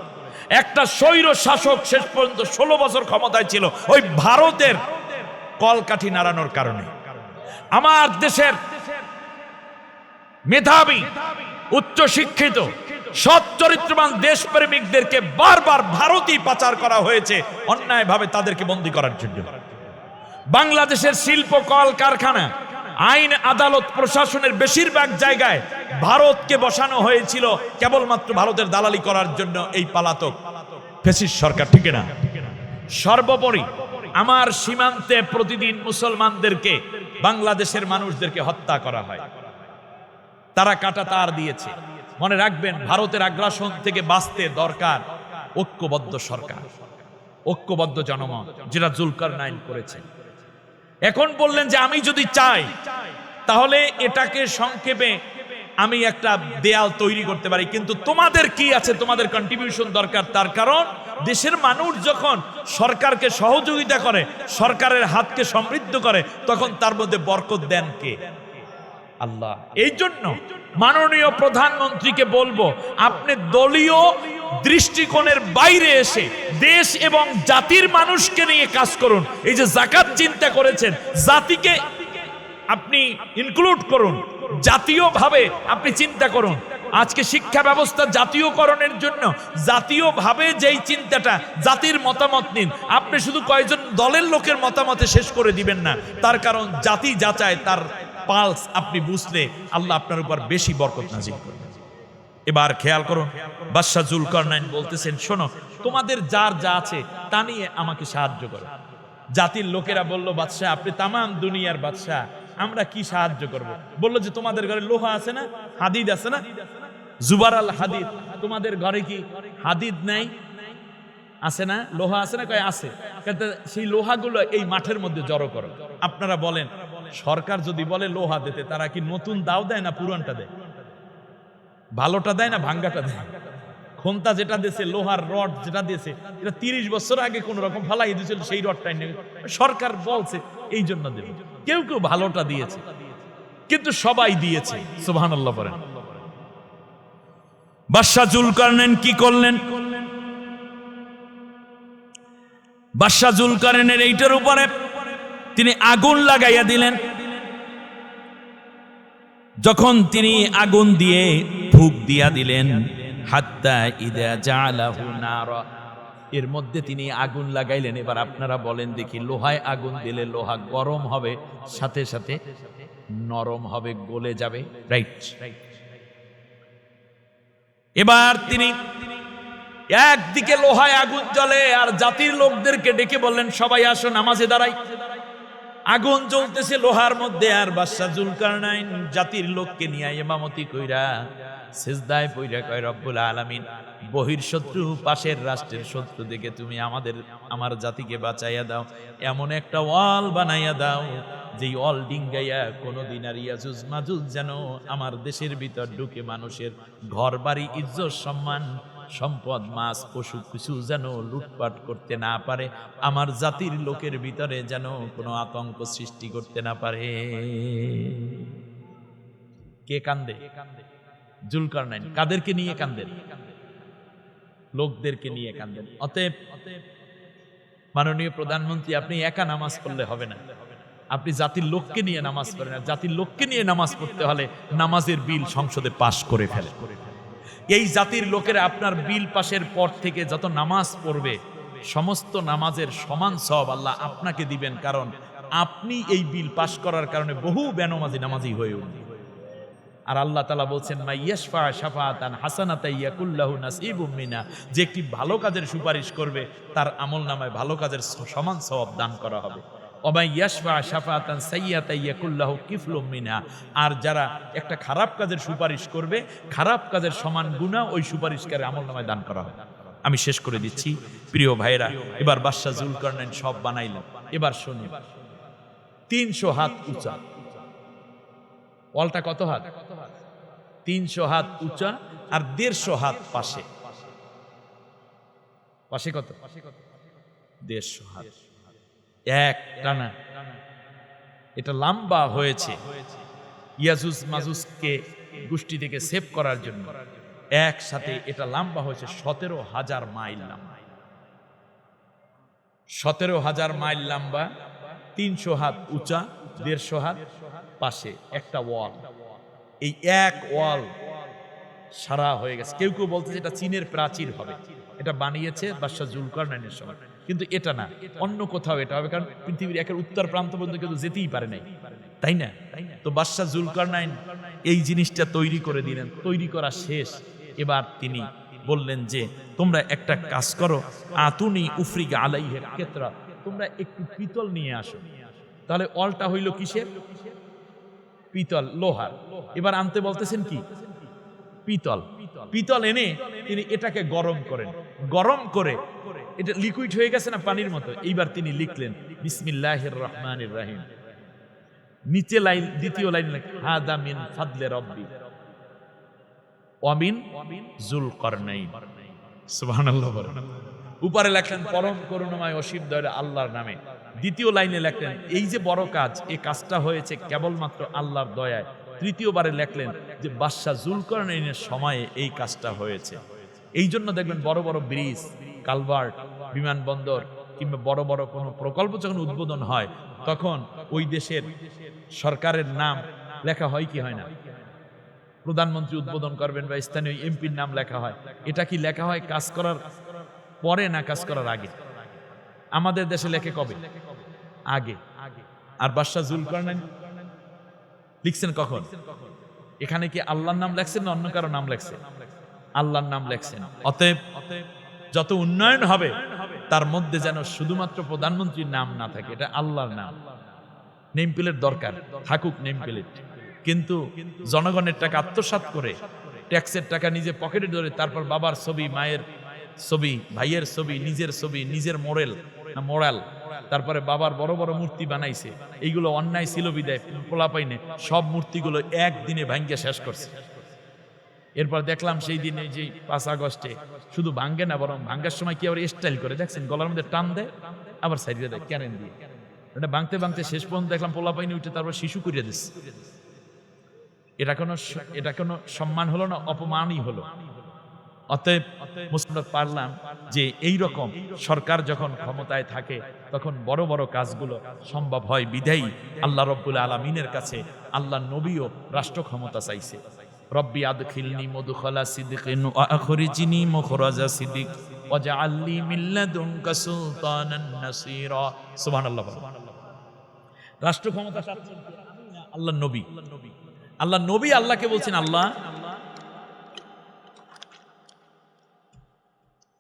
একটা স্বৈর শাসক শেষ পর্যন্ত 16 বছর ক্ষমতায় ছিল ওই ভারতের কলকাঠি নাড়ানোর কারণে। আমার দেশের মেধাবী, উচ্চ শিক্ষিত, সৎ চরিত্রবান দেশপ্রেমিকদেরকে বারবার ভারতই পাচার করা হয়েছে অন্যায়ভাবে, তাদেরকে বন্দী করার জন্য। বাংলাদেশের শিল্প, কল কারখানা, আইন, আদালত, প্রশাসনের বেশিরভাগ জায়গায় ভারতকে বসানো হয়েছিল কেবলমাত্র ভারতের দালালি করার জন্য। এই পালাতক ফ্যাসিস্ট সরকার, ঠিক না? সর্বোপরি আমার সীমান্তে প্রতিদিন মুসলমানদেরকে, বাংলাদেশের মানুষদেরকে হত্যা করা হয়, তারা কাটা তার দিয়েছে। মনে রাখবেন, ভারতের আগ্রাসন থেকে বাঁচতে দরকার ঐক্যবদ্ধ সরকার, ঐক্যবদ্ধ জনমত, যেটা জুলকারনাইন করেছেন। এখন বললেন যে আমি যদি চাই তাহলে এটাকে সংক্ষেপে আমি একটা দেয়াল তৈরি করতে পারি, কিন্তু তোমাদের কি আছে, তোমাদের কন্ট্রিবিউশন দরকার। তার কারণ দেশের মানুষ যখন সরকারকে সহযোগিতা করে, সরকারের হাতকে সমৃদ্ধ করে, তখন তার মধ্যে বরকত দেন কে? আল্লাহ। এই জন্য মাননীয় প্রধানমন্ত্রীকে বলবো, আপনি দলীয় দৃষ্টিকোণের বাইরে এসে দেশ এবং জাতির মানুষকে নিয়ে কাজ করুন। এই যে যাকাত চিন্তা করেছেন, জাতিকে আপনি ইনক্লুড করুন, জাতীয়ভাবে আপনি চিন্তা করুন। আজকে শিক্ষা ব্যবস্থা জাতীয়করণের জন্য জাতীয়ভাবে যেই চিন্তাটা, জাতির মতামত নিন। আপনি শুধু কয়েকজন দলের লোকের মতামতে শেষ করে দিবেন না, তার কারণ জাতি যাচায় তার পালস আপনি বুঝলে আল্লাহ আপনার উপর বেশি বরকত নাজিল করবেন। এবার খেয়াল করুন, বাদশাহ জুলকারনাইন বলতেছেন, শোনো, তোমাদের যার যা আছে তা নিয়ে আমাকে সাহায্য করো। জাতির লোকেরা বলল, বাদশাহ আপনি তামাম দুনিয়ার বাদশাহ, আমরা কি সাহায্য করব? বলল যে তোমাদের ঘরে লোহা আছে না, হাদিদ আছে না, জুবার আল হাদিদ, তোমাদের ঘরে কি হাদিদ নাই, আছে না, লোহা আছে না? কয় আছে। সেই লোহাগুলো এই মাঠের মধ্যে জড়ো করো। আপনারা বলেন, সরকার যদি বলে লোহা দিতে, তারা কি নতুন দাও দেয় না পুরানটা দেয়? ভালোটা দেয় না ভাঙ্গাটা দেয়? খন্তা যেটা দিয়েছে, লোহার রড যেটা দিয়েছে, এটা 30 বছর আগে কোন রকম ফালাই দিয়েছিল, সেই রডটাই নেই, সরকার বলছে এই জন্য দেবে। কেউ কেউ ভালোটা দিয়েছে, কিন্তু সবাই দিয়েছে। সুবহানাল্লাহ বলেন। বাদশাহ জুলকারনাইন কি করলেন? বাদশাহ জুলকারনাইনের এইটার উপরে তিনি আগুন লাগাইয়া দিলেন। যখন তিনি আগুন দিয়ে ফুঁক দিয়া দিলেন, হাত্তা ইদা জালাহু নারা, এর মধ্যে তিনি আগুন লাগাইলেন। এবার আপনারা বলেন দেখি, লোহায় আগুন দিলে লোহা গরম হবে, সাথে সাথে নরম হবে, গলে যাবে, রাইট? এবার তিনি একদিকে লোহায় আগুন জ্বলে, আর জাতির লোকদেরকে ডেকে বললেন, সবাই আসো নামাজে দাঁড়াই। আগুন জ্বলতেছে লোহার মধ্যে, আর বাদশাহ জুলকারনাইন জাতির লোককে নিয়ে ইমামতি কইরা সিজদায় পইরা কয়, রব্বুল আলামিন, বহির শত্রু, পাশের রাষ্ট্রের শত্রু থেকে তুমি আমার জাতিকে বাঁচাইয়া দাও। এমন একটা ওয়াল বানাইয়া দাও, যেই ওয়াল ডিঙ্গাইয়া কোনোদিন আর ইয়াজুজ মাজুজ যেন আমার দেশের ভিতর ঢুকে মানুষের ঘর বাড়ি, ইজ্জত সম্মান, সম্পদ, মাছ, পশু কিছু যেন লুটপাট করতে না পারে, আমার জাতির লোকের ভিতরে যেন কোনো আতঙ্ক সৃষ্টি করতে না পারে। কে কান্দে? জুলকারনাইন। কাদেরকে নিয়ে কান্দেন? লোকদেরকে নিয়ে কান্দেন। অতএব মাননীয় প্রধানমন্ত্রী, আপনি একা নামাজ পড়লে হবে না, আপনি জাতির লোককে নিয়ে নামাজ পড়েন। আর জাতির লোককে নিয়ে নামাজ পড়তে হলে নামাজের বিল সংসদে পাশ করে ফেলে। এই জাতির লোকেরা আপনার বিল পাশের পর থেকে যত নামাজ পড়বে, সমস্ত নামাজের সমান সওয়াব আল্লাহ আপনাকে দিবেন, কারণ আপনি এই বিল পাশ করার কারণে বহু বেনামাজি নামাজি হয়ে উঠবে। আর আল্লাহ তাআলা বলছেন, মাইয়াশফা শাফাআতান হাসানাতান ইয়াকুল লাহু নাসিবুম মিনহা, যে একটি ভালো কাজের সুপারিশ করবে, তার আমলনামায় ভালো কাজের সমান সওয়াব দান করা হবে। ওমাইয়াশফা শাফাআতান সাইয়্যাতান ইয়াকুল লাহু কিফলুম মিনহা, আর যারা একটা খারাপ কাজের সুপারিশ করবে, খারাপ কাজের সমান গুনাহ ওই সুপারিশকারীর আমলনামায় দান করা হবে। আমি শেষ করে দিচ্ছি প্রিয় ভাইরা। এবার বাদশাহ জুলকারনাইন সব বানাইলেন। এবার শুনুন, 300 হাত উঁচা ওয়ালটা। কত হাত? 300 হাত উঁচা, আর 150 হাত পাশে। পাশে কত? 150 হাত এক টানা। এটা লম্বা হয়েছে ইয়াজুজ মাজুজকে গোষ্ঠী থেকে সেভ করার জন্য। একসাথে এটা লম্বা হয়েছে 17,000 মাইল লম্বা। 17,000 মাইল লম্বা, 300 হাত উঁচা, 150 হাত পাশে, একটা ওয়াল। এই এক ওয়াল সারা হয়ে গেছে। কেউ কেউ বলতেছে এটা চীনের প্রাচীর হবে, এটা বানিয়েছে বাদশাহ জুলকারনাইনের সময়, কিন্তু এটা না, অন্য কোথাও এটা হবে, কারণ পৃথিবীর একের উত্তর প্রান্ত পর্যন্ত কেউ যেতেই পারে নাই, তাই না? তো বাদশাহ জুলকারনাইন এই জিনিসটা তৈরি করে দিলেন। তৈরি করা শেষ, এবার তিনি বললেন যে তোমরা একটা কাজ করো, আতুনি উফরিগা আলাইহি কেতরা, তোমরা একটু পিতল নিয়ে আসো। তাহলে অলটা হইল কিসের? পিতল, লোহার। এবার আনতে বলতেছেন কি? পিতল। পিতল এনে তিনি এটাকে গরম করেন। গরম করে এটা লিকুইড হয়ে গেছে না পানির মতো। এইবার তিনি লিখলেন বিসমিল্লাহির রহমানির রহিম। নিচে লাইন, দ্বিতীয় লাইন, হাদা মিন ফাদলে রব্বি ওয়া মিন জুলকারনাইন। সুবহানাল্লাহ বলেন। উপরে লেখলেন পরম করুণাময় অসীম দয়ালু আল্লাহর নামে। দ্বিতীয় লাইনে লেখলেন এই যে বড় কাজ, এই কাজটা হয়েছে কেবলমাত্র আল্লাহর দয়ায়। তৃতীয়বারে লেখলেন যে বাদশাহ জুলকারনাইনের সময়ে এই কাজটা হয়েছে। এই জন্য দেখবেন বড় বড় ব্রিজ, কালভার্ট, বিমানবন্দর কিংবা বড় বড় কোনো প্রকল্প যখন উদ্বোধন হয়, তখন ওই দেশের সরকারের নাম লেখা হয় কি হয় না? প্রধানমন্ত্রী উদ্বোধন করবেন বা স্থানীয় এমপির নাম লেখা হয়। এটা কি লেখা হয় কাজ করার পরে না কাজ করার আগে? আমাদের দেশে লেখে কবে? আগে। আর বাদশাহ জুলকারনাইন লিখছেন কখন? এখানে কি আল্লাহর নাম লেখছেন না অন্য কারো নাম লেখছেন? আল্লাহর নাম লেখছেন। অতএব যত উন্নয়ন হবে তার মধ্যে যেন শুধুমাত্র প্রধানমন্ত্রীর নাম না থাকে, এটা আল্লাহর নাম। নেম প্লেট দরকার, থাকুক নেম প্লেট, কিন্তু জনগণের টাকা আত্মসাৎ করে, ট্যাক্সের টাকা নিজে পকেটে ধরে, তারপর বাবার ছবি, মায়ের ছবি, ভাইয়ের ছবি, নিজের ছবি, নিজের মোরাল, তারপরে বাবার বড় বড় মূর্তি বানাইছে। এইগুলো অন্যায় ছিল বিদায় পোলাপাইনে সব মূর্তিগুলো একদিনে ভাঙ্গে শেষ করছে। এরপর দেখলাম সেই দিনে যে 5 আগস্টে শুধু ভাঙ্গে না, বরং ভাঙ্গার সময় কি আবার স্টাইল করে, দেখছেন গলার মধ্যে টান দেয়, আবার সাইডে দেয় ক্যারেন দিয়ে। এটা ভাঙতে ভাঙতে শেষ পর্যন্ত দেখলাম পোলাপাইনে উঠে তারপর শিশু করিয়ে দিচ্ছে। এটা কোনো সম্মান হলো না, অপমানই হলো। অতএব মুসলিমরা পারলাম যে এই রকম সরকার যখন ক্ষমতায় থাকে তখন বড় বড় কাজগুলো সম্ভব হয়। বিধায়ী আল্লাহ রব্বুল আলামিনের কাছে আল্লাহ নবীও রাষ্ট্র ক্ষমতা চাইছে। রব্বি আদখিলনি মুদখালা সিদকিন ওয়া আখরিজনি মুখরাজা সিদিক ওয়াজআলনি মিন লাদুনকা সুলতানান নাসীরা। সুবহানাল্লাহ। রাষ্ট্র ক্ষমতা চাচ্ছেন আল্লাহ নবী। আল্লাহ নবী আল্লাহকে বলছেন, আল্লাহ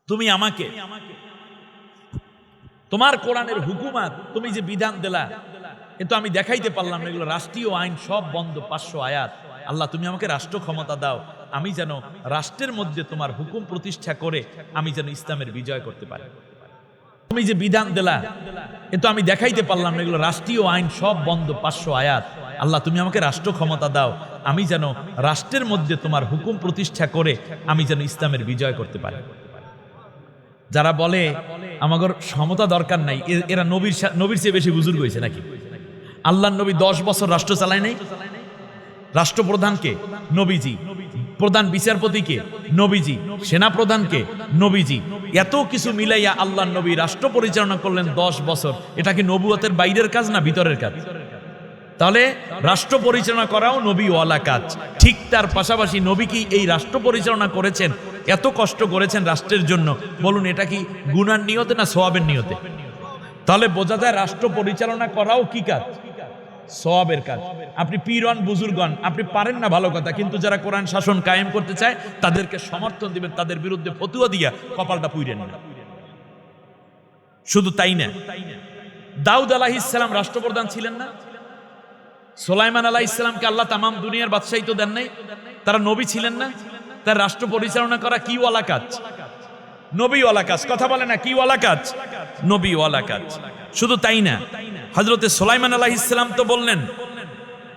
তুমি আমাকে তোমার কোরআনের হুকুমাত, তুমি যে বিধান দিলা, কিন্তু আমি দেখাইতে পারলাম না, এগুলো রাষ্ট্রীয় আইন সব বন্ধ, 500 আয়াত। আল্লাহ তুমি আমাকে রাষ্ট্র ক্ষমতা দাও, আমি যেন রাষ্ট্রের মধ্যে তোমার হুকুম প্রতিষ্ঠা করে আমি যেন ইসলামের বিজয় করতে পারি। তুমি যে বিধান দিলা, কিন্তু আমি দেখাইতে পারলাম না, এগুলো রাষ্ট্রীয় আইন সব বন্ধ, 500 আয়াত। আল্লাহ তুমি আমাকে রাষ্ট্র ক্ষমতা দাও, আমি যেন রাষ্ট্রের মধ্যে তোমার হুকুম প্রতিষ্ঠা করে আমি যেন ইসলামের বিজয় করতে পারি। যারা বলে আমাদের সমতা দরকার নাই, এরা নবীর চেয়ে বেশি বুজুর্গ হয়েছে নাকি? আল্লাহ নবী 10 বছর রাষ্ট্র চালায় নাই? রাষ্ট্রপ্রধানকে নবীজি, প্রধান বিচারপতিকে নবীজি, সেনা প্রধানকে নবীজি, এত কিছু মিলাইয়া আল্লাহ নবী রাষ্ট্র পরিচালনা করলেন 10 বছর। এটা কি নবুয়তের বাইরের কাজ না ভিতরের কাজ? তাহলে রাষ্ট্র পরিচালনা করাও নবী ওয়ালা কাজ। ঠিক তার পাশাপাশি নবী কি এই রাষ্ট্র পরিচালনা করেছেন, এত কষ্ট করেছেন রাষ্ট্রের জন্য, বলুন এটা কি গুনার নিয়তে না সওয়াবের নিয়তে? তাহলে বোঝা যায় রাষ্ট্র পরিচালনা করাও কি কাজ? সওয়াবের কাজ। আপনি পীরন বুজুর্গন, আপনি পারেন না ভালো কথা, কিন্তু যারা কোরআন শাসন কায়েম করতে চায় তাদেরকে সমর্থন দিবেন, তাদের বিরুদ্ধে ফতুয়া দিয়া কপালটা পুইরেন না। শুধু তাই না, দাউদ আলাইহিস সালাম রাষ্ট্রপ্রধান ছিলেন না? সুলাইমান আলাইহিস সালামকে আল্লাহ তামাম দুনিয়ার বাদশাহী তো দেন নাই? তারা নবী ছিলেন না? তার রাষ্ট্র পরিচালনা করা কি ওয়ালা কাজ? নবী ওয়ালা কাজ। কথা বলে না কি ওয়ালা কাজ? নবী ওয়ালা কাজ। শুধু তাই না, হযরতে সুলাইমান আলাইহিস সালাম তো বললেন,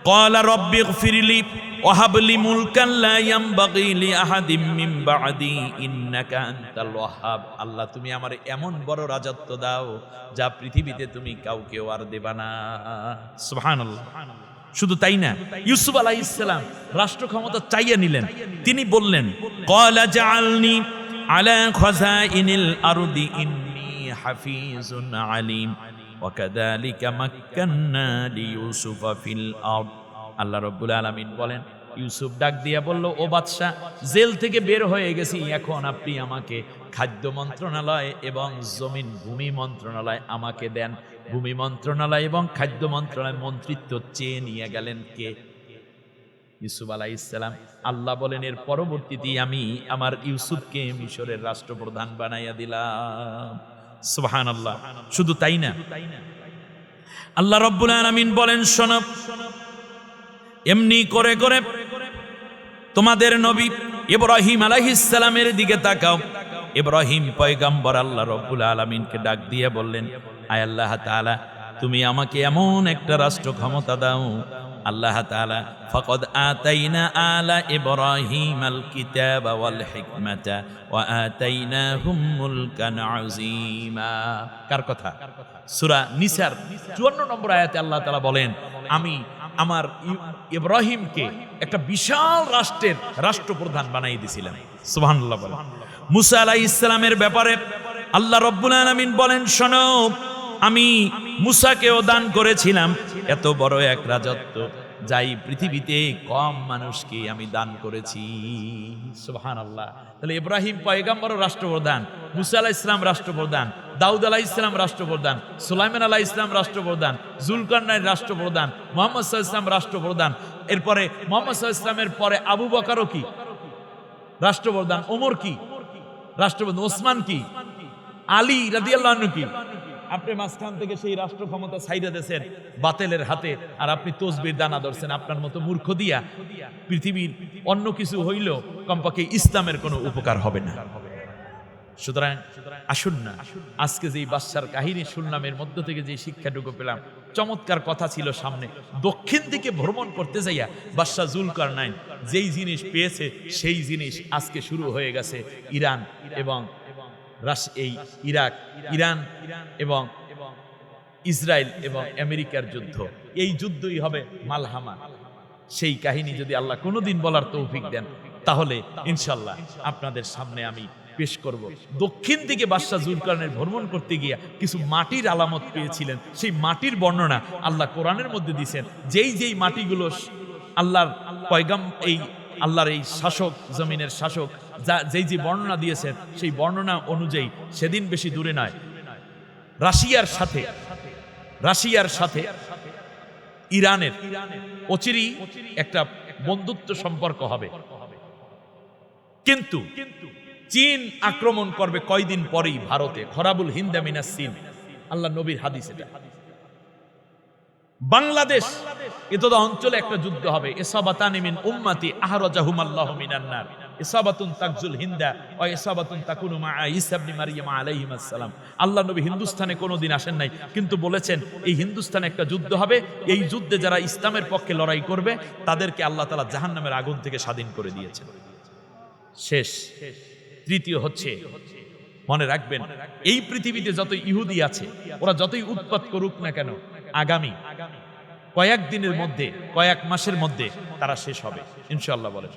ক্বালা রব্বিগফিরলি ওয়াহাবলি মুলকান লা ইয়ামবাগি লি আহাদিম মিন বা'দি ইন্নাকা আনতাল ওয়াহ্হাব। আল্লাহ তুমি আমারে এমন বড় রাজত্ব দাও যা পৃথিবীতে তুমি কাউকেও আর দেবা না। সুবহানাল্লাহ। শুধু তাই না, ইউসুফ আলাইহিস সালাম রাষ্ট্র ক্ষমতা চাইয়া নিলেন। তিনি বললেন, ক্বালা জাআলনি আলা খাযাইনিল আরদি ইন্নী হাফিজুন আলিম ওয়া কাযালিকা মাক্কান্না লিইউসুফা ফিল আরদ। আল্লাহ রাব্বুল আলামিন বলেন, ইউসুফ ডাক দিয়া বলল, ও বাদশা, জেল থেকে বের হয়ে গেছি, এখন আপনি আমাকে খাদ্য মন্ত্রণালয় এবং জমিন ভূমি মন্ত্রণালয় আমাকে দেন। ভূমি মন্ত্রণালয় এবং খাদ্য মন্ত্রণালয় মন্ত্রিত্ব চেয়ে নিয়ে গেলেন কে? ইউসুফ আলাইহিস সালাম। আল্লাহ বলেন, এর পরবর্তীতে আমি আমার ইউসুফকে মিশরের রাষ্ট্রপ্রধান বানাইয়া দিলাম। সুবহানাল্লাহ। শুধু তাই না, আল্লাহ রাব্বুল আলামিন বলেন, শোনো, এমনি করে করে তোমাদের নবী ইব্রাহিম আলাইহিস সালামের দিকে তাকাও। ইব্রাহিম পয়গম্বর আল্লাহ রাব্বুল আলামিনকে ডাক দিয়ে বললেন, আয় আল্লাহ তাআলা, তুমি আমাকে এমন একটা রাষ্ট্র ক্ষমতা দাও। আল্লাহ তাআলা ফাকাদ আতাইনা আলা ইব্রাহিমাল কিতাবা ওয়াল হিকমাতা ওয়া আতাইনাহুম মুলকান আযীমা। কার কথা? সূরা নিসার 54 নম্বর আয়াতে আল্লাহ তাআলা বলেন, আমি আমার ইব্রাহিমকে একটা বিশাল রাষ্ট্রের রাষ্ট্রপ্রধান বানাই দিয়েছিলাম। সুবহানাল্লাহ। বলেন মুসা আলাইহিস সালামের ব্যাপারে আল্লাহ রাব্বুল আলামিন বলেন, শোনো, আমি মুসাকেও দান করেছিলাম এত বড় এক রাজত্ব, যাই পৃথিবীতে কম মানুষকে আমি দান করেছি। সুবহানাল্লাহ। তাহলে ইব্রাহিম পয়গম্বর রাষ্ট্রপ্রধান, মুসা আলাইহিস সালাম রাষ্ট্রপ্রধান, দাউদ আলাইহিস সালাম রাষ্ট্রপ্রধান, সুলাইমান আলাইহিস সালাম রাষ্ট্রপ্রধান, জুলকারনাইন রাষ্ট্রপ্রধান, মুহাম্মদ সাল্লাল্লাহু আলাইহি ওয়াসাল্লাম রাষ্ট্রপ্রধান। এরপরে মুহাম্মদ সাল্লাল্লাহু আলাইহি ওয়াসাল্লামের পরে আবু বকরও কি রাষ্ট্রপ্রধান, ওমর কি রাষ্ট্রপ্রধান, ওসমান কি, আলী রাদিয়াল্লাহু আনহু কি আপনি মাঝখান থেকে সেই রাষ্ট্র ক্ষমতা ছাইড়া দেন বাতিলের হাতে, আর আপনি তসবির দানা ধরছেন। আপনার মতো মূর্খ দিয়া পৃথিবীর অন্য কিছু হইল কমপক্ষে ইসলামের কোনো উপকার হবে না। সুতরাং আসুন না, আজকে যেই বাদশার কাহিনী শুনলাম এর মধ্য থেকে যে শিক্ষাটুকু পেলাম, চমৎকার কথা ছিল সামনে। দক্ষিণ দিকে ভ্রমণ করতে যাইয়া বাদশা জুলকারনাইন যেই জিনিস পেয়েছে সেই জিনিস আজকে শুরু হয়ে গেছে ইরান এবং এই ইরান এবং ইসরায়েল এবং আমেরিকার যুদ্ধ। এই যুদ্ধই হবে মালহামা। সেই কাহিনী যদি আল্লাহ কোনোদিন বলার তৌফিক দেন তাহলে ইনশাল্লাহ আপনাদের সামনে আমি পেশ করব। দক্ষিণ দিকে বাদশা জুলকারনাইন ভ্রমণ করতে গিয়া কিছু মাটির আলামত পেয়েছিলেন, সেই মাটির বর্ণনা আল্লাহ কোরআনের মধ্যে দিয়েছেন। যেই মাটিগুলো আল্লাহর পয়গাম এই আল্লাহর এই শাসক জমিনের শাসক যেই বর্ণনা দিয়েছেন সেই বর্ণনা অনুযায়ী সেদিন বেশি দূরে নয়, রাশিয়ার সাথে ইরানের অচিরেই একটা বন্ধুত্ব সম্পর্ক হবে। কিন্তু চীন আক্রমণ করবে কয়দিন পরেই ভারতে, খরাবুল হিন্দা মিনাস চীন, আল্লাহ নবীর হাদিস এটা। বাংলাদেশ এতদা অঞ্চলে একটা যুদ্ধ হবে। ইসাবাতানি মিন উম্মতি আহরাজাহুমাল্লাহু মিনান নার, ইসাবাতুন তাকজুল হিন্দা ওয়া ইসাবাতুন তাকুনু মা ঈসা ইবনে মারইয়াম আলাইহিস সালাম। আল্লাহ নবী হিন্দুস্তানে কোনোদিন আসেন নাই, কিন্তু বলেছেন এই হিন্দুস্তানে একটা যুদ্ধ হবে, এই যুদ্ধে যারা ইসলামের পক্ষে লড়াই করবে তাদেরকে আল্লাহ তাআলা জাহান্নামের আগুন থেকে স্বাধীন করে দিয়েছেন। শেষ। তৃতীয় হচ্ছে, মনে রাখবেন এই পৃথিবীতে যত ইহুদি আছে ওরা যতই উৎপাত করুক না কেন, আগামী কয়েকদিনের মধ্যে, কয়েক মাসের মধ্যে তারা শেষ হবে ইনশাআল্লাহ। বলে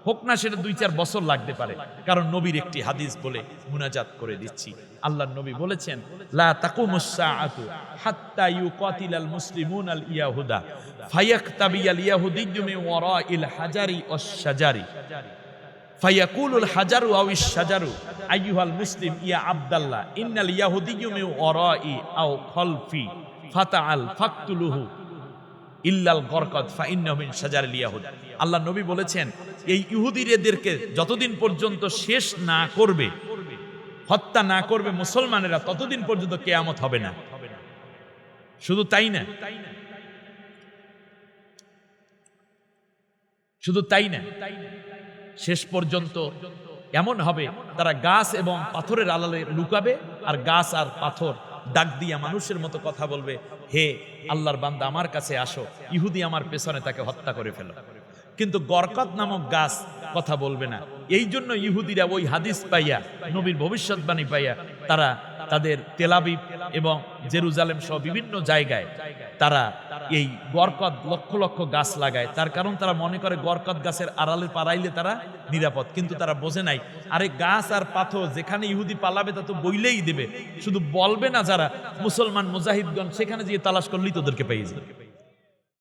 হোক না সেটা 2-4 বছর লাগতে পারে, কারণ নবীর একটি হাদিস বলে মুনাজাত করে দিচ্ছি। আল্লাহর নবী বলেছেন, লা তাকুমুস সাআতু হাত্তা ইউকাতিলাল মুসলিমুনাল ইয়াহুদা ফায়াকতাবিয়াল ইয়াহুদিয়্যু মিন ওয়ারাইল হাজারি ওয়াশ শাজারি ফায়াকুলুল হাজারু আউশ শাজারু আইয়ুহাল মুসলিম ইয়া আব্দুল্লাহ ইন্নাল ইয়াহুদিয়্যু মিন ওয়ারাই আও খালফি ফাতাআল ফাকতুলুহু ইল্লাল গরকাদ ফাইন্নাহু মিন শাজারিল ইয়াহুদ। আল্লাহ নবী বলেছেন, এই ইহুদিদেরকে যতদিন পর্যন্ত শেষ না করবে, হত্যা না করবে মুসলমানেরা, ততদিন পর্যন্ত কিয়ামত হবে না। শুধু তাই না, শেষ পর্যন্ত এমন হবে তারা গাছ এবং পাথরের আড়ালে লুকাবে, আর গাছ আর পাথর ডাক দিয়া মানুষের মতো কথা বলবে, হে আল্লাহর বান্দা আমার কাছে আসো, ইহুদি আমার পেছনে তাকে হত্যা করে ফেলো। কিন্তু গরকাত নামক গাছ কথা বলবে না। এই জন্য ইহুদিরা ওই হাদিস পাইয়া, নবীর ভবিষ্যৎবাণী পাইয়া, তারা তাদের তেল আবিব এবং জেরুজালেম সহ বিভিন্ন জায়গায় তারা এই গরকাত লক্ষ লক্ষ গাছ লাগায়। তার কারণ তারা মনে করে গরকাত গাছের আড়ালে পাড়াইলে তারা নিরাপদ। কিন্তু তারা বোঝে নাই, আরে গাছ আর পাথর যেখানে ইহুদি পালাবে তা তো বইলেই দেবে, শুধু বলবে না যারা মুসলমান মুজাহিদগণ, সেখানে গিয়ে তালাশ করলেই তোদেরকে পেয়ে যাবে।